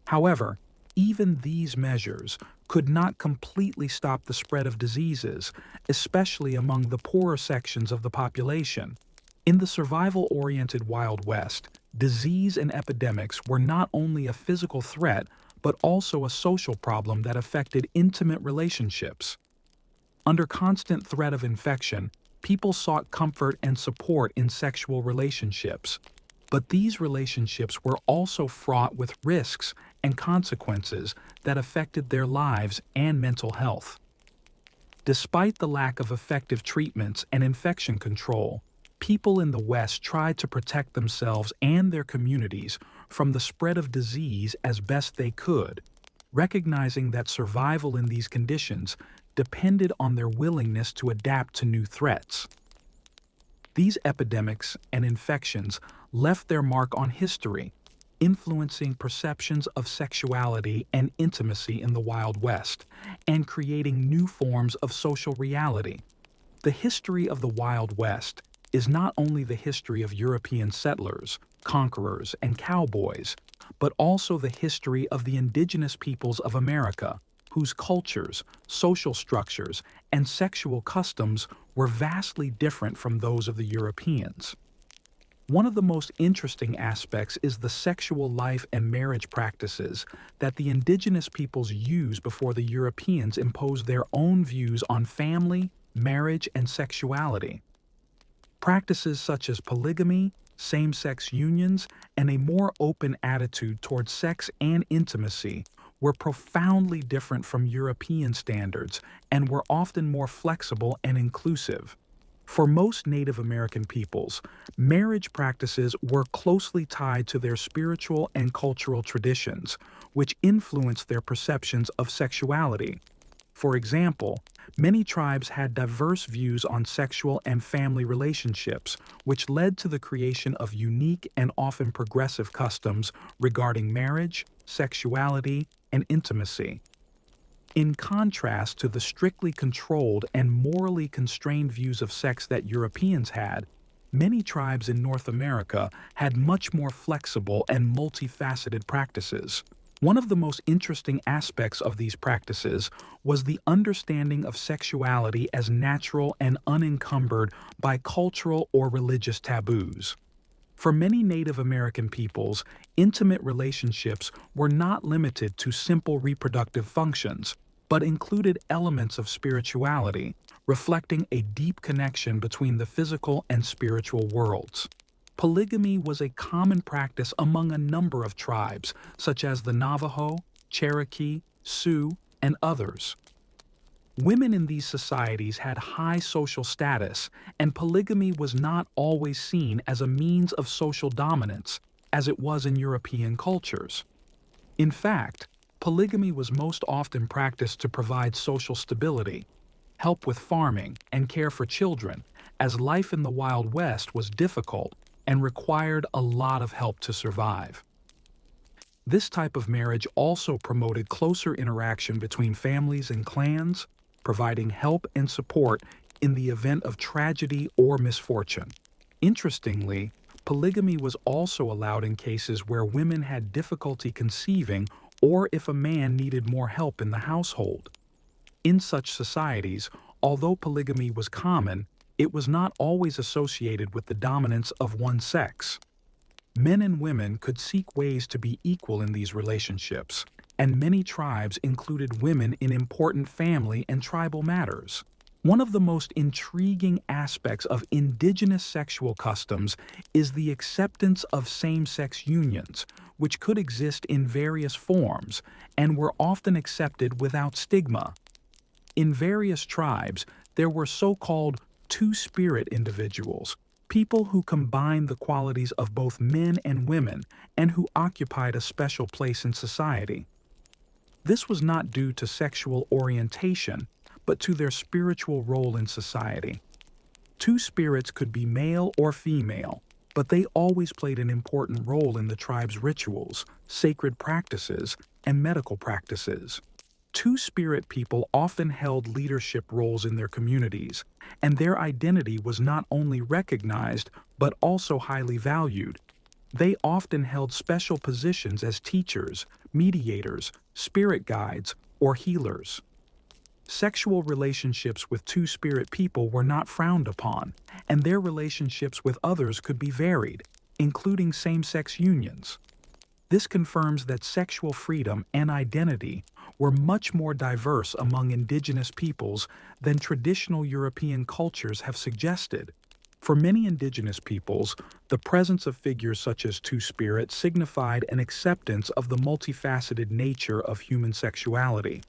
However, even these measures could not completely stop the spread of diseases, especially among the poorer sections of the population. In the survival-oriented Wild West, disease and epidemics were not only a physical threat, but also a social problem that affected intimate relationships. Under constant threat of infection, people sought comfort and support in sexual relationships. But these relationships were also fraught with risks and consequences that affected their lives and mental health. Despite the lack of effective treatments and infection control, people in the West tried to protect themselves and their communities from the spread of disease as best they could, recognizing that survival in these conditions depended on their willingness to adapt to new threats. These epidemics and infections left their mark on history, influencing perceptions of sexuality and intimacy in the Wild West, and creating new forms of social reality. The history of the Wild West is not only the history of European settlers, conquerors, and cowboys, but also the history of the indigenous peoples of America, whose cultures, social structures, and sexual customs were vastly different from those of the Europeans. One of the most interesting aspects is the sexual life and marriage practices that the indigenous peoples used before the Europeans imposed their own views on family, marriage, and sexuality. Practices such as polygamy, same-sex unions, and a more open attitude towards sex and intimacy were profoundly different from European standards and were often more flexible and inclusive. For most Native American peoples, marriage practices were closely tied to their spiritual and cultural traditions, which influenced their perceptions of sexuality. For example, many tribes had diverse views on sexual and family relationships, which led to the creation of unique and often progressive customs regarding marriage, sexuality, and intimacy. In contrast to the strictly controlled and morally constrained views of sex that Europeans had, many tribes in North America had much more flexible and multifaceted practices. One of the most interesting aspects of these practices was the understanding of sexuality as natural and unencumbered by cultural or religious taboos. For many Native American peoples, intimate relationships were not limited to simple reproductive functions, but included elements of spirituality, reflecting a deep connection between the physical and spiritual worlds. Polygamy was a common practice among a number of tribes, such as the Navajo, Cherokee, Sioux, and others. Women in these societies had high social status, and polygamy was not always seen as a means of social dominance, as it was in European cultures. In fact, polygamy was most often practiced to provide social stability, help with farming, and care for children, as life in the Wild West was difficult and required a lot of help to survive. This type of marriage also promoted closer interaction between families and clans, providing help and support in the event of tragedy or misfortune. Interestingly, polygamy was also allowed in cases where women had difficulty conceiving or if a man needed more help in the household. In such societies, although polygamy was common, it was not always associated with the dominance of one sex. Men and women could seek ways to be equal in these relationships, and many tribes included women in important family and tribal matters. One of the most intriguing aspects of indigenous sexual customs is the acceptance of same-sex unions, which could exist in various forms and were often accepted without stigma. In various tribes, there were so-called two-spirit individuals, people who combined the qualities of both men and women and who occupied a special place in society. This was not due to sexual orientation, but to their spiritual role in society. Two spirits could be male or female, but they always played an important role in the tribe's rituals, sacred practices, and medical practices. Two-spirit people often held leadership roles in their communities, and their identity was not only recognized but also highly valued. They often held special positions as teachers, mediators, spirit guides, or healers. Sexual relationships with two-spirit people were not frowned upon, and their relationships with others could be varied, including same-sex unions. This confirms that sexual freedom and identity were much more diverse among indigenous peoples than traditional European cultures have suggested. For many indigenous peoples, the presence of figures such as two-spirit signified an acceptance of the multifaceted nature of human sexuality.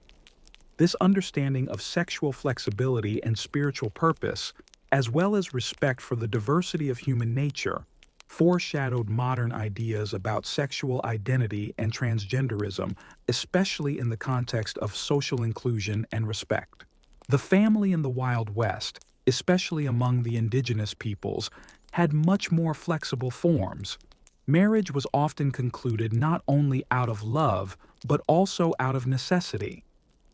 This understanding of sexual flexibility and spiritual purpose, as well as respect for the diversity of human nature, foreshadowed modern ideas about sexual identity and transgenderism, especially in the context of social inclusion and respect. The family in the Wild West, especially among the indigenous peoples, had much more flexible forms. Marriage was often concluded not only out of love, but also out of necessity,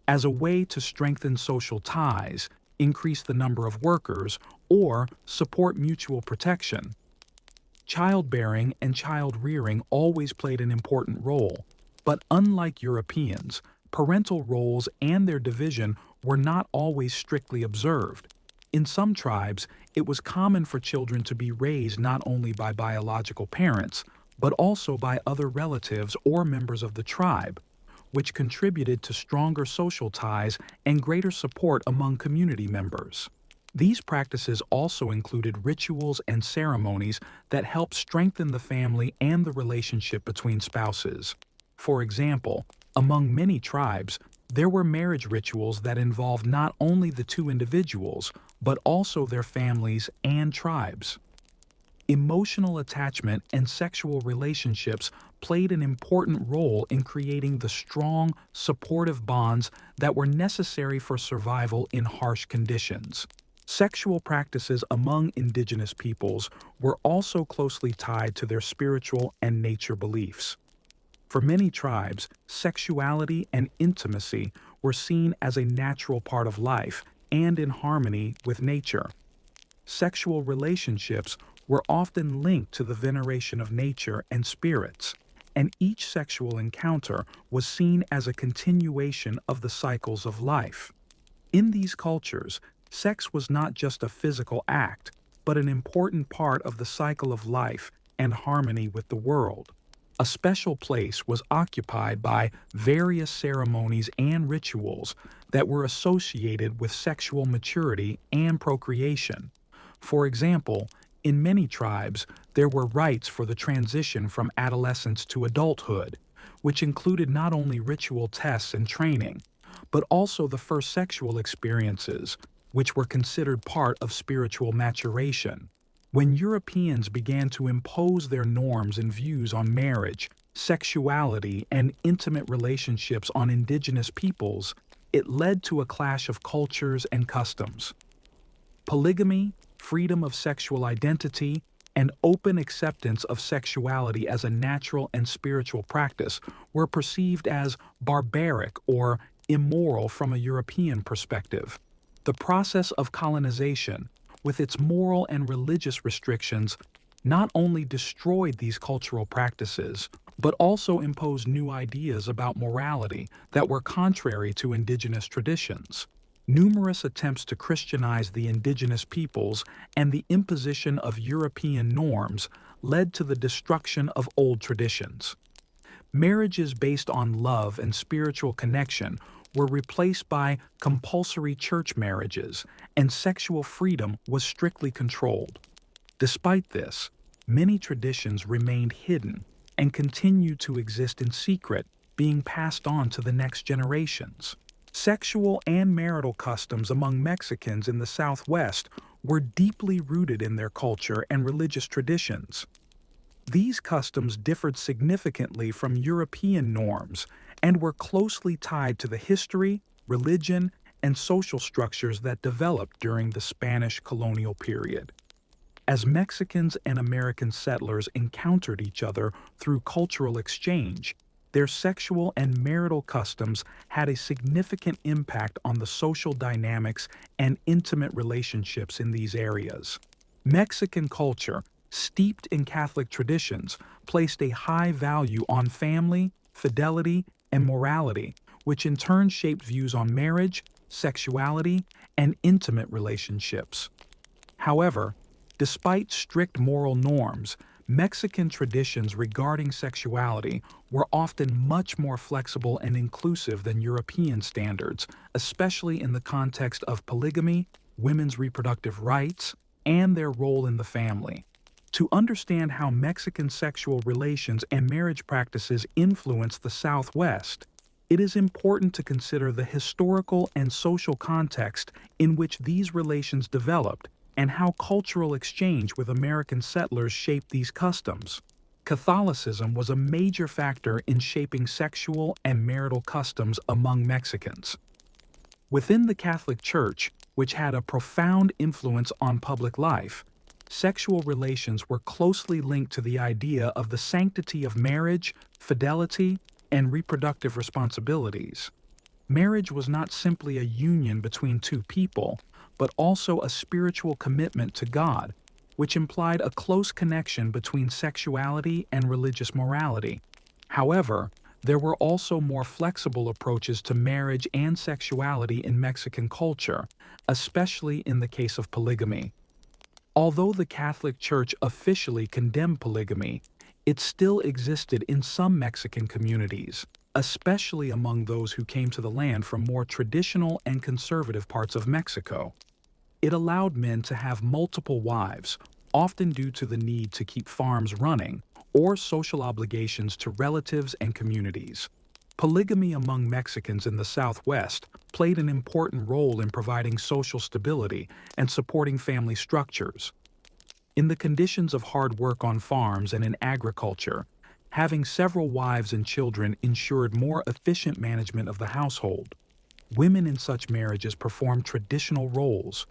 as a way to strengthen social ties, increase the number of workers, or support mutual protection. Childbearing and child-rearing always played an important role, but unlike Europeans, parental roles and their division were not always strictly observed. In some tribes, it was common for children to be raised not only by biological parents, but also by other relatives or members of the tribe, which contributed to stronger social ties and greater support among community members. These practices also included rituals and ceremonies that helped strengthen the family and the relationship between spouses. For example, among many tribes, There were marriage rituals that involved not only the two individuals, but also their families and tribes. Emotional attachment and sexual relationships played an important role in creating the strong, supportive bonds that were necessary for survival in harsh conditions. Sexual practices among indigenous peoples were also closely tied to their spiritual and nature beliefs. For many tribes, sexuality and intimacy were seen as a natural part of life and in harmony with nature. Sexual relationships were often linked to the veneration of nature and spirits, and each sexual encounter was seen as a continuation of the cycles of life. In these cultures, sex was not just a physical act, but an important part of the cycle of life and harmony with the world. A special place was occupied by various ceremonies and rituals that were associated with sexual maturity and procreation. For example, in many tribes, there were rites for the transition from adolescence to adulthood, which included not only ritual tests and training, but also the first sexual experiences, which were considered part of spiritual maturation. When Europeans began to impose their norms and views on marriage, sexuality, and intimate relationships on indigenous peoples, it led to a clash of cultures and customs. Polygamy, freedom of sexual identity, and open acceptance of sexuality as a natural and spiritual practice were perceived as barbaric or immoral from a European perspective. The process of colonization, with its moral and religious restrictions, not only destroyed these cultural practices, but also imposed new ideas about morality that were contrary to indigenous traditions. Numerous attempts to Christianize the indigenous peoples and the imposition of European norms led to the destruction of old traditions. Marriages based on love and spiritual connection were replaced by compulsory church marriages, and sexual freedom was strictly controlled. Despite this, many traditions remained hidden and continued to exist in secret, being passed on to the next generations. Sexual and marital customs among Mexicans in the Southwest were deeply rooted in their culture and religious traditions. These customs differed significantly from European norms and were closely tied to the history, religion, and social structures that developed during the Spanish colonial period. As Mexicans and American settlers encountered each other through cultural exchange, their sexual and marital customs had a significant impact on the social dynamics and intimate relationships in these areas. Mexican culture, steeped in Catholic traditions, placed a high value on family, fidelity, and morality, which in turn shaped views on marriage, sexuality, and intimate relationships. However, despite strict moral norms, Mexican traditions regarding sexuality were often much more flexible and inclusive than European standards, especially in the context of polygamy, women's reproductive rights, and their role in the family. To understand how Mexican sexual relations and marriage practices influence the Southwest, it is important to consider the historical and social context in which these relations developed and how cultural exchange with American settlers shaped these customs. Catholicism was a major factor in shaping sexual and marital customs among Mexicans. Within the Catholic Church, which had a profound influence on public life, sexual relations were closely linked to the idea of the sanctity of marriage, fidelity, and reproductive responsibilities. Marriage was not simply a union between two people, but also a spiritual commitment to God, which implied a close connection between sexuality and religious morality. However, there were also more flexible approaches to marriage and sexuality in Mexican culture, especially in the case of polygamy. Although the Catholic Church officially condemned polygamy, it still existed in some Mexican communities, especially among those who came to the land from more traditional and conservative parts of Mexico. It allowed men to have multiple wives, often due to the need to keep farms running or social obligations to relatives and communities. Polygamy among Mexicans in the Southwest played an important role in providing social stability and supporting family structures. In the conditions of hard work on farms and in agriculture, having several wives and children ensured more efficient management of the household. Women in such marriages performed traditional roles,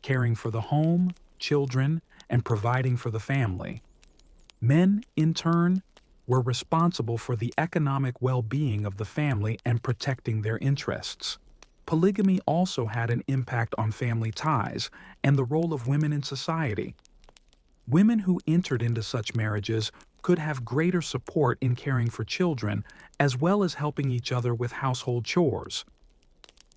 caring for the home, children, and providing for the family. Men, in turn, were responsible for the economic well-being of the family and protecting their interests. Polygamy also had an impact on family ties and the role of women in society. Women who entered into such marriages could have greater support in caring for children as well as helping each other with household chores.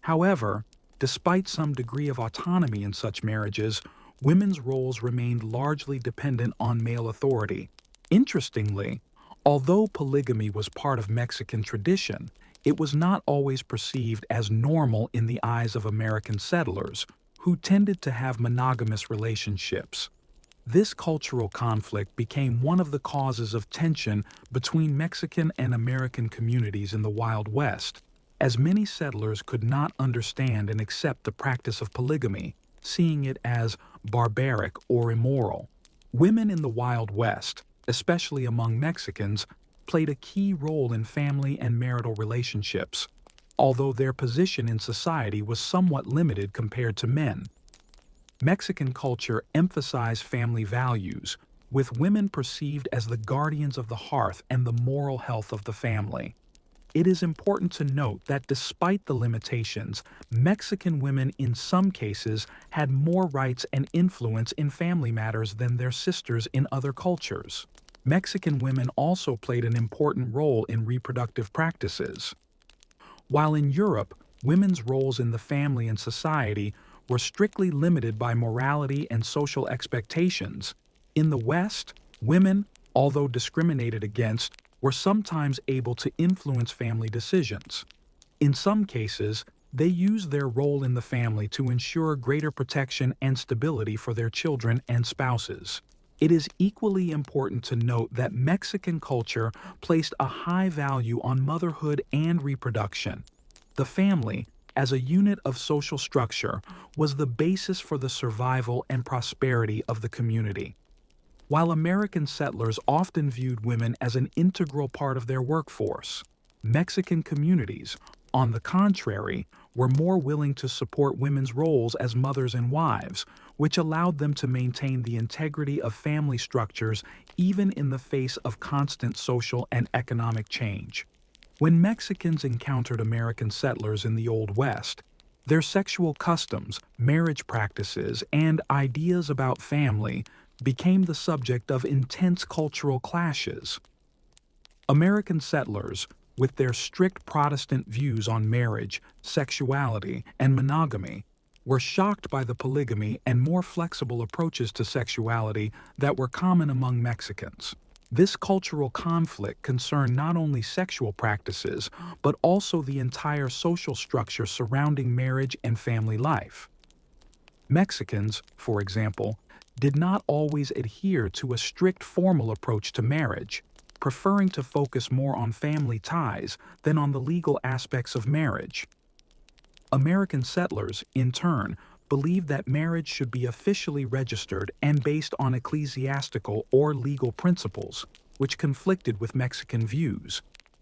However, despite some degree of autonomy in such marriages, women's roles remained largely dependent on male authority. Interestingly, although polygamy was part of Mexican tradition, it was not always perceived as normal in the eyes of American settlers, who tended to have monogamous relationships. This cultural conflict became one of the causes of tension between Mexican and American communities in the Wild West, as many settlers could not understand and accept the practice of polygamy, seeing it as barbaric or immoral. Women in the Wild West, especially among Mexicans, played a key role in family and marital relationships, although their position in society was somewhat limited compared to men. Mexican culture emphasized family values, with women perceived as the guardians of the hearth and the moral health of the family. It is important to note that despite the limitations, Mexican women in some cases had more rights and influence in family matters than their sisters in other cultures. Mexican women also played an important role in reproductive practices. While in Europe, women's roles in the family and society were strictly limited by morality and social expectations, in the West, women, although discriminated against, were sometimes able to influence family decisions. In some cases, they used their role in the family to ensure greater protection and stability for their children and spouses. It is equally important to note that Mexican culture placed a high value on motherhood and reproduction. The family, as a unit of social structure, was the basis for the survival and prosperity of the community. While American settlers often viewed women as an integral part of their workforce, Mexican communities, on the contrary, were more willing to support women's roles as mothers and wives, which allowed them to maintain the integrity of family structures even in the face of constant social and economic change. When Mexicans encountered American settlers in the Old West, their sexual customs, marriage practices, and ideas about family became the subject of intense cultural clashes. American settlers, with their strict Protestant views on marriage, sexuality, and monogamy, were shocked by the polygamy and more flexible approaches to sexuality that were common among Mexicans. This cultural conflict concerned not only sexual practices, but also the entire social structure surrounding marriage and family life. Mexicans, for example, did not always adhere to a strict formal approach to marriage, preferring to focus more on family ties than on the legal aspects of marriage. American settlers, in turn, believed that marriage should be officially registered and based on ecclesiastical or legal principles, which conflicted with Mexican views.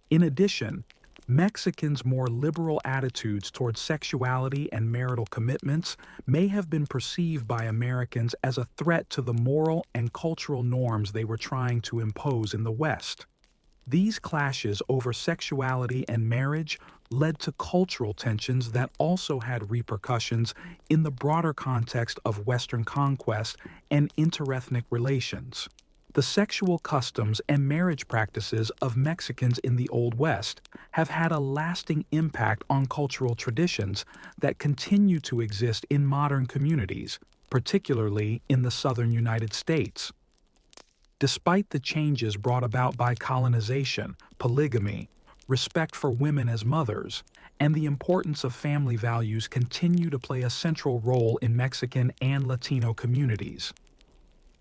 In addition, Mexicans' more liberal attitudes towards sexuality and marital commitments may have been perceived by Americans as a threat to the moral and cultural norms they were trying to impose in the West. These clashes over sexuality and marriage led to cultural tensions that also had repercussions in the broader context of Western conquest and interethnic relations. The sexual customs and marriage practices of Mexicans in the Old West have had a lasting impact on cultural traditions that continue to exist in modern communities, particularly in the southern United States. Despite the changes brought about by colonization, polygamy, respect for women as mothers, and the importance of family values continue to play a central role in Mexican and Latino communities.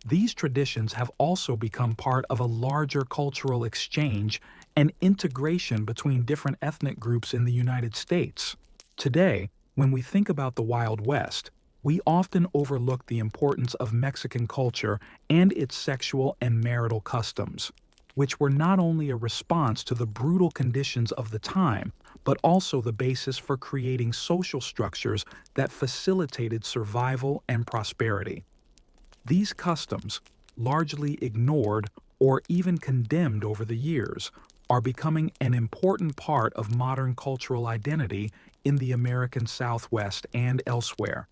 These traditions have also become part of a larger cultural exchange and integration between different ethnic groups in the United States. Today, when we think about the Wild West, we often overlook the importance of Mexican culture and its sexual and marital customs, which were not only a response to the brutal conditions of the time, but also the basis for creating social structures that facilitated survival and prosperity. These customs, largely ignored or even condemned over the years, are becoming an important part of modern cultural identity in the American Southwest and elsewhere.